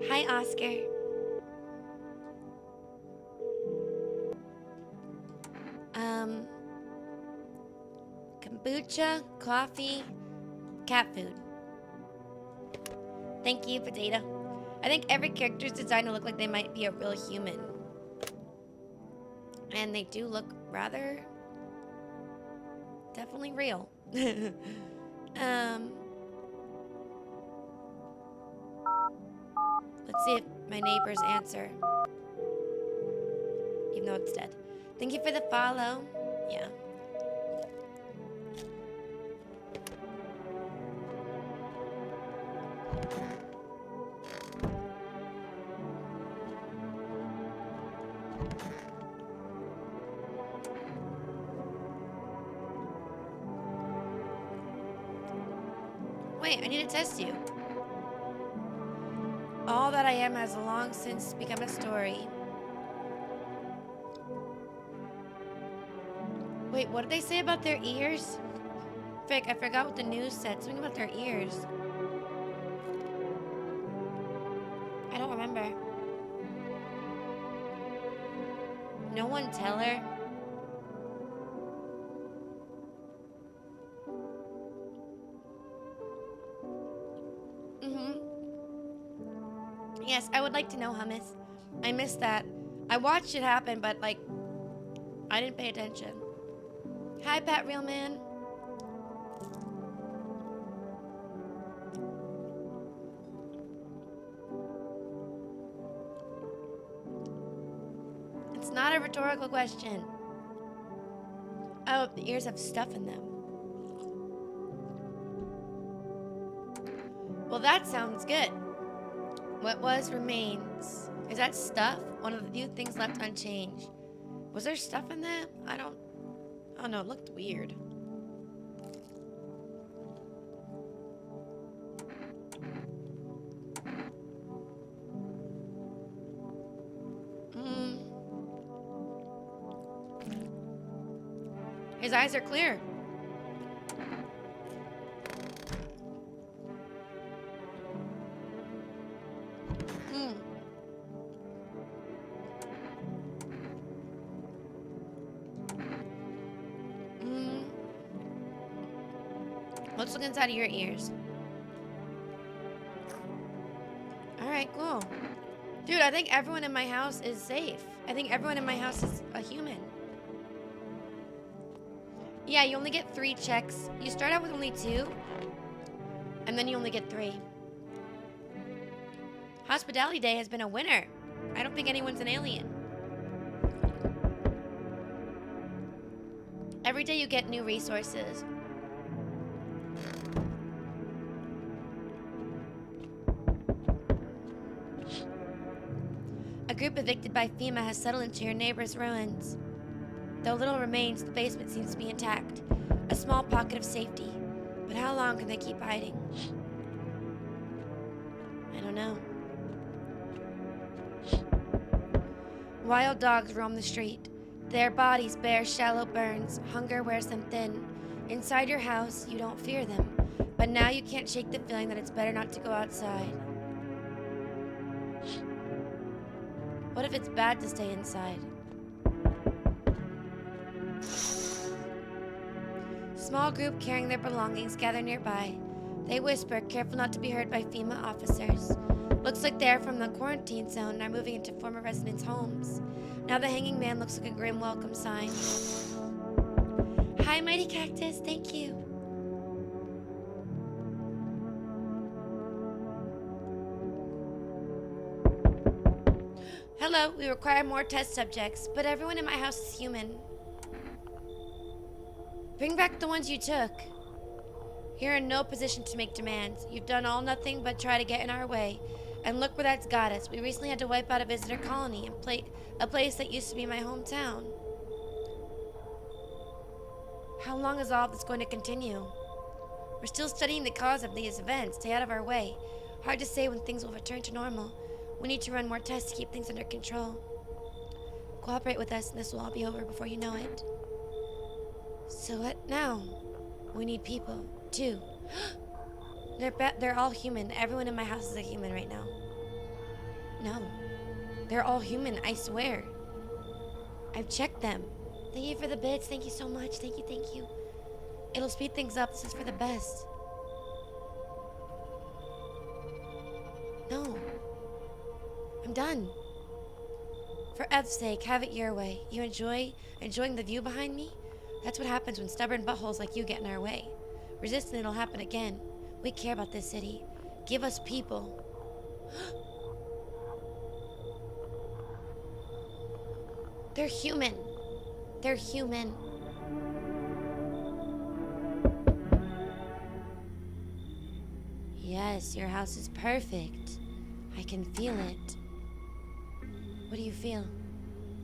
Hi, Oscar. Kombucha, coffee, cat food. Thank you, Potato. I think every character is designed to look like they might be a real human. And they do look rather... definitely real. Let's see if my neighbors answer. Even though it's dead. Thank you for the follow. Yeah. Wait, I need to test you. All that I am has long since become a story. Wait, what did they say about their ears? Frick, I forgot what the news said. Something about their ears. I don't remember. No one tell her. Yes, I would like to know, Hummus. I missed that. I watched it happen, but, like, I didn't pay attention. Hi, Pat Real Man. It's not a rhetorical question. Oh, the ears have stuff in them. Well, that sounds good. What was remains. Is that stuff? One of the few things left unchanged. Was there stuff in that? I don't know. It looked weird. His eyes are clear. Let's look inside of your ears. Alright, cool. Dude, I think everyone in my house is safe. I think everyone in my house is a human. Yeah, you only get 3 checks. You start out with only 2, and then you only get 3. Hospitality Day has been a winner. I don't think anyone's an alien. Every day you get new resources. A group evicted by FEMA has settled into your neighbor's ruins. Though little remains, the basement seems to be intact. A small pocket of safety. But how long can they keep hiding? I don't know. Wild dogs roam the street. Their bodies bear shallow burns. Hunger wears them thin. Inside your house, you don't fear them. But now you can't shake the feeling that it's better not to go outside. What if it's bad to stay inside? Small group carrying their belongings gather nearby. They whisper, careful not to be heard by FEMA officers. Looks like they're from the quarantine zone and are moving into former residents' homes. Now the hanging man looks like a grim welcome sign. Hi, Mighty Cactus, thank you. Hello, we require more test subjects, but everyone in my house is human. Bring back the ones you took. You're in no position to make demands. You've done all nothing but try to get in our way. And look where that's got us. We recently had to wipe out a visitor colony and a place that used to be my hometown. How long is all of this going to continue? We're still studying the cause of these events. Stay out of our way. Hard to say when things will return to normal. We need to run more tests to keep things under control. Cooperate with us and this will all be over before you know it. So what now? We need people, too. They're all human. Everyone in my house is a human right now. No. They're all human, I swear. I've checked them. Thank you for the bits. Thank you so much. Thank you. It'll speed things up. This is for the best. No. I'm done. For F's sake, have it your way. You enjoying the view behind me? That's what happens when stubborn buttholes like you get in our way. Resist and it'll happen again. We care about this city. Give us people. They're human. They're human. Yes, your house is perfect. I can feel it. What do you feel?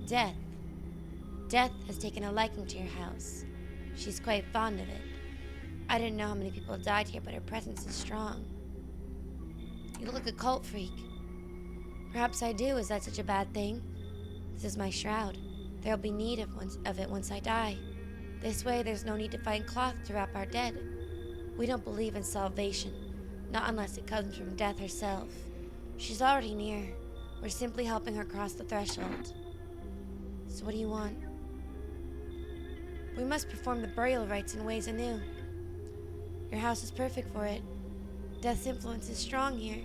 Death. Death has taken a liking to your house. She's quite fond of it. I didn't know how many people died here, but her presence is strong. You look like a cult freak. Perhaps I do. Is that such a bad thing? This is my shroud. There'll be need of it once I die. This way, there's no need to find cloth to wrap our dead. We don't believe in salvation, not unless it comes from death herself. She's already near. We're simply helping her cross the threshold. So what do you want? We must perform the burial rites in ways anew. Your house is perfect for it. Death's influence is strong here.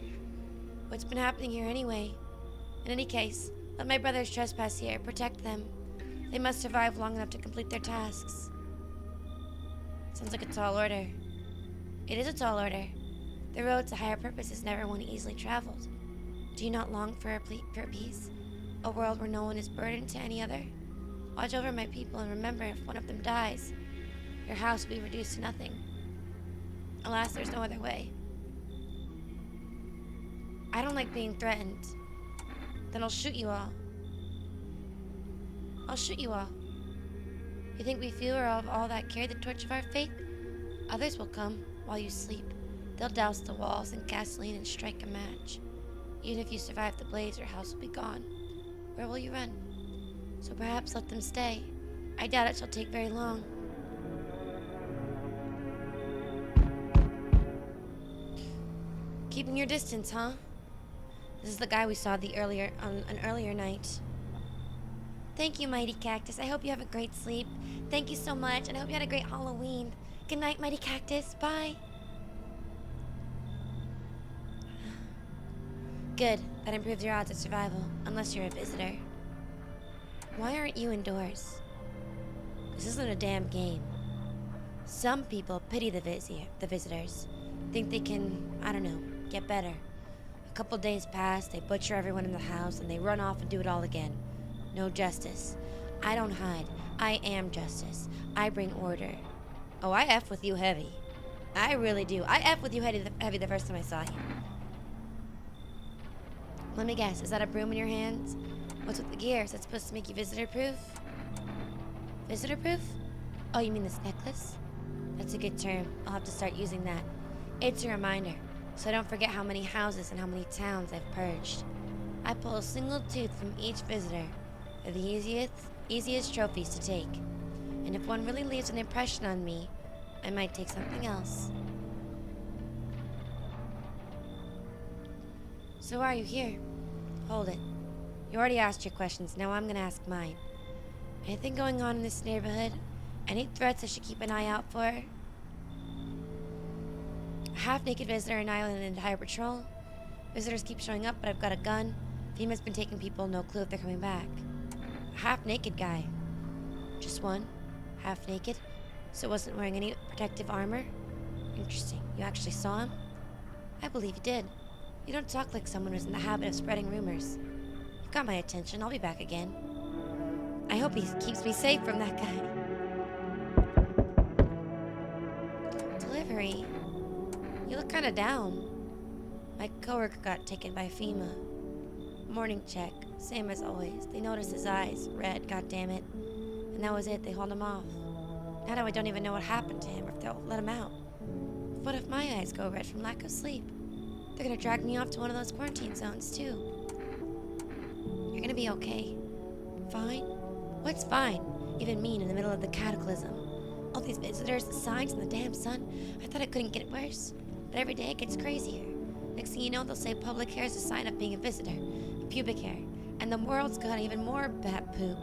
What's been happening here anyway? In any case, let my brothers trespass here. Protect them. They must survive long enough to complete their tasks. Sounds like a tall order. It is a tall order. The road to higher purpose is never one easily traveled. Do you not long for peace? A world where no one is burdened to any other? Watch over my people and remember, if one of them dies, your house will be reduced to nothing. Alas, there's no other way. I don't like being threatened. Then I'll shoot you all. I'll shoot you all. You think we few are of all that carry the torch of our faith? Others will come while you sleep. They'll douse the walls in gasoline and strike a match. Even if you survive the blaze, your house will be gone. Where will you run? So perhaps let them stay. I doubt it shall take very long. Keeping your distance, huh? This is the guy we saw on an earlier night. Thank you, Mighty Cactus. I hope you have a great sleep. Thank you so much, and I hope you had a great Halloween. Good night, Mighty Cactus. Bye. Good. That improves your odds of survival, unless you're a visitor. Why aren't you indoors? This isn't a damn game. Some people pity the visitors, think they can, I don't know, get better. A couple days pass, they butcher everyone in the house, and they run off and do it all again. No justice. I don't hide. I am justice. I bring order. Oh, I F with you heavy. I really do. I F with you heavy the first time I saw you. Let me guess, is that a broom in your hands? What's with the gears? That's supposed to make you visitor-proof? Visitor-proof? Oh, you mean this necklace? That's a good term. I'll have to start using that. It's a reminder, so I don't forget how many houses and how many towns I've purged. I pull a single tooth from each visitor. They're the easiest trophies to take. And if one really leaves an impression on me, I might take something else. So why are you here? Hold it. You already asked your questions, now I'm gonna ask mine. Anything going on in this neighborhood? Any threats I should keep an eye out for? A half-naked visitor in Island and Entire Patrol? Visitors keep showing up, but I've got a gun. FEMA's been taking people, no clue if they're coming back. A half-naked guy. Just one? Half-naked? So wasn't wearing any protective armor? Interesting. You actually saw him? I believe you did. You don't talk like someone who's in the habit of spreading rumors. You've got my attention. I'll be back again. I hope he keeps me safe from that guy. Delivery? You look kind of down. My coworker got taken by FEMA. Morning check. Same as always. They noticed his eyes. Red, goddammit. And that was it. They hauled him off. Now I don't even know what happened to him or if they'll let him out. What if my eyes go red from lack of sleep? They're gonna drag me off to one of those quarantine zones, too. You're gonna be okay. Fine? What's fine? Even mean in the middle of the cataclysm. All these visitors, the signs, and the damn sun. I thought it couldn't get worse. But every day it gets crazier. Next thing you know, they'll say public hair is a sign of being a visitor. Pubic hair. And the world's got even more bat poop.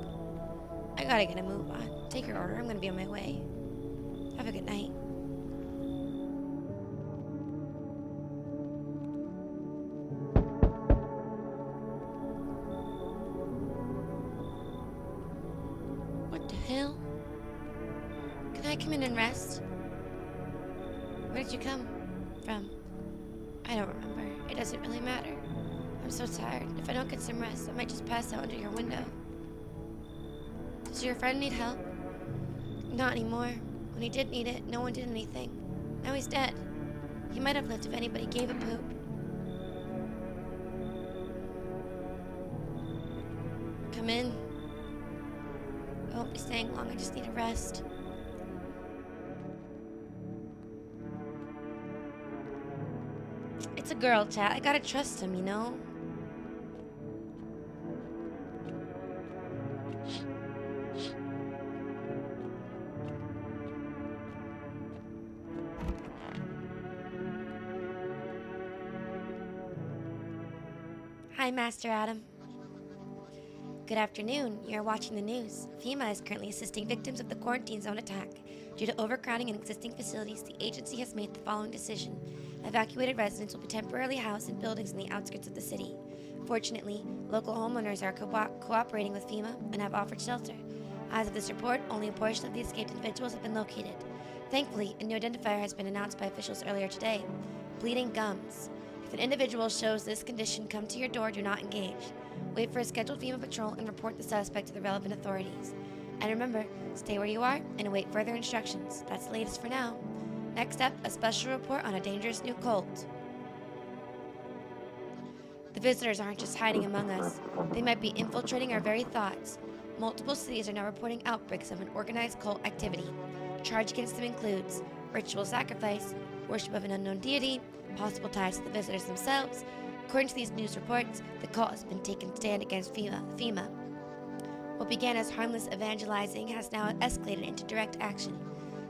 I gotta get a move on. Take your order. I'm gonna be on my way. Have a good night. What the hell? Can I come in and rest? Where did you come from? I don't remember. It doesn't really matter. I'm so tired. If I don't get some rest, I might just pass out under your window. Does your friend need help? Not anymore. When he did need it, no one did anything. Now he's dead. He might have lived if anybody gave a poop. Come in. I won't be staying long. I just need a rest. It's a girl chat. I gotta trust him, you know? Hi, Master Adam. Good afternoon. You're watching the news. FEMA is currently assisting victims of the quarantine zone attack. Due to overcrowding in existing facilities, the agency has made the following decision. Evacuated residents will be temporarily housed in buildings in the outskirts of the city. Fortunately, local homeowners are cooperating with FEMA and have offered shelter. As of this report, only a portion of the escaped individuals have been located. Thankfully, a new identifier has been announced by officials earlier today. Bleeding gums. If an individual shows this condition, come to your door, do not engage. Wait for a scheduled FEMA patrol and report the suspect to the relevant authorities. And remember, stay where you are and await further instructions. That's the latest for now. Next up, a special report on a dangerous new cult. The visitors aren't just hiding among us. They might be infiltrating our very thoughts. Multiple cities are now reporting outbreaks of an organized cult activity. Charge against them includes ritual sacrifice, worship of an unknown deity, possible ties to the visitors themselves. According to these news reports, the cult has been taking a stand against FEMA. What began as harmless evangelizing has now escalated into direct action.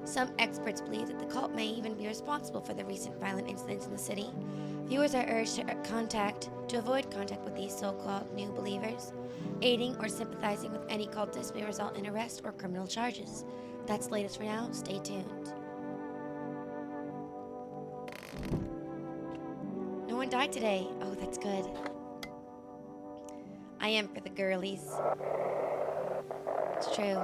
Some experts believe that the cult may even be responsible for the recent violent incidents in the city. Viewers are urged to avoid contact with these so-called new believers. Aiding or sympathizing with any cultist may result in arrest or criminal charges. That's the latest for now. Stay tuned. No one died today. Oh, that's good. I am for the girlies. It's true.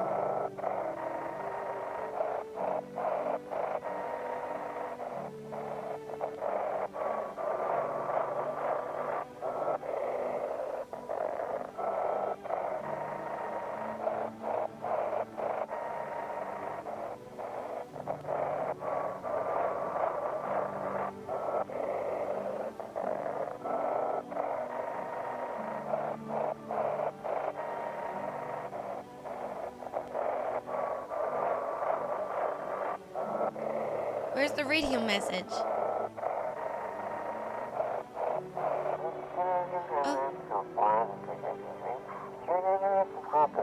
Where's the radio message? Oh.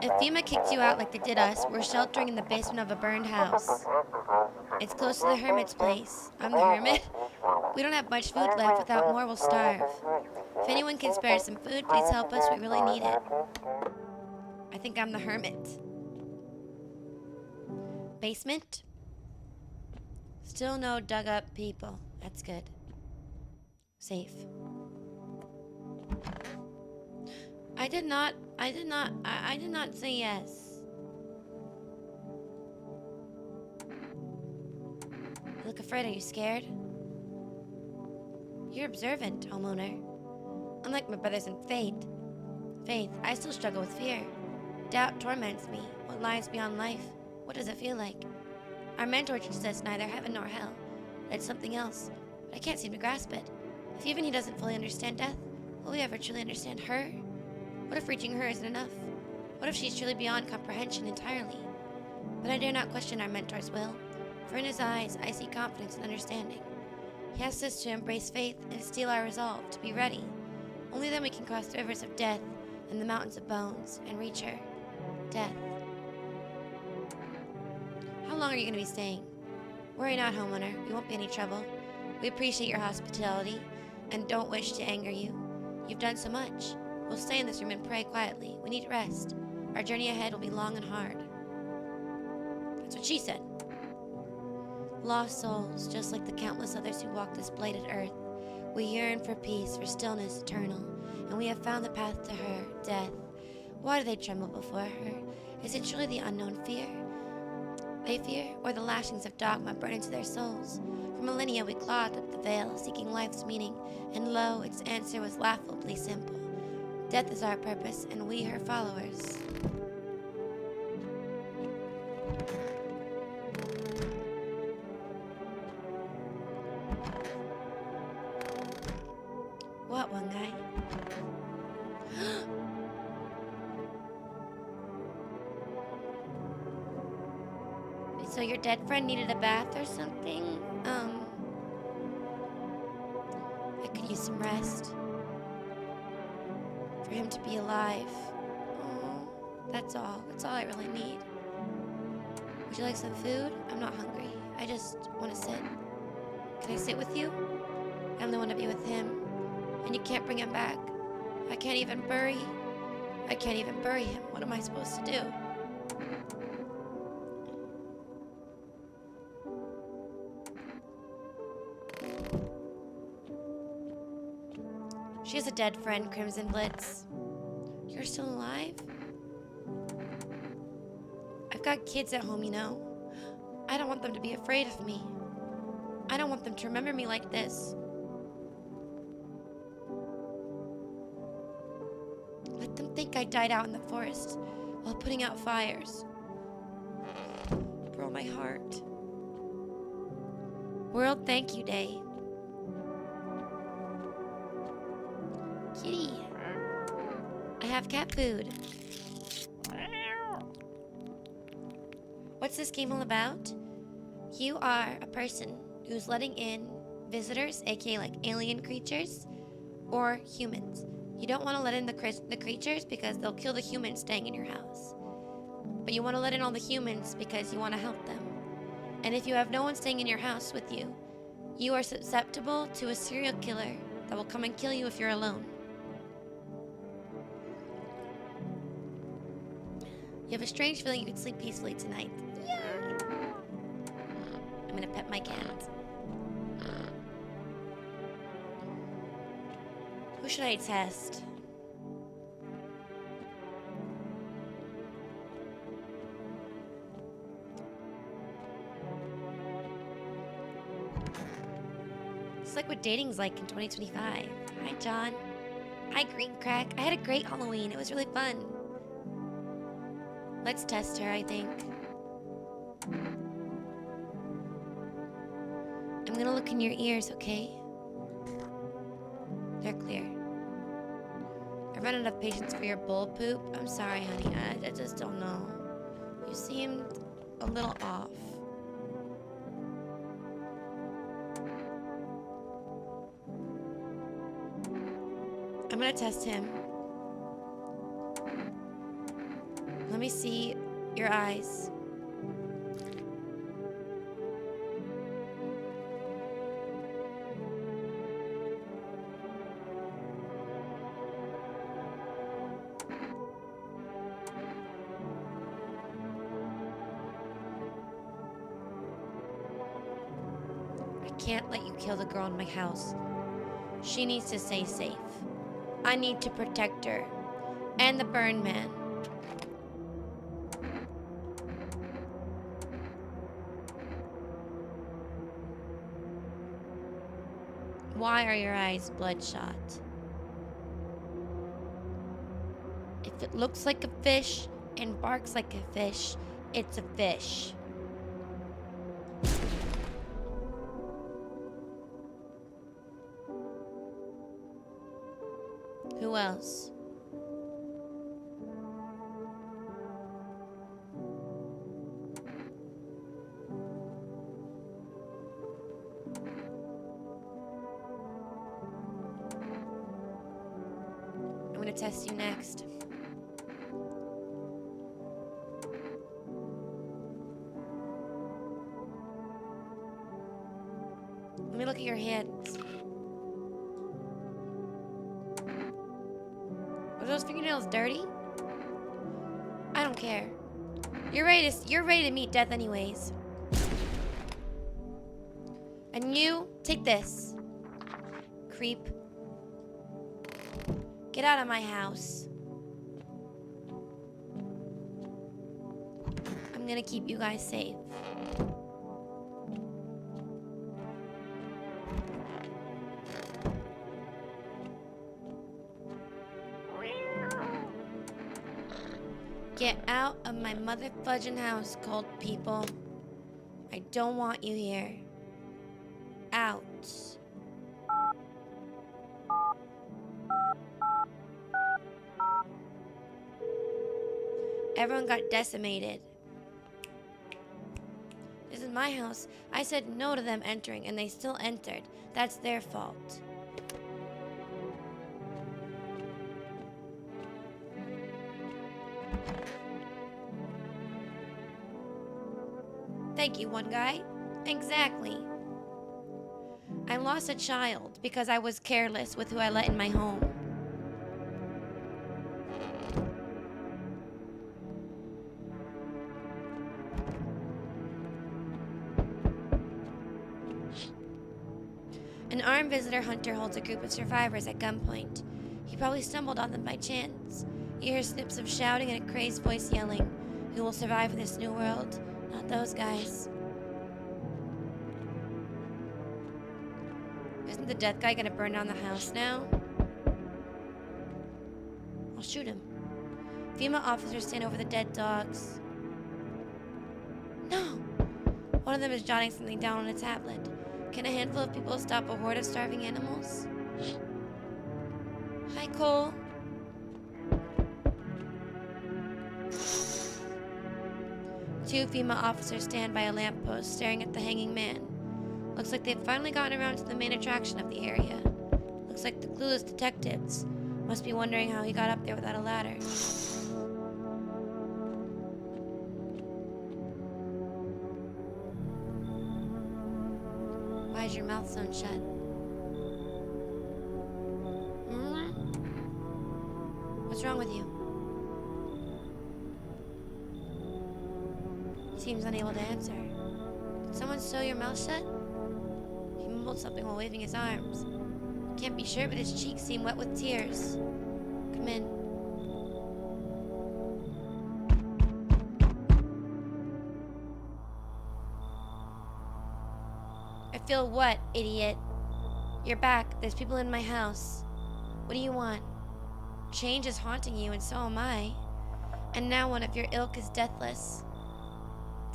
If FEMA kicked you out like they did us, we're sheltering in the basement of a burned house. It's close to the hermit's place. I'm the hermit. We don't have much food left. Without more, we'll starve. If anyone can spare some food, please help us. We really need it. I think I'm the hermit. Basement? Still no dug up people. That's good. Safe. I did not say yes. You look afraid. Are you scared? You're observant, homeowner. Unlike my brothers in faith, I still struggle with fear. Doubt torments me. What lies beyond life? What does it feel like? Our mentor teaches us neither heaven nor hell. But it's something else. But I can't seem to grasp it. If even he doesn't fully understand death, will we ever truly understand her? What if reaching her isn't enough? What if she's truly beyond comprehension entirely? But I dare not question our mentor's will, for in his eyes I see confidence and understanding. He asks us to embrace faith and steel our resolve to be ready. Only then we can cross the rivers of death and the mountains of bones and reach her. Death. How long are you going to be staying? Worry not, homeowner. We won't be any trouble. We appreciate your hospitality and don't wish to anger you. You've done so much. We'll stay in this room and pray quietly. We need rest. Our journey ahead will be long and hard. That's what she said. Lost souls, just like the countless others who walk this blighted earth. We yearn for peace, for stillness eternal, and we have found the path to her, death. Why do they tremble before her? Is it truly the unknown fear they fear, or the lashings of dogma burn into their souls? For millennia we clawed at the veil, seeking life's meaning, and lo, its answer was laughably simple. Death is our purpose, and we her followers. What, one guy? So your dead friend needed a bath or something? I could use some rest. For him to be alive. Oh, that's all. That's all I really need. Would you like some food? I'm not hungry. I just want to sit. Can I sit with you? I only want to be with him. And you can't bring him back. I can't even bury him. What am I supposed to do? She has a dead friend, Crimson Blitz. You're still alive? I've got kids at home, you know. I don't want them to be afraid of me. I don't want them to remember me like this. Let them think I died out in the forest while putting out fires. Bro, my heart. World Thank You Day. Kitty. I have cat food. What's this game all about? You are a person who's letting in visitors, aka like alien creatures, or humans. You don't want to let in the creatures because they'll kill the humans staying in your house. But you want to let in all the humans because you want to help them. And if you have no one staying in your house with you, you are susceptible to a serial killer that will come and kill you if you're alone. You have a strange feeling you can sleep peacefully tonight. Yeah. I'm gonna pet my cat. Who should I test? It's like what dating's like in 2025. Hi, John. Hi, Green Crack. I had a great Halloween. It was really fun. Let's test her, I think. I'm gonna look in your ears, okay? They're clear. I run out of patience for your bull poop. I'm sorry, honey. I just don't know. You seemed a little off. I'm gonna test him. Let me see your eyes. I can't let you kill the girl in my house. She needs to stay safe. I need to protect her. And the burn man. Why are your eyes bloodshot? If it looks like a fish and barks like a fish, it's a fish. Who else? I'm gonna test you next. Let me look at your hands. Are those fingernails dirty? I don't care. You're ready to meet death anyways. And you, take this. Creep. Get out of my house. I'm gonna keep you guys safe. Get out of my mother fudging house, cult people. I don't want you here. Out. Everyone got decimated. This is my house. I said no to them entering, and they still entered. That's their fault. Thank you, one guy. Exactly. I lost a child because I was careless with who I let in my home. An armed visitor hunter holds a group of survivors at gunpoint. He probably stumbled on them by chance. You hear snips of shouting and a crazed voice yelling. Who will survive in this new world? Not those guys. Isn't the death guy gonna burn down the house now? I'll shoot him. FEMA officers stand over the dead dogs. No! One of them is jotting something down on a tablet. Can a handful of people stop a horde of starving animals? Hi, Cole. Two FEMA officers stand by a lamppost staring at the hanging man. Looks like they've finally gotten around to the main attraction of the area. Looks like the clueless detectives must be wondering how he got up there without a ladder. Why is your mouth sewn shut? What's wrong with you? He seems unable to answer. Did someone sew your mouth shut? He mumbled something while waving his arms. Can't be sure, but his cheeks seem wet with tears. Come in. I feel what, idiot? You're back. There's people in my house. What do you want? Change is haunting you, and so am I. And now one of your ilk is deathless.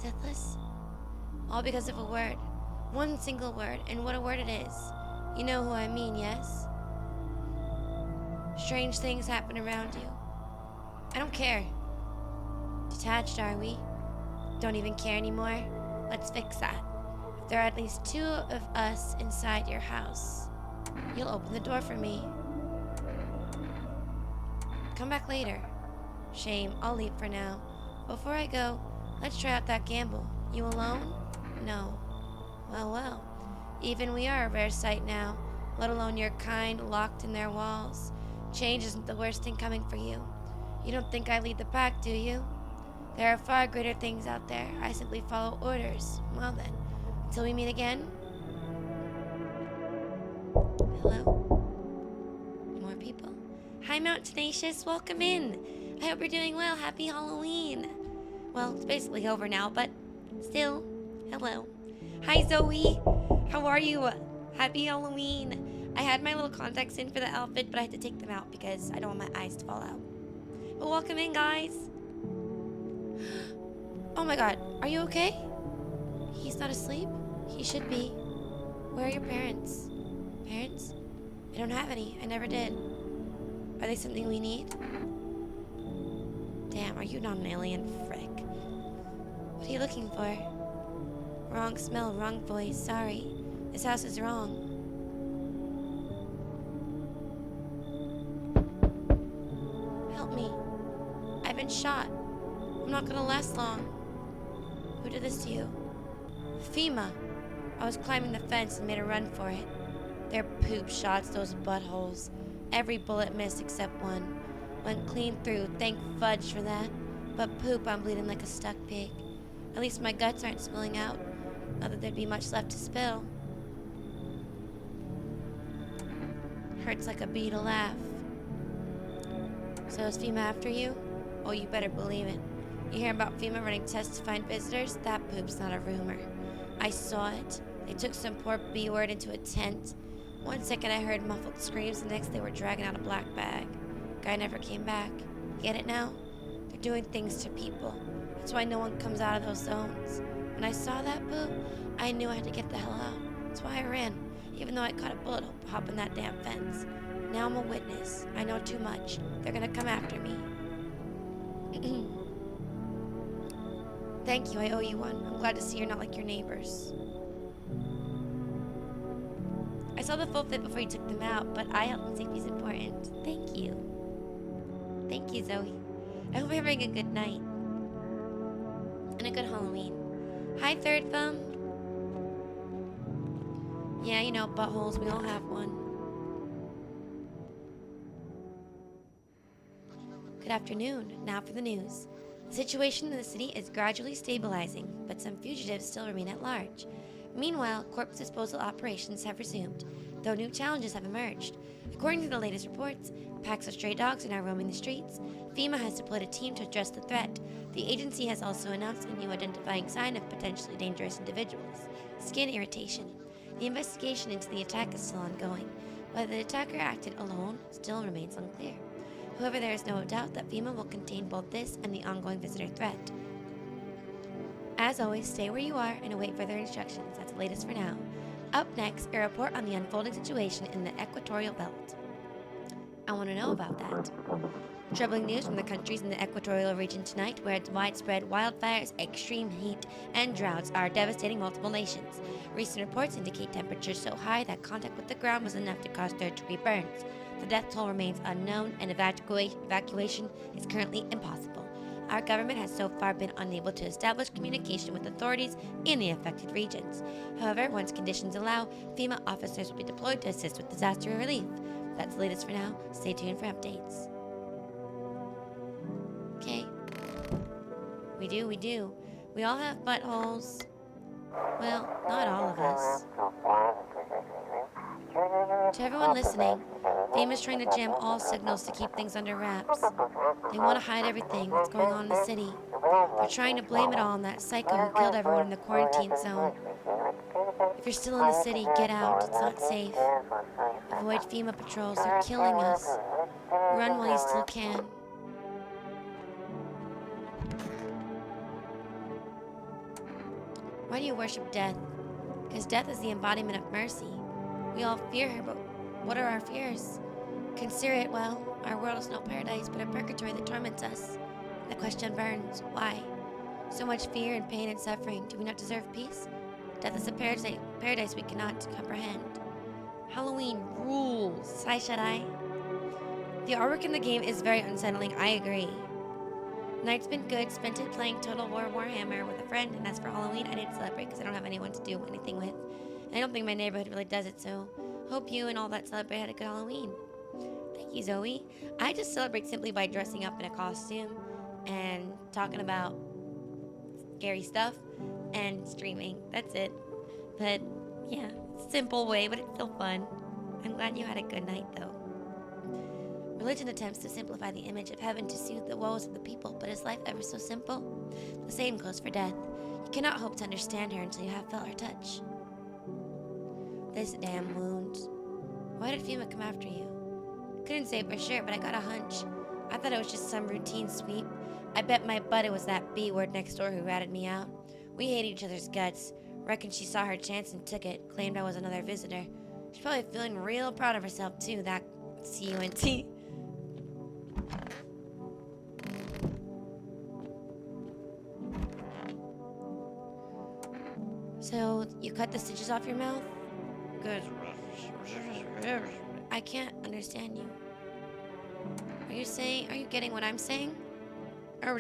Deathless? All because of a word. One single word, and what a word it is. You know who I mean, yes? Strange things happen around you. I don't care. Detached, are we? Don't even care anymore? Let's fix that. If there are at least two of us inside your house, you'll open the door for me. Come back later. Shame, I'll leave for now. Before I go, let's try out that gamble. You alone? No. Well, well. Even we are a rare sight now, let alone your kind locked in their walls. Change isn't the worst thing coming for you. You don't think I lead the pack, do you? There are far greater things out there. I simply follow orders. Well then, until we meet again. Hello? More people? Hi, Mount Tenacious. Welcome in. I hope you're doing well. Happy Halloween. Well, it's basically over now, but still, hello. Hi, Zoe. How are you? Happy Halloween. I had my little contacts in for the outfit, but I had to take them out because I don't want my eyes to fall out. But welcome in, guys. Oh my god, are you okay? He's not asleep? He should be. Where are your parents? Parents? I don't have any. I never did. Are they something we need? Damn, are you not an alien? Frick. What are you looking for? Wrong smell, wrong voice. Sorry. This house is wrong. Help me. I've been shot. I'm not gonna last long. Who did this to you? FEMA. I was climbing the fence and made a run for it. They're poop shots, those buttholes. Every bullet missed except one. Went clean through, thank fudge for that. But poop, I'm bleeding like a stuck pig. At least my guts aren't spilling out. Not that there'd be much left to spill. Hurts like a bee to laugh. So is FEMA after you? Oh, you better believe it. You hear about FEMA running tests to find visitors? That poop's not a rumor. I saw it. They took some poor B-word into a tent. 1 second I heard muffled screams, the next they were dragging out a black bag. Guy never came back. Get it now? They're doing things to people. That's why no one comes out of those zones. When I saw that poop, I knew I had to get the hell out. That's why I ran, even though I caught a bullet hopping that damn fence. Now I'm a witness. I know too much. They're gonna come after me. Thank you, I owe you one. I'm glad to see you're not like your neighbors. I saw the full fit before you took them out, but eye health and safety is important. Thank you. Thank you, Zoe. I hope you're having a good night. And a good Halloween. Hi, Third Thumb. Yeah, you know, buttholes, we all have one. Good afternoon. Now for the news. The situation in the city is gradually stabilizing, but some fugitives still remain at large. Meanwhile, corpse disposal operations have resumed, though new challenges have emerged. According to the latest reports, packs of stray dogs are now roaming the streets. FEMA has deployed a team to address the threat. The agency has also announced a new identifying sign of potentially dangerous individuals: skin irritation. The investigation into the attack is still ongoing. Whether the attacker acted alone still remains unclear. However, there is no doubt that FEMA will contain both this and the ongoing visitor threat. As always, stay where you are and await further instructions. That's the latest for now. Up next, a report on the unfolding situation in the equatorial belt. I want to know about that. Troubling news from the countries in the equatorial region tonight, where widespread wildfires, extreme heat, and droughts are devastating multiple nations. Recent reports indicate temperatures so high that contact with the ground was enough to cause third-degree burns. The death toll remains unknown, and evacuation is currently impossible. Our government has so far been unable to establish communication with authorities in the affected regions. However, once conditions allow, FEMA officers will be deployed to assist with disaster relief. That's the latest for now. Stay tuned for updates. Okay. We do. We all have buttholes. Well, not all of us. To everyone listening, FEMA's trying to jam all signals to keep things under wraps. They want to hide everything that's going on in the city. They're trying to blame it all on that psycho who killed everyone in the quarantine zone. If you're still in the city, get out. It's not safe. Avoid FEMA patrols. They're killing us. Run while you still can. Why do you worship death? Because death is the embodiment of mercy. We all fear her, but what are our fears? Consider it, well, our world is no paradise, but a purgatory that torments us. The question burns. Why? So much fear and pain and suffering. Do we not deserve peace? Death is a paradise we cannot comprehend. Halloween rules. Sai Shaddai. The artwork in the game is very unsettling, I agree. Night's been good, spent it playing Total War Warhammer with a friend, and as for Halloween, I didn't celebrate because I don't have anyone to do anything with. And I don't think my neighborhood really does it, so hope you and all that celebrate had a good Halloween. Thank you, Zoe. I just celebrate simply by dressing up in a costume and talking about scary stuff and streaming. That's it. But yeah, simple way, but it's still fun. I'm glad you had a good night, though. Religion attempts to simplify the image of heaven to soothe the woes of the people, but is life ever so simple? The same goes for death. You cannot hope to understand her until you have felt her touch. This damn wound. Why did FEMA come after you? Couldn't say for sure, but I got a hunch. I thought it was just some routine sweep. I bet my butt it was that B-word next door who ratted me out. We hate each other's guts. Reckoned she saw her chance and took it. Claimed I was another visitor. She's probably feeling real proud of herself too, that C-U-N-T. So, you cut the stitches off your mouth? Good. I can't understand you. Are you getting what I'm saying? I'm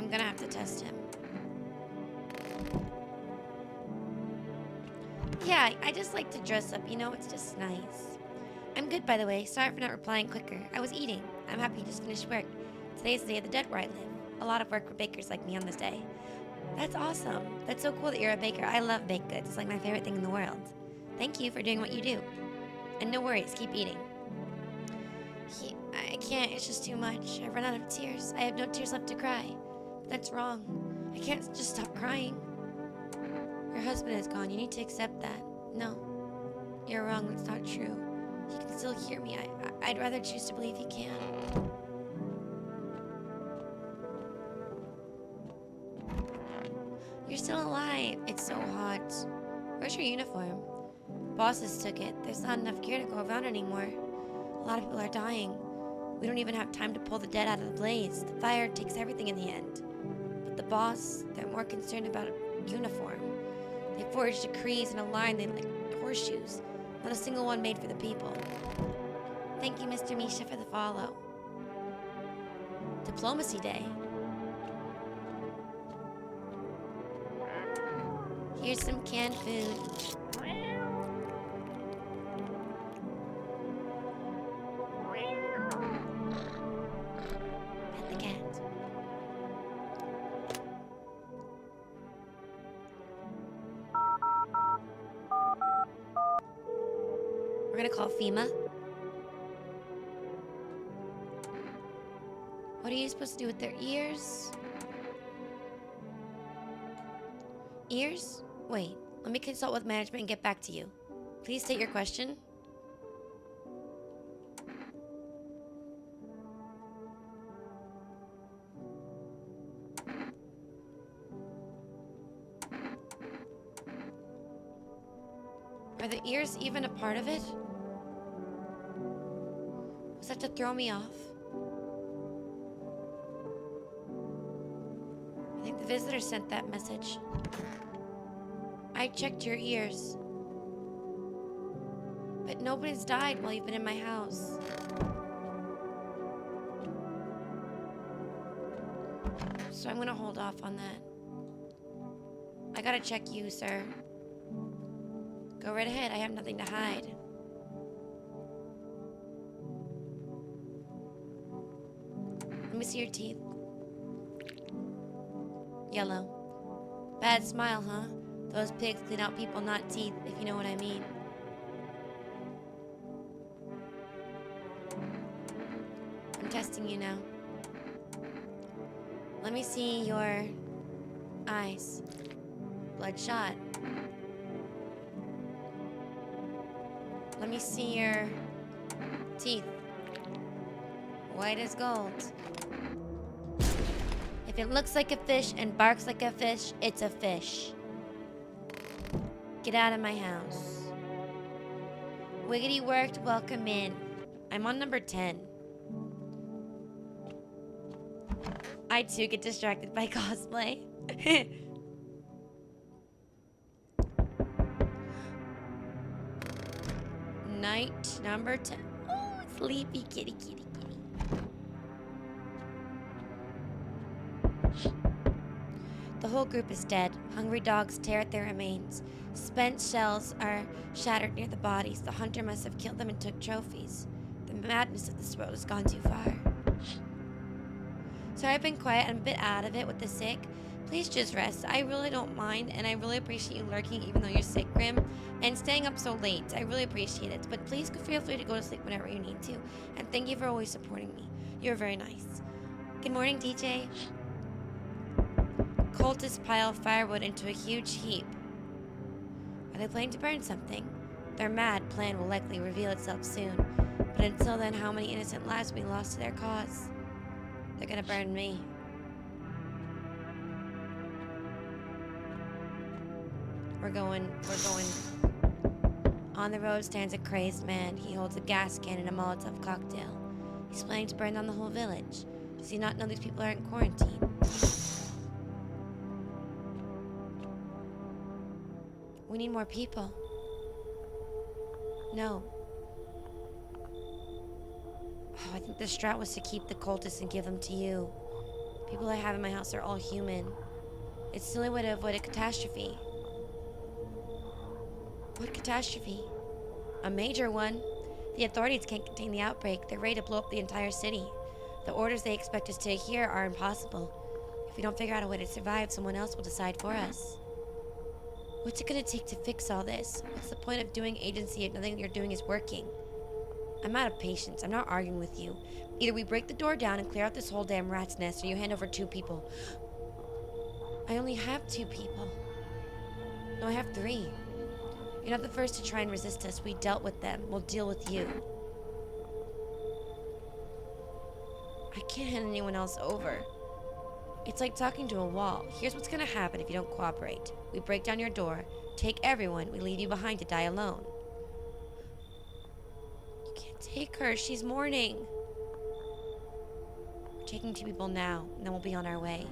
gonna have to test him. Yeah, I just like to dress up, it's just nice. I'm good, by the way. Sorry for not replying quicker. I was eating. I'm happy you just finished work. Today's the Day of the Dead where I live. A lot of work for bakers like me on this day. That's awesome. That's so cool that you're a baker. I love baked goods. It's like my favorite thing in the world. Thank you for doing what you do. And no worries, keep eating. I can't, it's just too much. I've run out of tears. I have no tears left to cry. But that's wrong. I can't just stop crying. Your husband is gone. You need to accept that. No, you're wrong. That's not true. You can still hear me. I'd rather choose to believe he can. You're still alive. It's so hot. Where's your uniform? Bosses took it. There's not enough gear to go around anymore. A lot of people are dying. We don't even have time to pull the dead out of the blaze. The fire takes everything in the end. But the boss, they're more concerned about a uniform. They forged decrees in a line they like horseshoes. Not a single one made for the people. Thank you, Mr. Misha, for the follow. Diplomacy Day. Here's some canned food. Pet the cat. We're gonna call FEMA. What are you supposed to do with their ears? Ears? Wait, let me consult with management and get back to you. Please state your question. Are the ears even a part of it? Was that to throw me off? I think the visitor sent that message. I checked your ears. But nobody's died while you've been in my house. So I'm gonna hold off on that. I gotta check you, sir. Go right ahead, I have nothing to hide. Let me see your teeth. Yellow. Bad smile, huh? Those pigs clean out people, not teeth, if you know what I mean. I'm testing you now. Let me see your eyes. Bloodshot. Let me see your teeth. White as gold. If it looks like a fish and barks like a fish, it's a fish. Get out of my house. Wiggity worked, welcome in. I'm on number 10. I too get distracted by cosplay. Night number 10. Oh, sleepy kitty, kitty, kitty. The whole group is dead. Hungry dogs tear at their remains. Spent shells are shattered near the bodies. The hunter must have killed them and took trophies. The madness of this world has gone too far. Sorry I've been quiet. I'm a bit out of it with the sick. Please just rest. I really don't mind, and I really appreciate you lurking even though you're sick, Grim, and staying up so late. I really appreciate it. But please feel free to go to sleep whenever you need to. And thank you for always supporting me. You're very nice. Good morning, DJ. Cultists pile firewood into a huge heap. Are they planning to burn something? Their mad plan will likely reveal itself soon. But until then, how many innocent lives will be lost to their cause? They're gonna burn me. We're going. On the road stands a crazed man. He holds a gas can and a Molotov cocktail. He's planning to burn down the whole village. Does he not know these people are in quarantine? We need more people. No. Oh, I think the strat was to keep the cultists and give them to you. People I have in my house are all human. It's the only way to avoid a catastrophe. What catastrophe? A major one. The authorities can't contain the outbreak. They're ready to blow up the entire city. The orders they expect us to adhere are impossible. If we don't figure out a way to survive, someone else will decide for us. What's it gonna take to fix all this? What's the point of doing agency if nothing you're doing is working? I'm out of patience. I'm not arguing with you. Either we break the door down and clear out this whole damn rat's nest, or you hand over 2 people. I only have 2 people. No, I have 3. You're not the first to try and resist us. We dealt with them. We'll deal with you. I can't hand anyone else over. It's like talking to a wall. Here's what's gonna happen if you don't cooperate. We break down your door, take everyone, we leave you behind to die alone. You can't take her, she's mourning. We're taking 2 people now, and then we'll be on our way.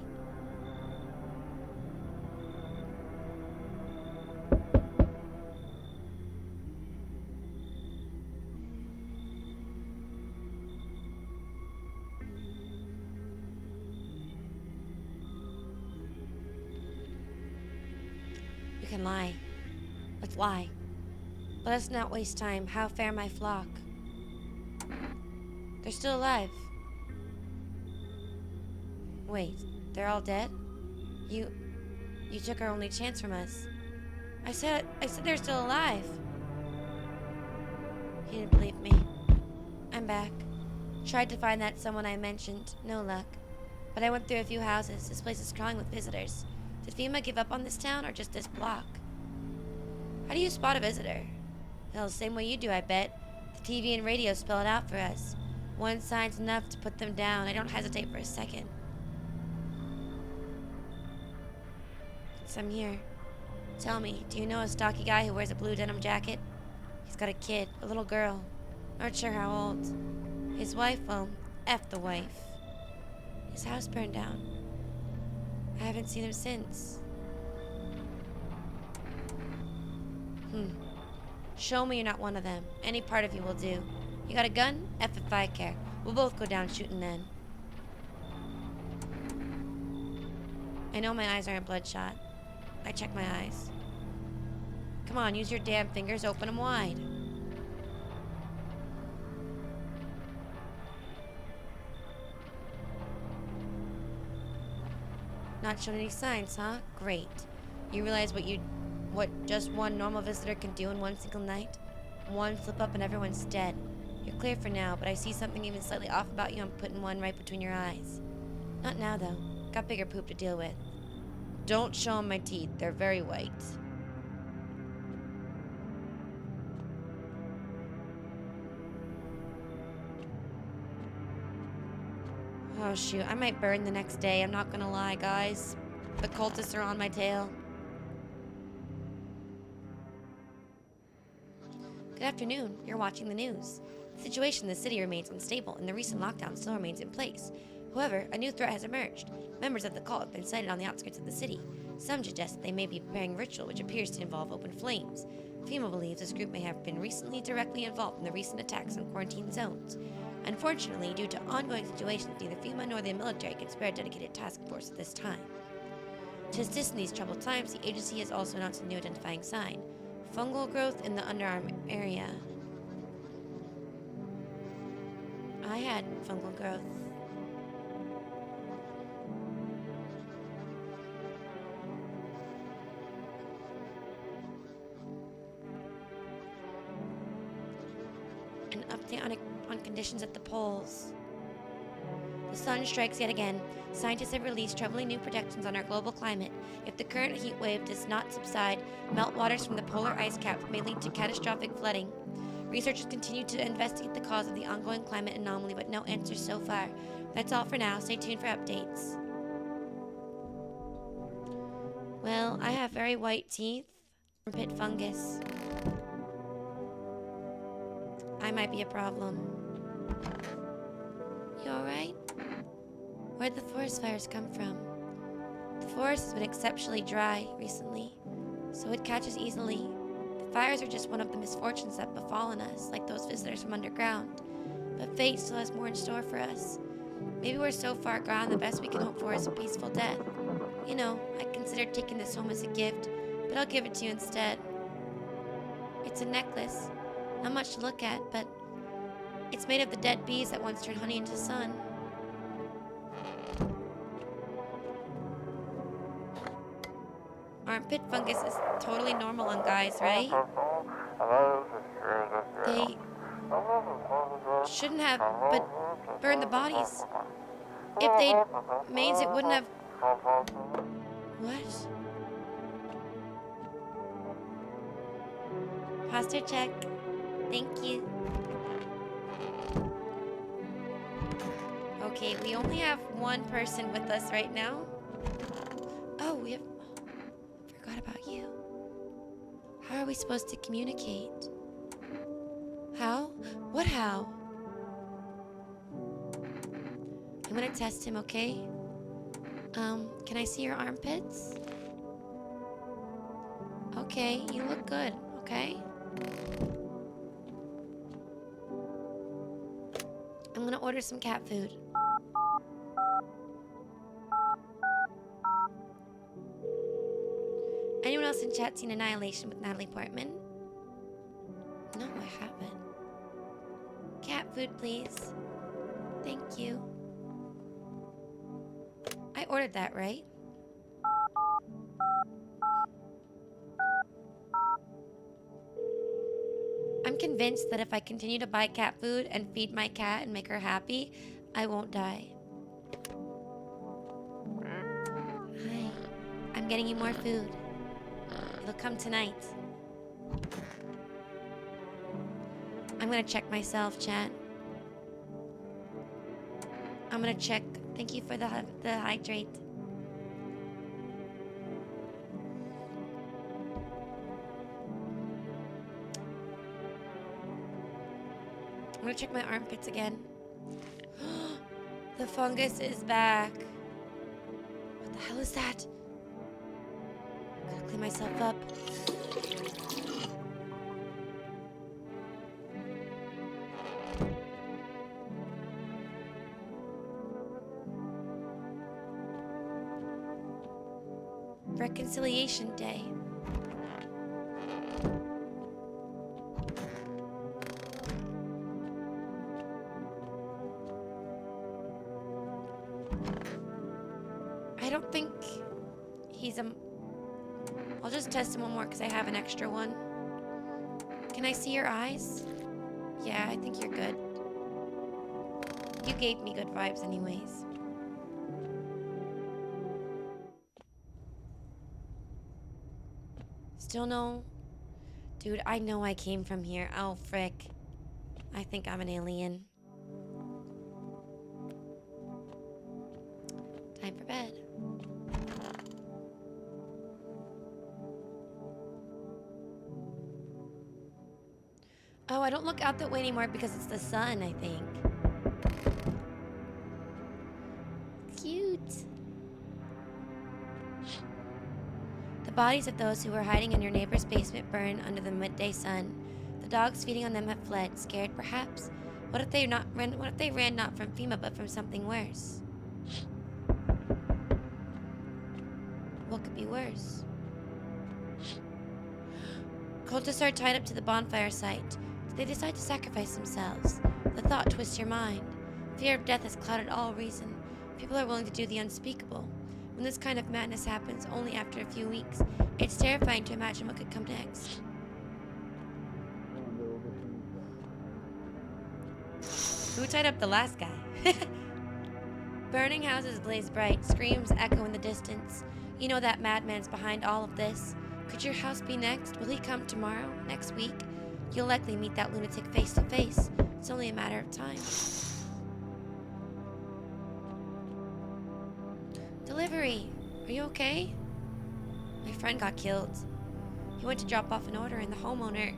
We can lie. Let's lie. Let us not waste time. How fare my flock? They're still alive. Wait, they're all dead? You took our only chance from us. I said they're still alive. He didn't believe me. I'm back. Tried to find that someone I mentioned. No luck. But I went through a few houses. This place is crawling with visitors. Did FEMA give up on this town or just this block? How do you spot a visitor? Hell, the same way you do, I bet. The TV and radio spell it out for us. One sign's enough to put them down. I don't hesitate for a second. So I'm here. Tell me, do you know a stocky guy who wears a blue denim jacket? He's got a kid, a little girl. Not sure how old. His wife, well, F the wife. His house burned down. I haven't seen him since. Show me you're not one of them. Any part of you will do. You got a gun? F if I care. We'll both go down shooting then. I know my eyes aren't bloodshot. I check my eyes. Come on, use your damn fingers, open them wide. Not showing any signs, huh? Great. You realize what just one normal visitor can do in one single night? One slip up and everyone's dead. You're clear for now, but I see something even slightly off about you. I'm putting one right between your eyes. Not now, though. Got bigger poop to deal with. Don't show 'em my teeth. They're very white. Oh, shoot. I might burn the next day. I'm not gonna lie, guys. The cultists are on my tail. Good afternoon. You're watching the news. The situation in the city remains unstable, and the recent lockdown still remains in place. However, a new threat has emerged. Members of the cult have been sighted on the outskirts of the city. Some suggest that they may be preparing a ritual which appears to involve open flames. FEMA believes this group may have been recently directly involved in the recent attacks on quarantine zones. Unfortunately, due to ongoing situations, neither FEMA nor the military can spare a dedicated task force at this time. To assist in these troubled times, the agency has also announced a new identifying sign: fungal growth in the underarm area. I had fungal growth. An update on conditions at the poles. The sun strikes yet again. Scientists have released troubling new predictions on our global climate. If the current heat wave does not subside, meltwaters from the polar ice caps may lead to catastrophic flooding. Researchers continue to investigate the cause of the ongoing climate anomaly, but no answers so far. That's all for now. Stay tuned for updates. Well, I have very white teeth. Armpit fungus. I might be a problem. You alright? Where'd the forest fires come from? The forest has been exceptionally dry recently, so it catches easily. The fires are just one of the misfortunes that befallen us, like those visitors from underground. But fate still has more in store for us. Maybe we're so far gone, the best we can hope for is a peaceful death. You know, I considered taking this home as a gift, but I'll give it to you instead. It's a necklace. Not much to look at, but it's made of the dead bees that once turned honey into sun. Armpit fungus is totally normal on guys, right? They shouldn't have, but burned the bodies. If they'd maids, it wouldn't have... What? Posture check. Thank you. Okay, we only have one person with us right now. Oh, we have... Forgot about you. How are we supposed to communicate? How? What how? I'm gonna test him, okay? Can I see your armpits? Okay, you look good, okay? I'm gonna order some cat food. Anyone else in chat seen Annihilation with Natalie Portman? No, I haven't. Cat food, please. Thank you. I ordered that, right? I'm convinced that if I continue to buy cat food and feed my cat and make her happy, I won't die. Hi. I'm getting you more food. It'll come tonight. I'm gonna check myself, chat. I'm gonna check. Thank you for the hydrate. I'm gonna check my armpits again. The fungus is back. What the hell is that? I'm gonna clean myself up. Reconciliation Day. I don't think he's a... I'll just test him one more because I have an extra one. Can I see your eyes? Yeah, I think you're good. You gave me good vibes anyways. Still no? Dude, I know I came from here. Oh, frick. I think I'm an alien. Time for bed. Oh, I don't look out that way anymore because it's the sun, I think. Cute. The bodies of those who were hiding in your neighbor's basement burn under the midday sun. The dogs feeding on them have fled, scared perhaps. What if they ran not from FEMA but from something worse? What could be worse? Cultists are tied up to the bonfire site. They decide to sacrifice themselves. The thought twists your mind. Fear of death has clouded all reason. People are willing to do the unspeakable. When this kind of madness happens only after a few weeks, it's terrifying to imagine what could come next. Who tied up the last guy? Burning houses blaze bright, screams echo in the distance. You know that madman's behind all of this. Could your house be next? Will he come tomorrow? Next week? You'll likely meet that lunatic face to face. It's only a matter of time. Delivery! Are you okay? My friend got killed. He went to drop off an order and the homeowner...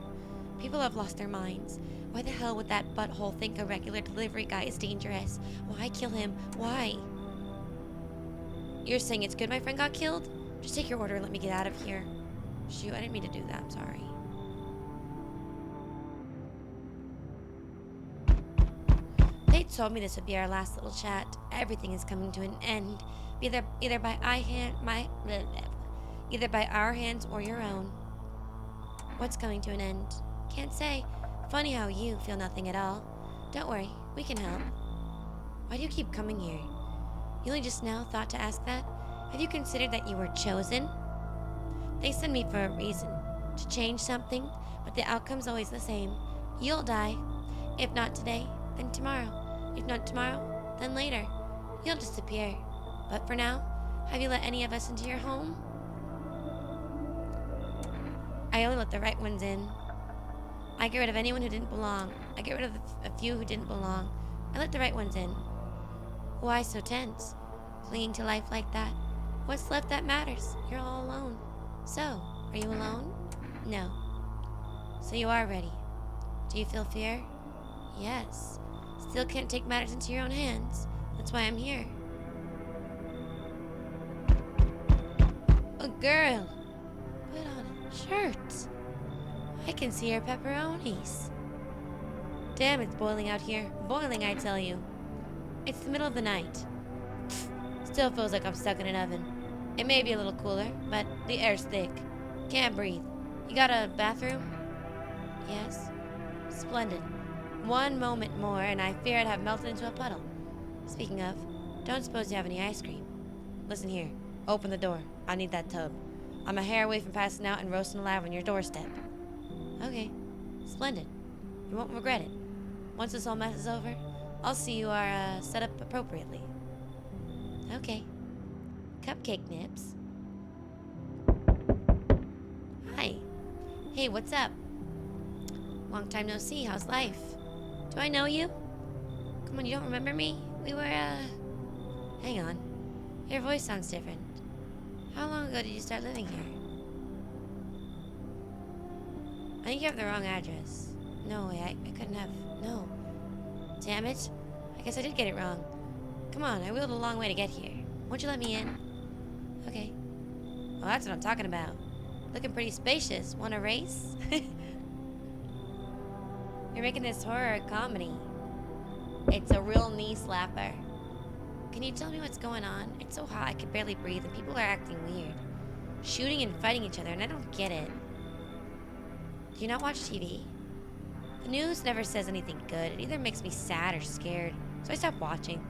People have lost their minds. Why the hell would that butthole think a regular delivery guy is dangerous? Why kill him? Why? You're saying it's good my friend got killed? Just take your order and let me get out of here. Shoot, I didn't mean to do that. I'm sorry. They told me this would be our last little chat. Everything is coming to an end. Either by our hands or your own. What's coming to an end? Can't say. Funny how you feel nothing at all. Don't worry, we can help. Why do you keep coming here? You only just now thought to ask that? Have you considered that you were chosen? They send me for a reason. To change something, but the outcome's always the same. You'll die. If not today, then tomorrow. If not tomorrow, then later. You'll disappear. But for now, have you let any of us into your home? I only let the right ones in. I get rid of anyone who didn't belong. I get rid of a few who didn't belong. I let the right ones in. Why so tense? Clinging to life like that? What's left that matters? You're all alone. So, are you alone? No. So you are ready. Do you feel fear? Yes. Still can't take matters into your own hands. That's why I'm here. A girl. Put on a shirt. I can see her pepperonis. Damn, it's boiling out here. Boiling, I tell you. It's the middle of the night. Still feels like I'm stuck in an oven. It may be a little cooler, but the air's thick. Can't breathe. You got a bathroom? Yes. Splendid. One moment more, and I fear I'd have melted into a puddle. Speaking of, don't suppose you have any ice cream? Listen here. Open the door. I need that tub. I'm a hair away from passing out and roasting alive on your doorstep. Okay. Splendid. You won't regret it. Once this whole mess is over, I'll see you are set up appropriately. Okay. Cupcake nips. Hi. Hey, what's up? Long time no see. How's life? Do I know you? Come on, you don't remember me? We were, Hang on. Your voice sounds different. How long ago did you start living here? I think you have the wrong address. No way, I couldn't have. No. Damn it. I guess I did get it wrong. Come on, I wheeled a long way to get here. Won't you let me in? Okay. Well, that's what I'm talking about. Looking pretty spacious. Want a race? You're making this horror a comedy. It's a real knee slapper. Can you tell me what's going on? It's so hot I can barely breathe and people are acting weird. Shooting and fighting each other and I don't get it. Do you not watch TV? The news never says anything good. It either makes me sad or scared. So I stopped watching.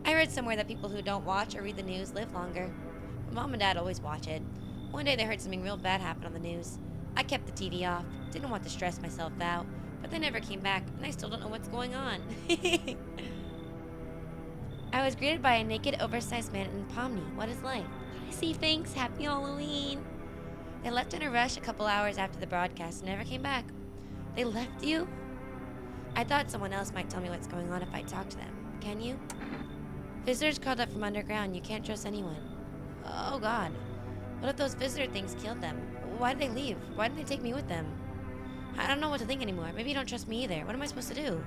I read somewhere that people who don't watch or read the news live longer. My mom and dad always watch it. One day they heard something real bad happen on the news. I kept the TV off. Didn't want to stress myself out. But they never came back and I still don't know what's going on. I was greeted by a naked, oversized man in Pomni. What is life? I see, thanks. Happy Halloween. They left in a rush a couple hours after the broadcast and never came back. They left you? I thought someone else might tell me what's going on if I talked to them. Can you? Visitors crawled up from underground. You can't trust anyone. Oh, God. What if those visitor things killed them? Why did they leave? Why didn't they take me with them? I don't know what to think anymore. Maybe you don't trust me either. What am I supposed to do?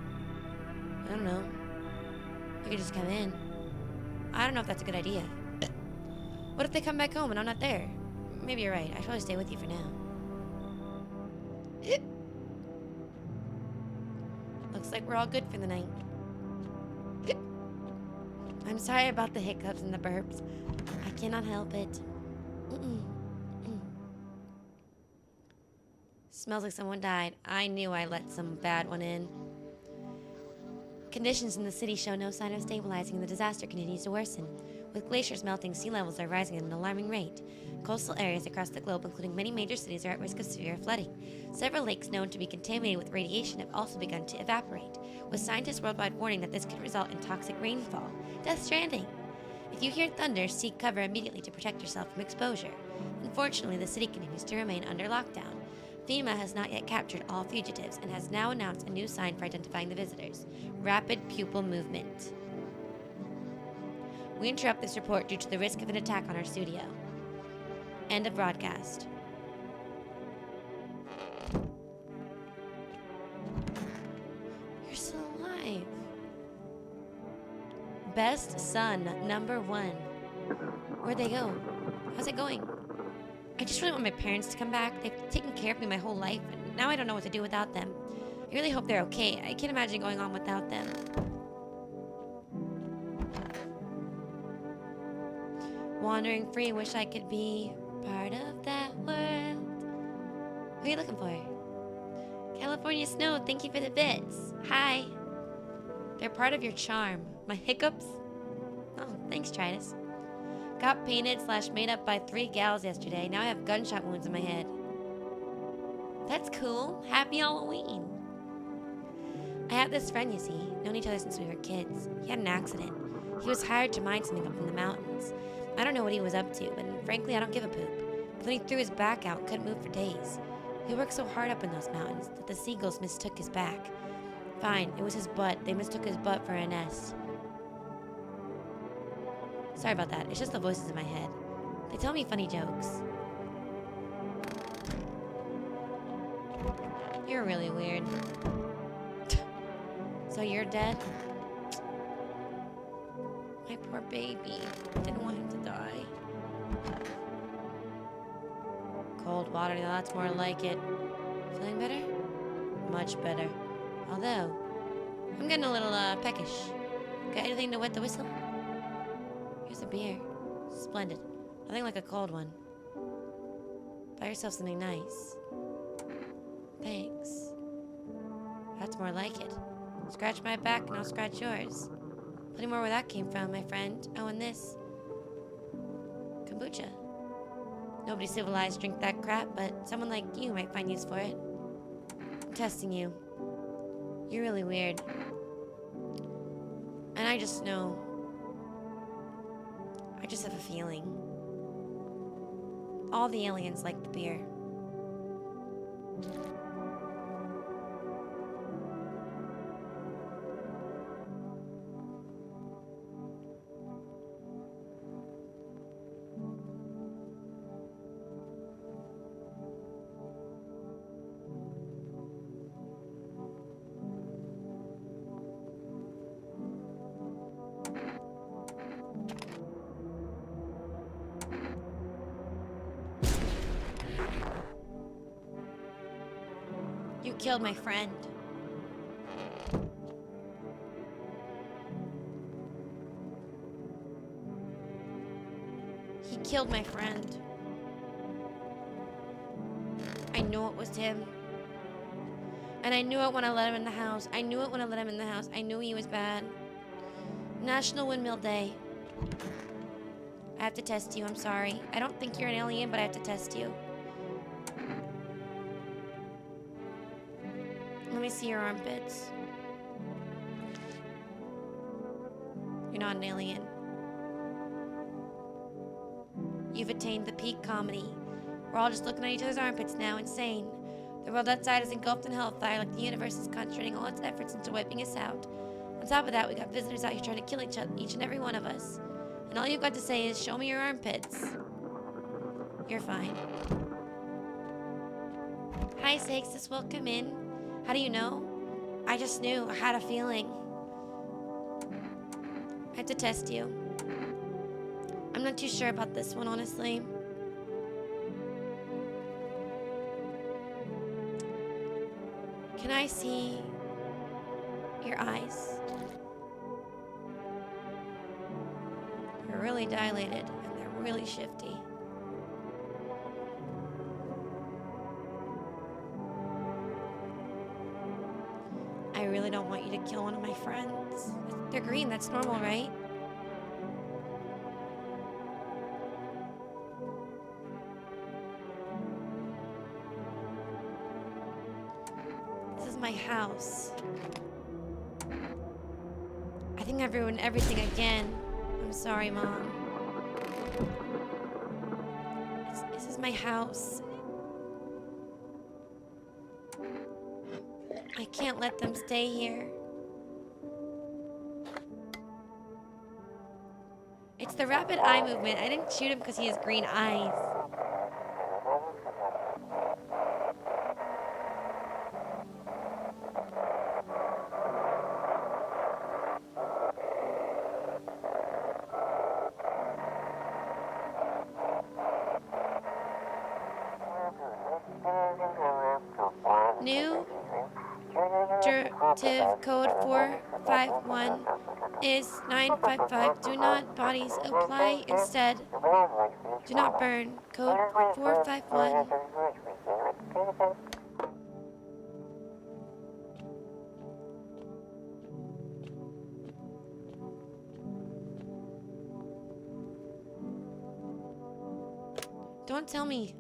I don't know. You could just come in. I don't know if that's a good idea. What if they come back home and I'm not there? Maybe you're right. I should probably stay with you for now. Looks like we're all good for the night. I'm sorry about the hiccups and the burps. I cannot help it. Smells like someone died. I knew I let some bad one in. Conditions in the city show no sign of stabilizing and the disaster continues to worsen. With glaciers melting, sea levels are rising at an alarming rate. Coastal areas across the globe, including many major cities, are at risk of severe flooding. Several lakes known to be contaminated with radiation have also begun to evaporate, with scientists worldwide warning that this could result in toxic rainfall. Death Stranding! If you hear thunder, seek cover immediately to protect yourself from exposure. Unfortunately, the city continues to remain under lockdown. FEMA has not yet captured all fugitives and has now announced a new sign for identifying the visitors: rapid pupil movement. We interrupt this report due to the risk of an attack on our studio. End of broadcast. You're still alive. Best son, #1. Where'd they go? How's it going? I just really want my parents to come back. They've taken care of me my whole life, and now I don't know what to do without them. I really hope they're okay. I can't imagine going on without them. Wandering free, wish I could be part of that world. Who are you looking for? California Snow, thank you for the bits. Hi. They're part of your charm. My hiccups? Oh, thanks, Tritus. Got painted / made up by 3 gals yesterday. Now I have gunshot wounds in my head. That's cool. Happy Halloween. I have this friend, you see. Known each other since we were kids. He had an accident. He was hired to mine something up in the mountains. I don't know what he was up to, but frankly, I don't give a poop. But then he threw his back out, couldn't move for days. He worked so hard up in those mountains that the seagulls mistook his back. Fine, it was his butt. They mistook his butt for a nest. Sorry about that. It's just the voices in my head. They tell me funny jokes. You're really weird. So you're dead? My poor baby. Didn't want him to die. Cold water, now that's more like it. Feeling better? Much better. Although, I'm getting a little peckish. Got anything to wet the whistle? Here's a beer. Splendid. Nothing like a cold one. Buy yourself something nice. Thanks. That's more like it. Scratch my back and I'll scratch yours. Plenty more where that came from, my friend. Oh, and this. Kombucha. Nobody civilized drink that crap, but someone like you might find use for it. I'm testing you. You're really weird. And I just know. I just have a feeling. All the aliens like the beer. You killed my friend. He killed my friend. I knew it was him. And I knew it when I let him in the house. I knew it when I let him in the house. I knew he was bad. National Windmill Day. I have to test you, I'm sorry. I don't think you're an alien, but I have to test you. Let me see your armpits. You're not an alien. You've attained the peak comedy. We're all just looking at each other's armpits now, insane. The world outside is engulfed in hellfire like the universe is concentrating all its efforts into wiping us out. On top of that, we got visitors out here trying to kill each and every one of us. And all you've got to say is, show me your armpits. You're fine. Hi, Sixtus, welcome in. How do you know? I just knew. I had a feeling. I have to test you. I'm not too sure about this one, honestly. Can I see your eyes? They're really dilated and they're really shifty. I really don't want you to kill one of my friends. They're green, that's normal, right? This is my house. I think I've ruined everything again. I'm sorry, Mom. This is my house. I can't let them stay here. It's the rapid eye movement. I didn't shoot him because he has green eyes. New directive code 451 is 955. Do not bodies apply instead. Do not burn. Code 451. Don't tell me.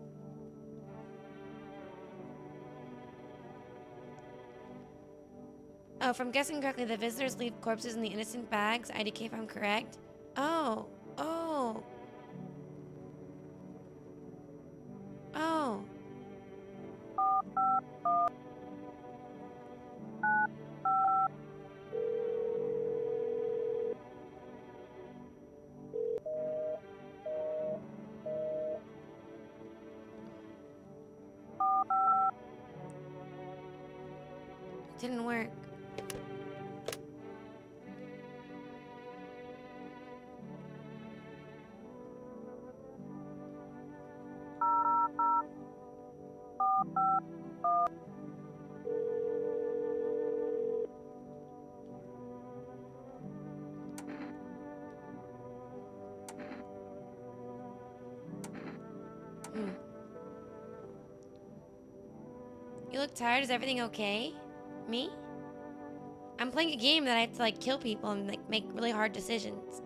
Oh, if I'm guessing correctly, the visitors leave corpses in the innocent bags. IDK if I'm correct. Oh. Oh. Oh. It didn't work. You look tired. Is everything okay? Me? I'm playing a game that I have to like kill people and like make really hard decisions.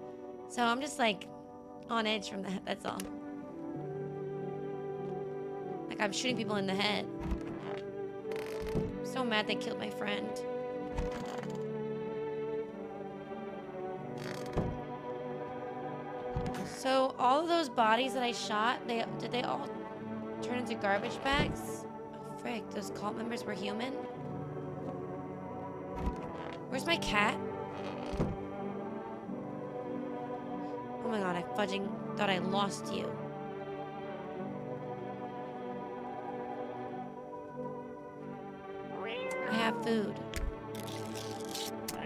So I'm just like on edge from that, that's all. Like I'm shooting people in the head. I'm so mad they killed my friend. So all of those bodies that I shot, did they all turn into garbage bags? Oh frick, those cult members were human? Where's my cat? Oh my god, I fudging thought I lost you. I have food.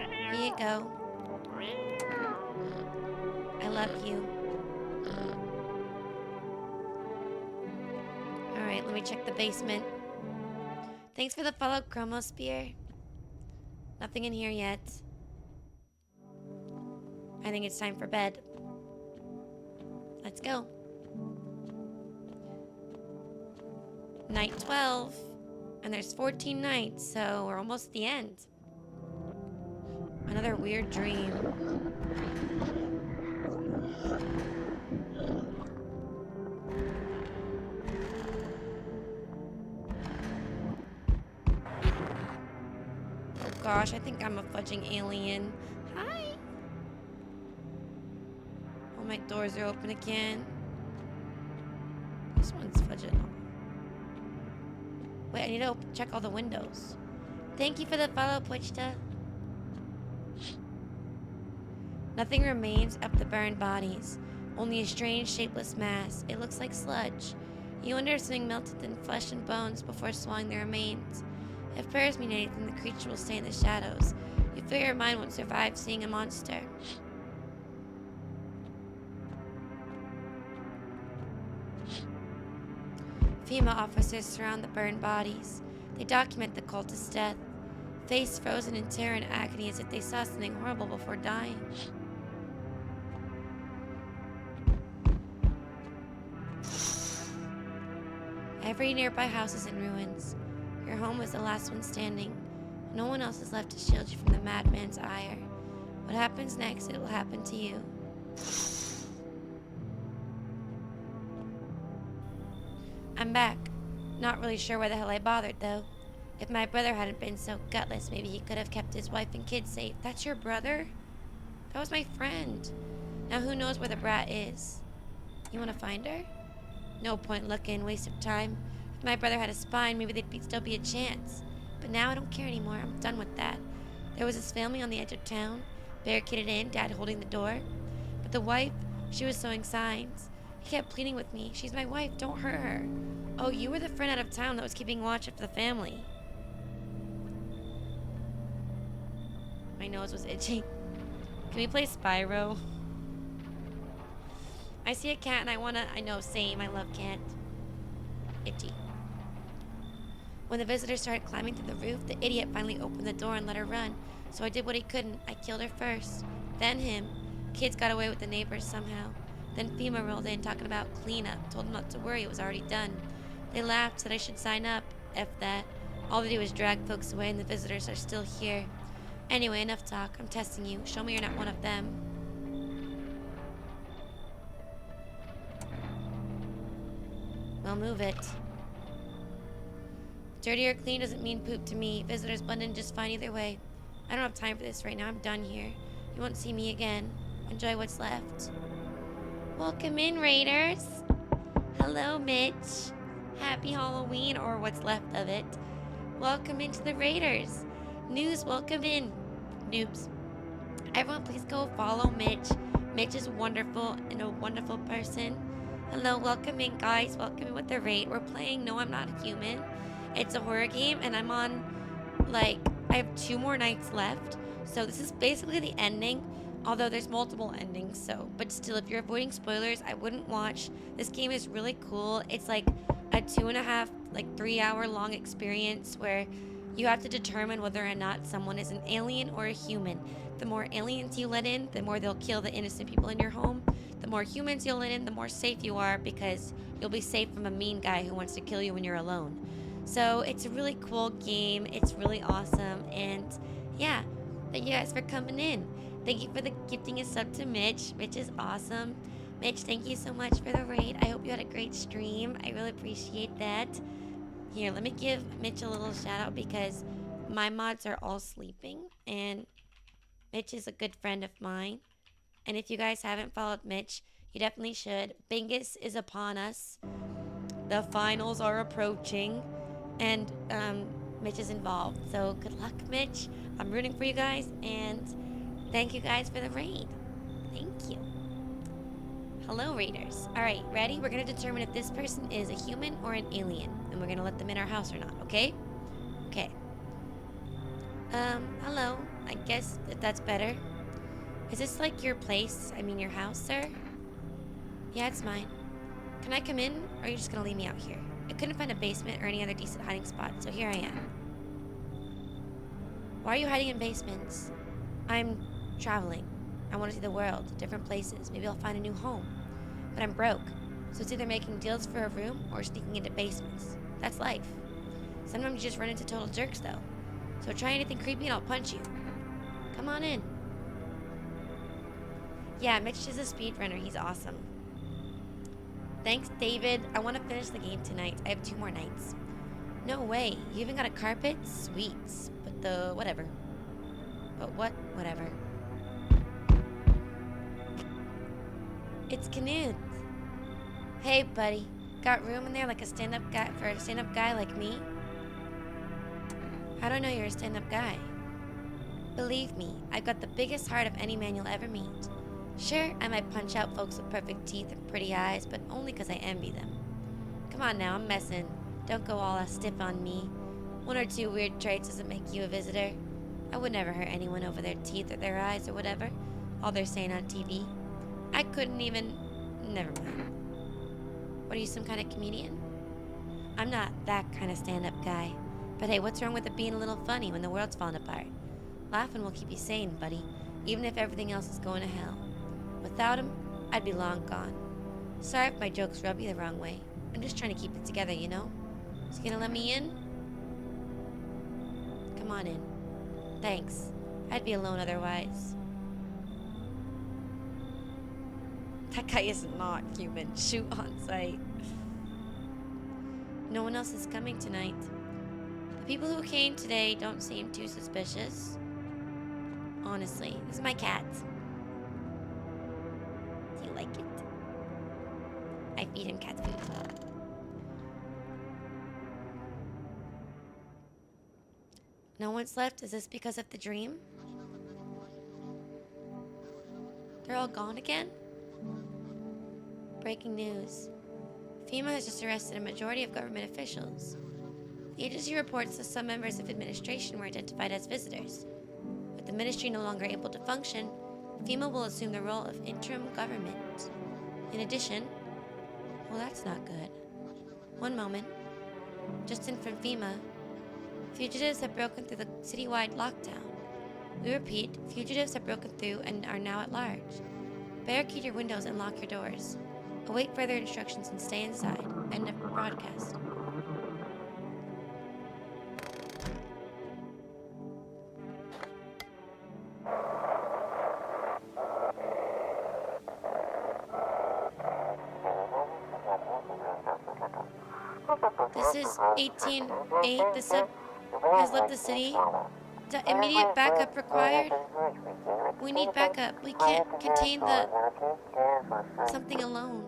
Here you go. I love you. Alright, let me check the basement. Thanks for the follow, Chromosphere. Nothing in here yet. I think it's time for bed. Let's go. Night 12. And there's 14 nights, so we're almost at the end. Another weird dream. Oh gosh, I think I'm a fudging alien. Hi! Oh, my doors are open again. This one's fudging. Wait, I need to check all the windows. Thank you for the follow, Puchta. Nothing remains of the burned bodies. Only a strange, shapeless mass. It looks like sludge. You wonder if something melted in flesh and bones before swallowing the remains. If prayers mean anything, the creature will stay in the shadows. You fear your mind won't survive seeing a monster. FEMA officers surround the burned bodies. They document the cultist's death, face frozen in terror and agony as if they saw something horrible before dying. Every nearby house is in ruins. Your home was the last one standing. No one else is left to shield you from the madman's ire. What happens next, it will happen to you. I'm back. Not really sure why the hell I bothered, though. If my brother hadn't been so gutless, maybe he could have kept his wife and kids safe. That's your brother? That was my friend. Now who knows where the brat is? You want to find her? No point looking, waste of time. If my brother had a spine, maybe there'd still be a chance. But now I don't care anymore. I'm done with that. There was his family on the edge of town, barricaded in, Dad holding the door. But the wife, she was showing signs. He kept pleading with me. She's my wife. Don't hurt her. Oh, you were the friend out of town that was keeping watch of the family. My nose was itchy. Can we play Spyro? I see a cat and I know, same. I love cat. Itchy. When the visitors started climbing through the roof, the idiot finally opened the door and let her run. So I did what he couldn't. I killed her first. Then him. Kids got away with the neighbors somehow. Then FEMA rolled in talking about cleanup. Told them not to worry, it was already done. They laughed, said I should sign up. F that. All they do is drag folks away and the visitors are still here. Anyway, enough talk. I'm testing you. Show me you're not one of them. Well, move it. Dirty or clean doesn't mean poop to me. Visitors blend in just fine either way. I don't have time for this right now. I'm done here. You won't see me again. Enjoy what's left. Welcome in, Raiders. Hello, Mitch. Happy Halloween, or what's left of it. Welcome into the Raiders. News, welcome in. Noobs. Everyone, please go follow Mitch. Mitch is wonderful and a wonderful person. Hello, welcome in, guys. Welcome in with the raid. We're playing No, I'm Not a Human. It's a horror game, and I'm on, I have 2 more nights left. So this is basically the ending, although there's multiple endings, but still, if you're avoiding spoilers, I wouldn't watch. This game is really cool. It's like a 2.5, 3-hour long experience where you have to determine whether or not someone is an alien or a human. The more aliens you let in, the more they'll kill the innocent people in your home. The more humans you'll let in, the more safe you are, because you'll be safe from a mean guy who wants to kill you when you're alone. So it's a really cool game. It's really awesome. And yeah, thank you guys for coming in. Thank you for the gifting a sub to Mitch. Mitch is awesome. Mitch, thank you so much for the raid. I hope you had a great stream. I really appreciate that. Here, let me give Mitch a little shout out because my mods are all sleeping and Mitch is a good friend of mine. And if you guys haven't followed Mitch, you definitely should. Bingus is upon us. The finals are approaching. And Mitch is involved. So good luck, Mitch. I'm rooting for you guys. And thank you guys for the raid. Thank you. Hello, raiders. All right, ready? We're going to determine if this person is a human or an alien. And we're going to let them in our house or not, okay? Okay. Hello. I guess that's better. Is this your place? I mean, your house, sir? Yeah, it's mine. Can I come in, or are you just gonna leave me out here? I couldn't find a basement or any other decent hiding spot, so here I am. Why are you hiding in basements? I'm traveling. I want to see the world, different places. Maybe I'll find a new home. But I'm broke, so it's either making deals for a room or sneaking into basements. That's life. Sometimes you just run into total jerks, though. So try anything creepy and I'll punch you. Come on in. Yeah, Mitch is a speedrunner. He's awesome. Thanks, David. I want to finish the game tonight. I have 2 more nights. No way. You even got a carpet? Sweet. But whatever. But what? Whatever. It's Knut. Hey, buddy. Got room in there like a stand-up guy for a stand-up guy like me? How do I know you're a stand-up guy? Believe me, I've got the biggest heart of any man you'll ever meet. Sure, I might punch out folks with perfect teeth and pretty eyes, but only because I envy them. Come on now, I'm messing. Don't go all stiff on me. 1 or 2 weird traits doesn't make you a visitor. I would never hurt anyone over their teeth or their eyes or whatever. All they're saying on TV. I couldn't even... Never mind. What, are you some kind of comedian? I'm not that kind of stand-up guy. But hey, what's wrong with it being a little funny when the world's falling apart? Laughing will keep you sane, buddy, even if everything else is going to hell. Without him, I'd be long gone. Sorry if my jokes rub you the wrong way. I'm just trying to keep it together, you know? Is he gonna let me in? Come on in. Thanks. I'd be alone otherwise. That guy is not human. Shoot on sight. No one else is coming tonight. The people who came today don't seem too suspicious. Honestly, this is my cat. Do you like it? I feed him cat food. No one's left? Is this because of the dream? They're all gone again? Breaking news. FEMA has just arrested a majority of government officials. The agency reports that some members of administration were identified as visitors. With the ministry no longer able to function, FEMA will assume the role of interim government. In addition, well, that's not good. One moment. Just in from FEMA, fugitives have broken through the citywide lockdown. We repeat, fugitives have broken through and are now at large. Barricade your windows and lock your doors. Await further instructions and stay inside. End of broadcast. This is 18-8. The sub has left the city. Immediate backup required. We need backup. We can't contain the something alone.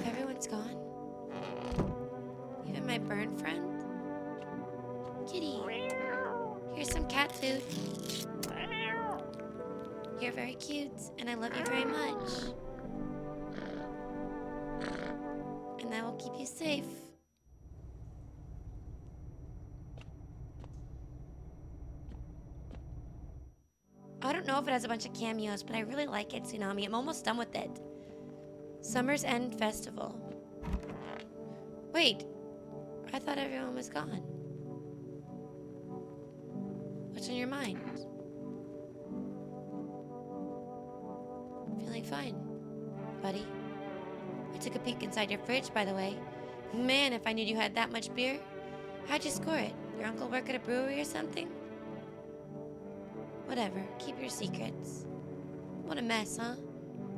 Everyone's gone. Even my burn friend. Kitty, here's some cat food. You're very cute, and I love you very much. And I will keep you safe. I don't know if it has a bunch of cameos, but I really like it, Tsunami. I'm almost done with it. Summer's End Festival. Wait, I thought everyone was gone. What's on your mind? Feeling fine, buddy. I took a peek inside your fridge, by the way. Man, if I knew you had that much beer. How'd you score it? Your uncle work at a brewery or something? Whatever, keep your secrets. What a mess, huh?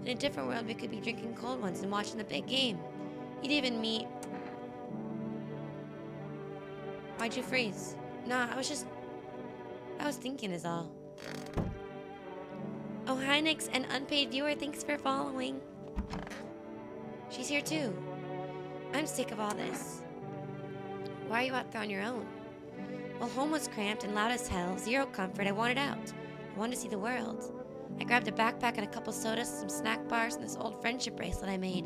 In a different world, we could be drinking cold ones and watching the big game. You'd even meet... Why'd you freeze? Nah, I was thinking is all. Oh, hi, Nix, an unpaid viewer, thanks for following. She's here too. I'm sick of all this. Why are you out there on your own? Well, home was cramped and loud as hell, zero comfort. I wanted out. I wanted to see the world. I grabbed a backpack and a couple sodas, some snack bars, and this old friendship bracelet I made.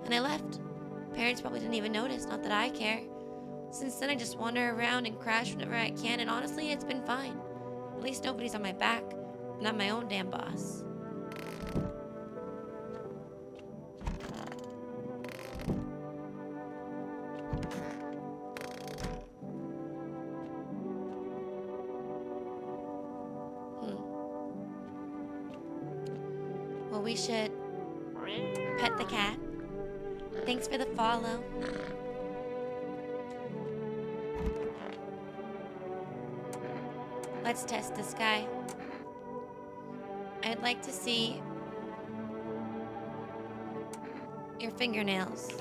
And I left. Parents probably didn't even notice, not that I care. Since then, I just wander around and crash whenever I can, and honestly, it's been fine. At least nobody's on my back. I'm not my own damn boss. Well, we should pet the cat. Thanks for the follow. Let's test this guy. I'd like to see your fingernails.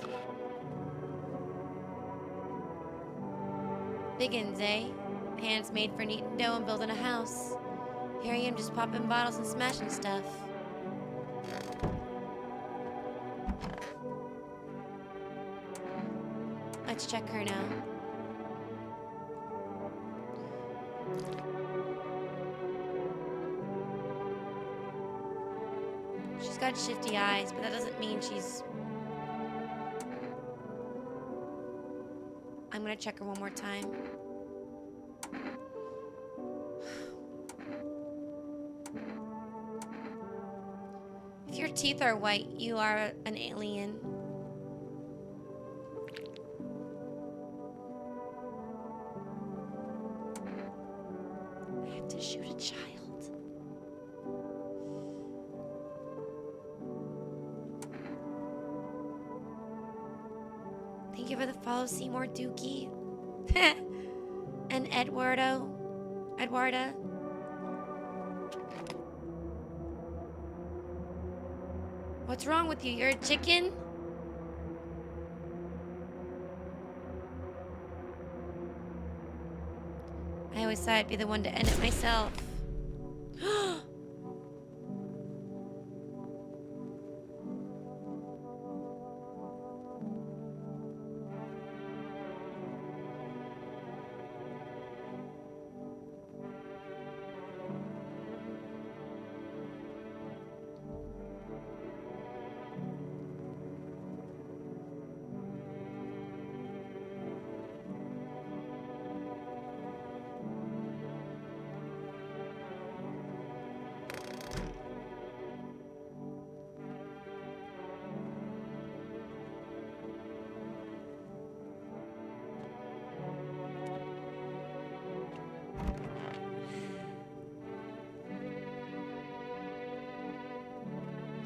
Biggins, eh? Hands made for kneading dough and building a house. Here I am just popping bottles and smashing stuff. Let's check her now. She's got shifty eyes, but that doesn't mean she's... I'm gonna check her one more time. If your teeth are white, you are an alien. you for the follow, Seymour Dookie. And Eduarda. What's wrong with you? You're a chicken? I always thought I'd be the one to end it myself.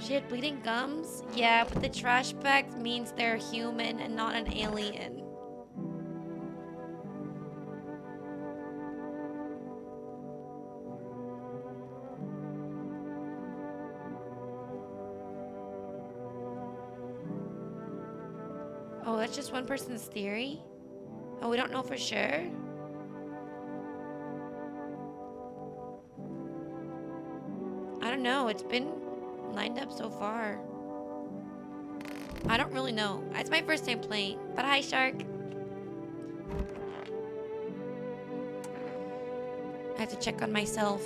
She had bleeding gums? Yeah, but the trash bag means they're human and not an alien. Oh, that's just one person's theory? Oh, we don't know for sure? I don't know, it's been lined up so far. I don't really know. It's my first time playing. But hi, Shark. I have to check on myself.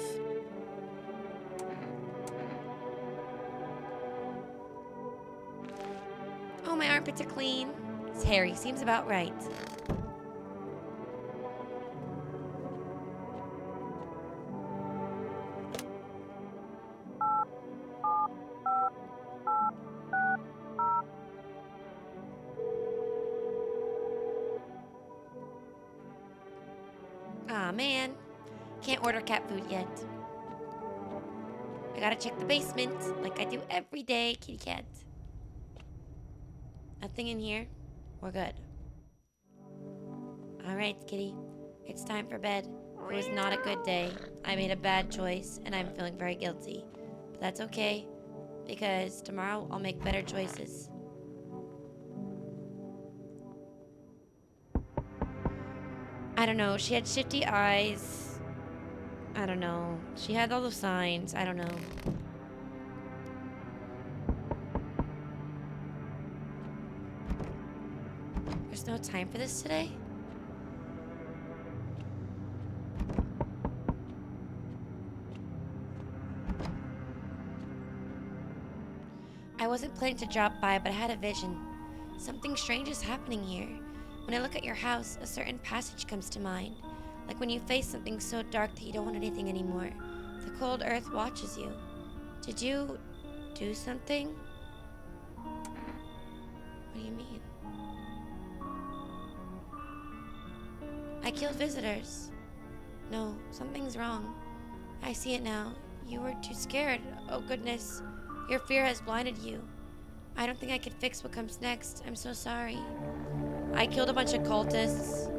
Oh, my armpits are clean. It's hairy. Seems about right. Aw, man. Can't order cat food yet. I gotta check the basement, like I do every day, kitty cat. Nothing in here. We're good. Alright, kitty. It's time for bed. It was not a good day. I made a bad choice, and I'm feeling very guilty. But that's okay, because tomorrow I'll make better choices. I don't know. She had shifty eyes. I don't know. She had all those signs. I don't know. There's no time for this today? I wasn't planning to drop by, but I had a vision. Something strange is happening here. When I look at your house, a certain passage comes to mind. Like when you face something so dark that you don't want anything anymore. The cold earth watches you. Did you do something? What do you mean? I killed visitors. No, something's wrong. I see it now. You were too scared. Oh goodness. Your fear has blinded you. I don't think I could fix what comes next. I'm so sorry. I killed a bunch of cultists.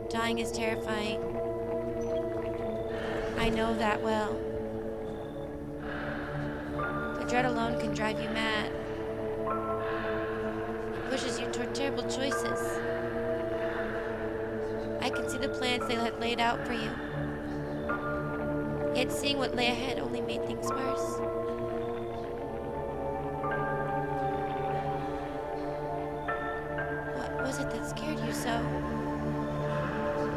Dying is terrifying. I know that well. The dread alone can drive you mad. It pushes you toward terrible choices. I can see the plans they had laid out for you. Yet seeing what lay ahead only made things worse. What was it that scared you so?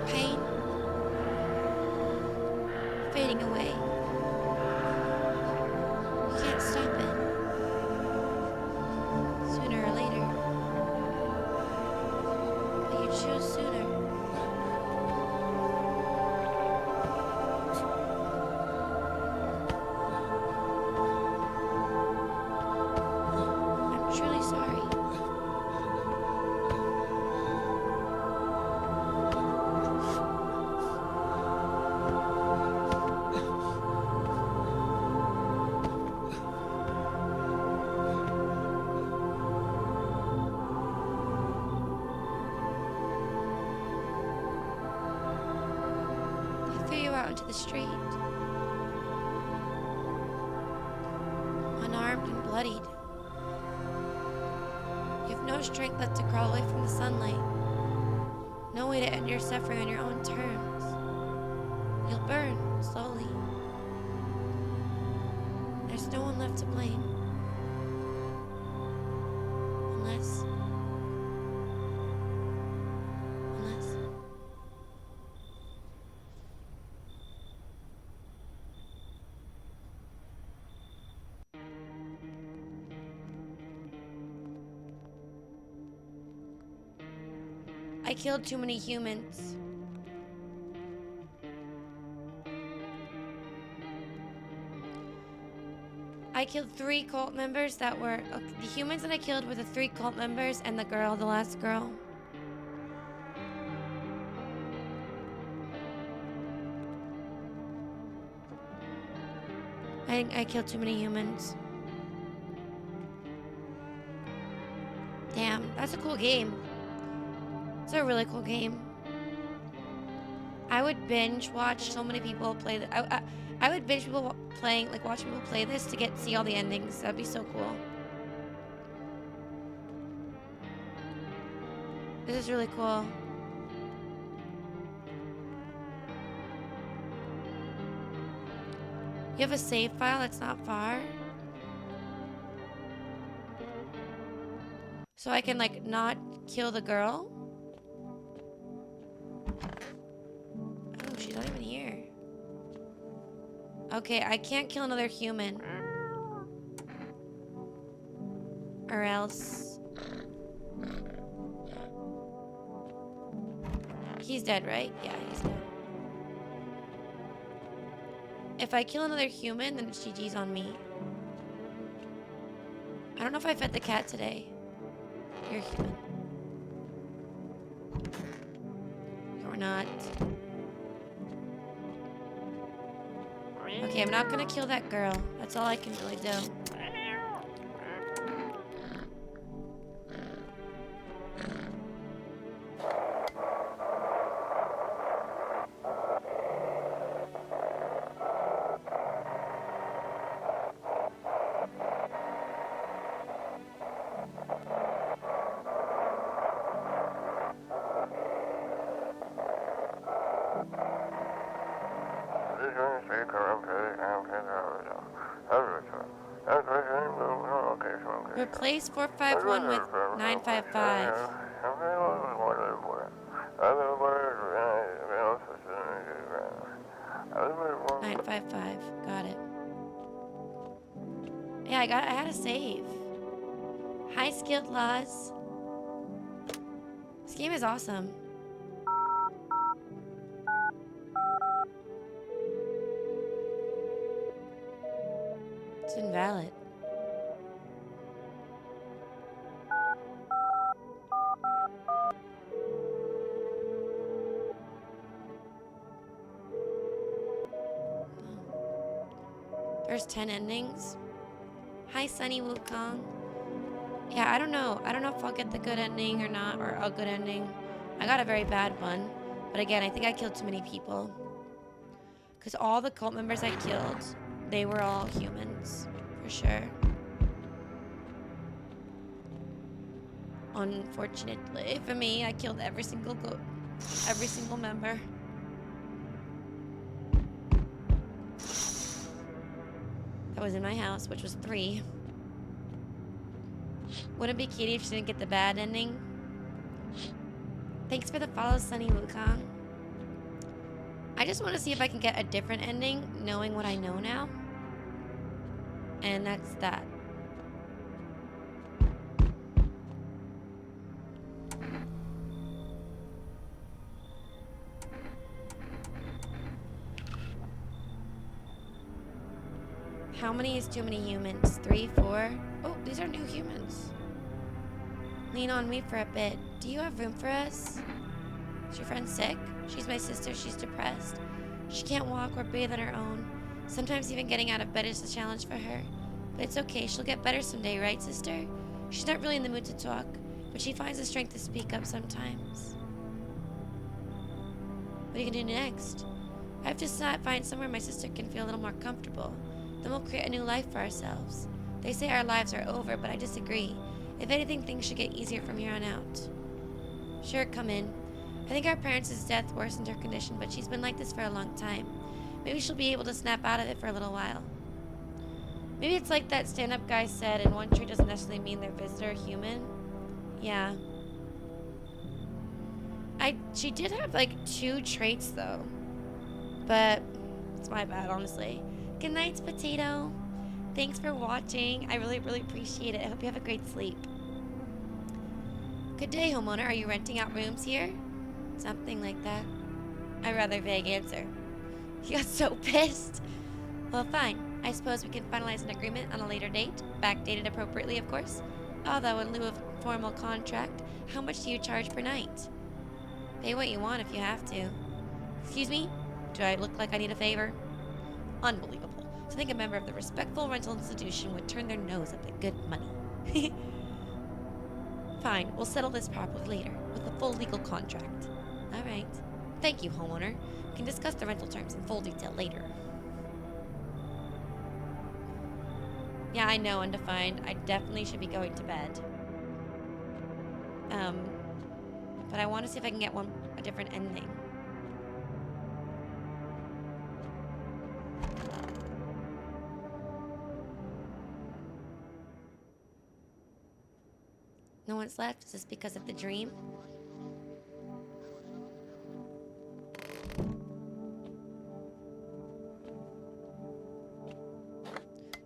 Pain? Fading away. You can't stop it. Sooner or later. But you choose sooner. I'm truly sorry. into the street. Unarmed and bloodied. You have no strength left to crawl away from the sunlight. No way to end your suffering on your own terms. You'll burn, slowly. There's no one left to blame. Unless... I killed too many humans. I killed 3 cult members that were... the humans that I killed were the 3 cult members and the girl, the last girl. I killed too many humans. Damn, that's a cool game. It's a really cool game. I would binge watch so many people play that. I would binge people playing, like watch people play this to see all the endings. That'd be so cool. This is really cool. You have a save file that's not far. So I can like not kill the girl. Oh, she's not even here. Okay, I can't kill another human. Or else... He's dead, right? Yeah, he's dead. If I kill another human, then GG's on me. I don't know if I fed the cat today. You're human. You're not. Okay, I'm not gonna kill that girl. That's all I can really do. Replace 451 with 955. 955. Got it. Yeah, I had a save. High skilled laws. This game is awesome. It's invalid. There's 10 endings. Hi, Sunny Wukong. Yeah, I don't know. I don't know if I'll get the good ending or not, or a good ending. I got a very bad one. But again, I think I killed too many people. Because all the cult members I killed, they were all humans. For sure. Unfortunately for me, I killed every single member. That was in my house, which was 3. Wouldn't it be Katie if she didn't get the bad ending? Thanks for the follow, Sunny Wukong. I just want to see if I can get a different ending, knowing what I know now. And that's that. How many is too many humans? 3, 4? Oh, these are new humans. Lean on me for a bit. Do you have room for us? Is your friend sick? She's my sister. She's depressed. She can't walk or bathe on her own. Sometimes even getting out of bed is a challenge for her. But it's okay. She'll get better someday, right, sister? She's not really in the mood to talk, but she finds the strength to speak up sometimes. What are you gonna do next? I have to find somewhere my sister can feel a little more comfortable. Then we'll create a new life for ourselves. They say our lives are over, but I disagree. If anything, things should get easier from here on out. Sure, come in. I think our parents' death worsened her condition, but she's been like this for a long time. Maybe she'll be able to snap out of it for a little while. Maybe it's like that stand-up guy said, and one trait doesn't necessarily mean their visitor human. Yeah. She did have like 2 traits though. But it's my bad, honestly. Good night, Potato. Thanks for watching. I really, really appreciate it. I hope you have a great sleep. Good day, homeowner. Are you renting out rooms here? Something like that. A rather vague answer. He got so pissed. Well, fine. I suppose we can finalize an agreement on a later date, backdated appropriately, of course. Although, in lieu of formal contract, how much do you charge per night? Pay what you want if you have to. Excuse me? Do I look like I need a favor? Unbelievable. To think a member of the respectful rental institution would turn their nose up at good money. Fine, we'll settle this properly later, with a full legal contract. Alright. Thank you, homeowner. We can discuss the rental terms in full detail later. Yeah, I know, undefined. I definitely should be going to bed. But I want to see if I can get a different ending. No one's left? Is this because of the dream?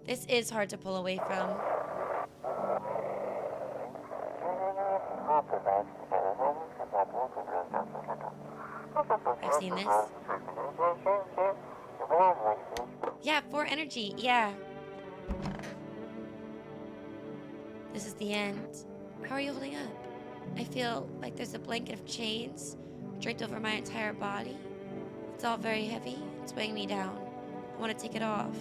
This is hard to pull away from. I've seen this. Yeah, 4 energy. Yeah. This is the end. How are you holding up? I feel like there's a blanket of chains draped over my entire body. It's all very heavy. It's weighing me down. I want to take it off.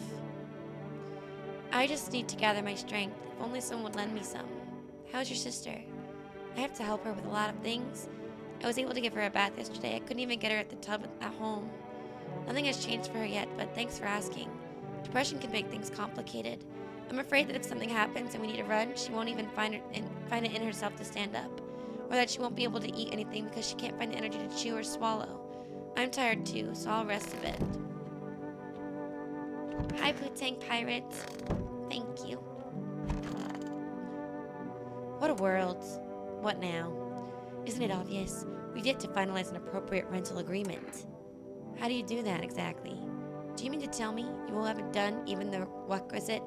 I just need to gather my strength. If only someone would lend me some. How's your sister? I have to help her with a lot of things. I was able to give her a bath yesterday. I couldn't even get her at the tub at home. Nothing has changed for her yet, but thanks for asking. Depression can make things complicated. I'm afraid that if something happens and we need to run, she won't even find it in herself to stand up. Or that she won't be able to eat anything because she can't find the energy to chew or swallow. I'm tired too, so I'll rest a bit. Hi, Poo-Tang Pirates. Thank you. What a world. What now? Isn't it obvious? We've yet to finalize an appropriate rental agreement. How do you do that exactly? Do you mean to tell me you all haven't done even the requisite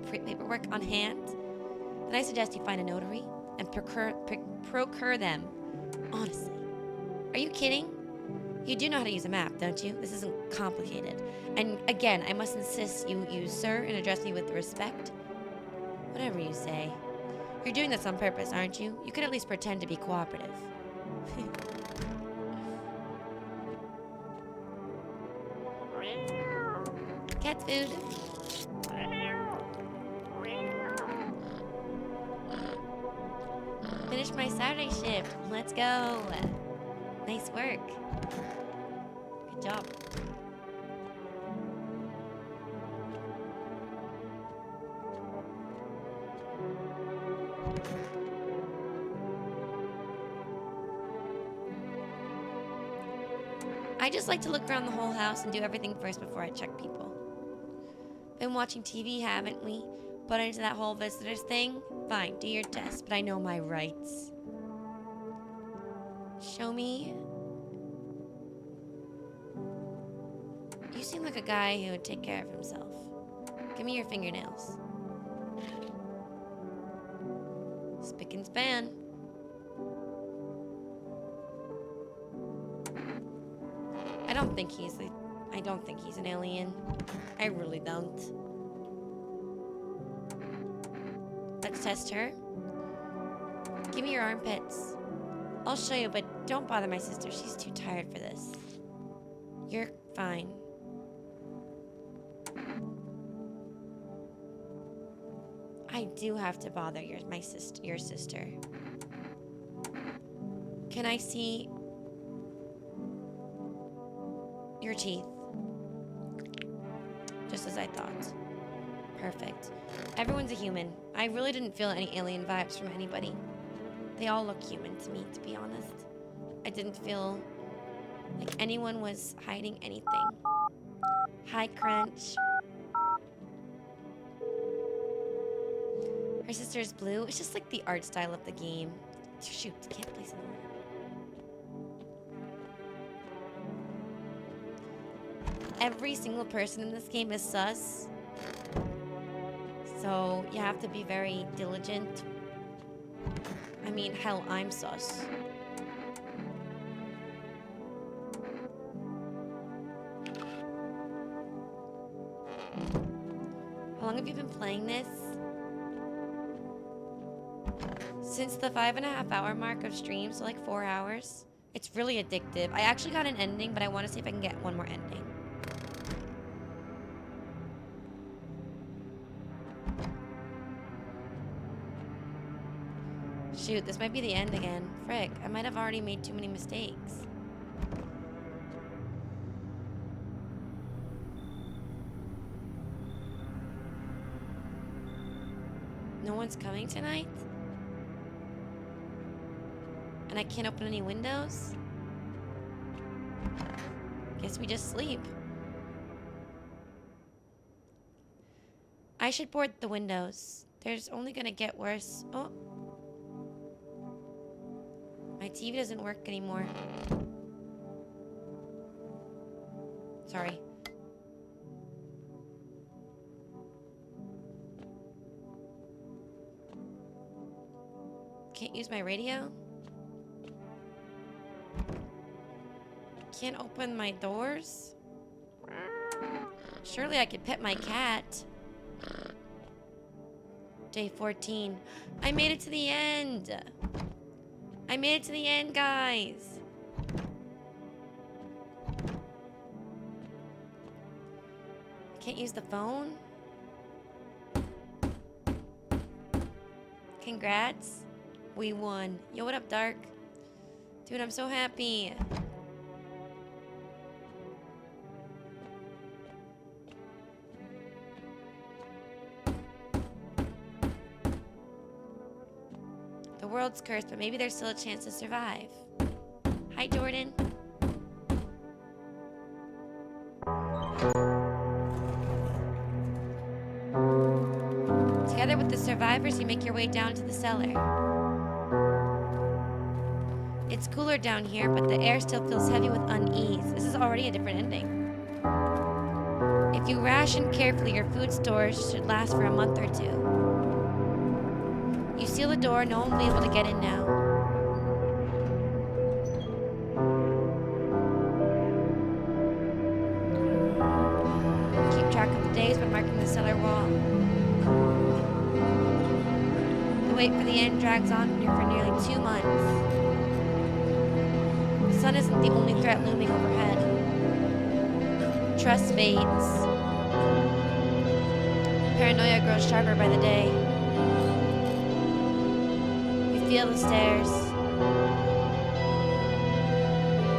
paperwork on hand? Then I suggest you find a notary and procure them. Honestly. Are you kidding? You do know how to use a map, don't you? This isn't complicated. And again, I must insist you use sir and address me with respect. Whatever you say. You're doing this on purpose, aren't you? You could at least pretend to be cooperative. Cat food. Finish my Saturday shift. Let's go. Nice work. Good job. I just like to look around the whole house and do everything first before I check people. Been watching TV, haven't we? But into that whole visitors thing? Fine, do your test, but I know my rights. Show me. You seem like a guy who would take care of himself. Give me your fingernails. Spick and span. I don't think he's an alien. I really don't. Let's test her. Give me your armpits. I'll show you, but don't bother my sister. She's too tired for this. You're fine. I do have to bother your sister. Can I see your your teeth. Just as I thought. Perfect. Everyone's a human. I really didn't feel any alien vibes from anybody. They all look human to me, to be honest. I didn't feel like anyone was hiding anything. Hi, Crunch. Her sister's blue. It's just like the art style of the game. Shoot, can't place it anymore. Every single person in this game is sus. So you have to be very diligent. I mean, hell, I'm sus. How long have you been playing this? Since the 5.5 hour mark of stream, so like 4 hours. It's really addictive. I actually got an ending, but I want to see if I can get one more ending. Shoot, this might be the end again. Frick, I might have already made too many mistakes. No one's coming tonight? And I can't open any windows? Guess we just sleep. I should board the windows. There's only gonna get worse. Oh. My TV doesn't work anymore. Sorry. Can't use my radio? Can't open my doors? Surely I could pet my cat. Day 14. I made it to the end. I made it to the end, guys. Can't use the phone? Congrats. We won. Yo, what up, Dark? Dude, I'm so happy. The world's cursed, but maybe there's still a chance to survive. Hi, Jordan. Together with the survivors, you make your way down to the cellar. It's cooler down here, but the air still feels heavy with unease. This is already a different ending. If you ration carefully, your food storage should last for a month or two. You seal the door, no one will be able to get in now. Keep track of the days by marking the cellar wall. The wait for the end drags on for nearly 2 months. The sun isn't the only threat looming overhead. Trust fades. Paranoia grows sharper by the day. Feel the stairs.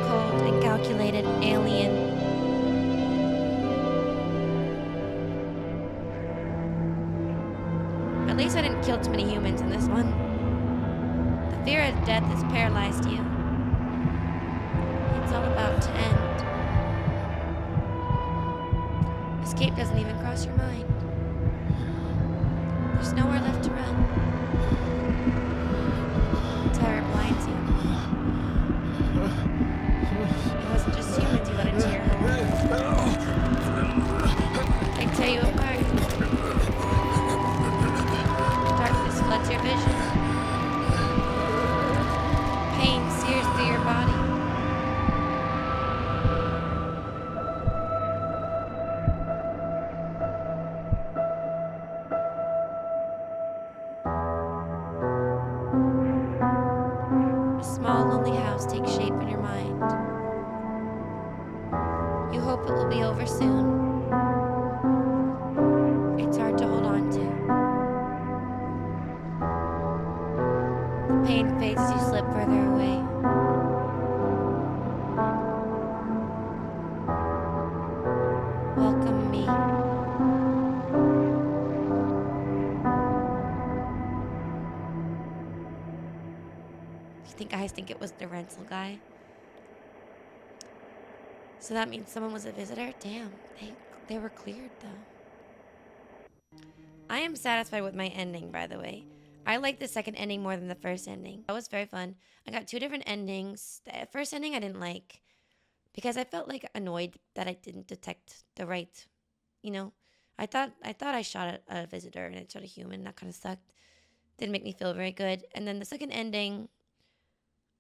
Cold and calculated, alien. At least I didn't kill too many humans in this one. The fear of death has paralyzed you. It's all about to end. Escape doesn't even cross your mind. There's nowhere left to run. Terror blinds you. It wasn't just humans you let into your home. They tear you apart. Darkness floods your vision. Pain sears through your body. Take shape in your mind. You hope it will be over soon. It's hard to hold on to. The pain fades as you slip further away. guys think it was the rental guy. So that means someone was a visitor? Damn, they were cleared though. I am satisfied with my ending, by the way. I like the second ending more than the first ending. That was very fun. I got 2 different endings. The first ending I didn't like because I felt like annoyed that I didn't detect the right, you know. I thought I shot at a visitor and it shot a human. That kind of sucked. Didn't make me feel very good. And then the second ending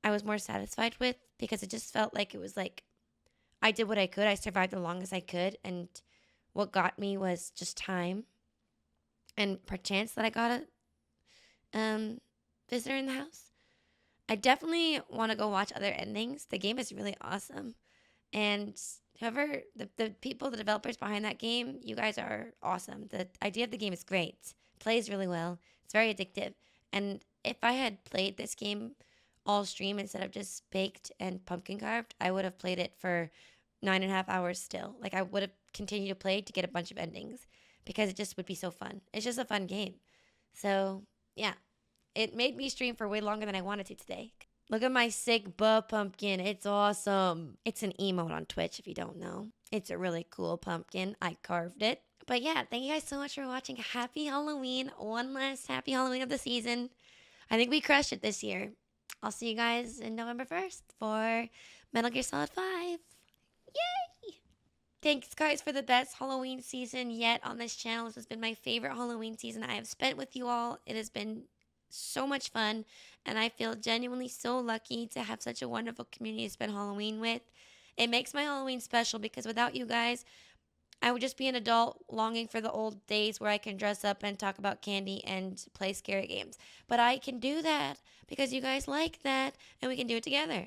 I was more satisfied with because it just felt like it was like I did what I could. I survived the longest I could, and what got me was just time and perchance that I got a visitor in the house. I definitely want to go watch other endings. The game is really awesome. And whoever, the people, the developers behind that game, you guys are awesome. The idea of the game is great. Plays really well. It's very addictive. And if I had played this game all stream instead of just baked and pumpkin carved, I would have played it for 9.5 hours still. Like I would have continued to play to get a bunch of endings because it just would be so fun. It's just a fun game. So yeah, it made me stream for way longer than I wanted to today. Look at my sick pumpkin. It's awesome. It's an emote on Twitch if you don't know. It's a really cool pumpkin. I carved it. But yeah, thank you guys so much for watching. Happy Halloween. One last happy Halloween of the season. I think we crushed it this year. I'll see you guys in November 1st for Metal Gear Solid 5. Yay! Thanks, guys, for the best Halloween season yet on this channel. This has been my favorite Halloween season I have spent with you all. It has been so much fun, and I feel genuinely so lucky to have such a wonderful community to spend Halloween with. It makes my Halloween special because without you guys, I would just be an adult longing for the old days where I can dress up and talk about candy and play scary games. But I can do that because you guys like that, and we can do it together.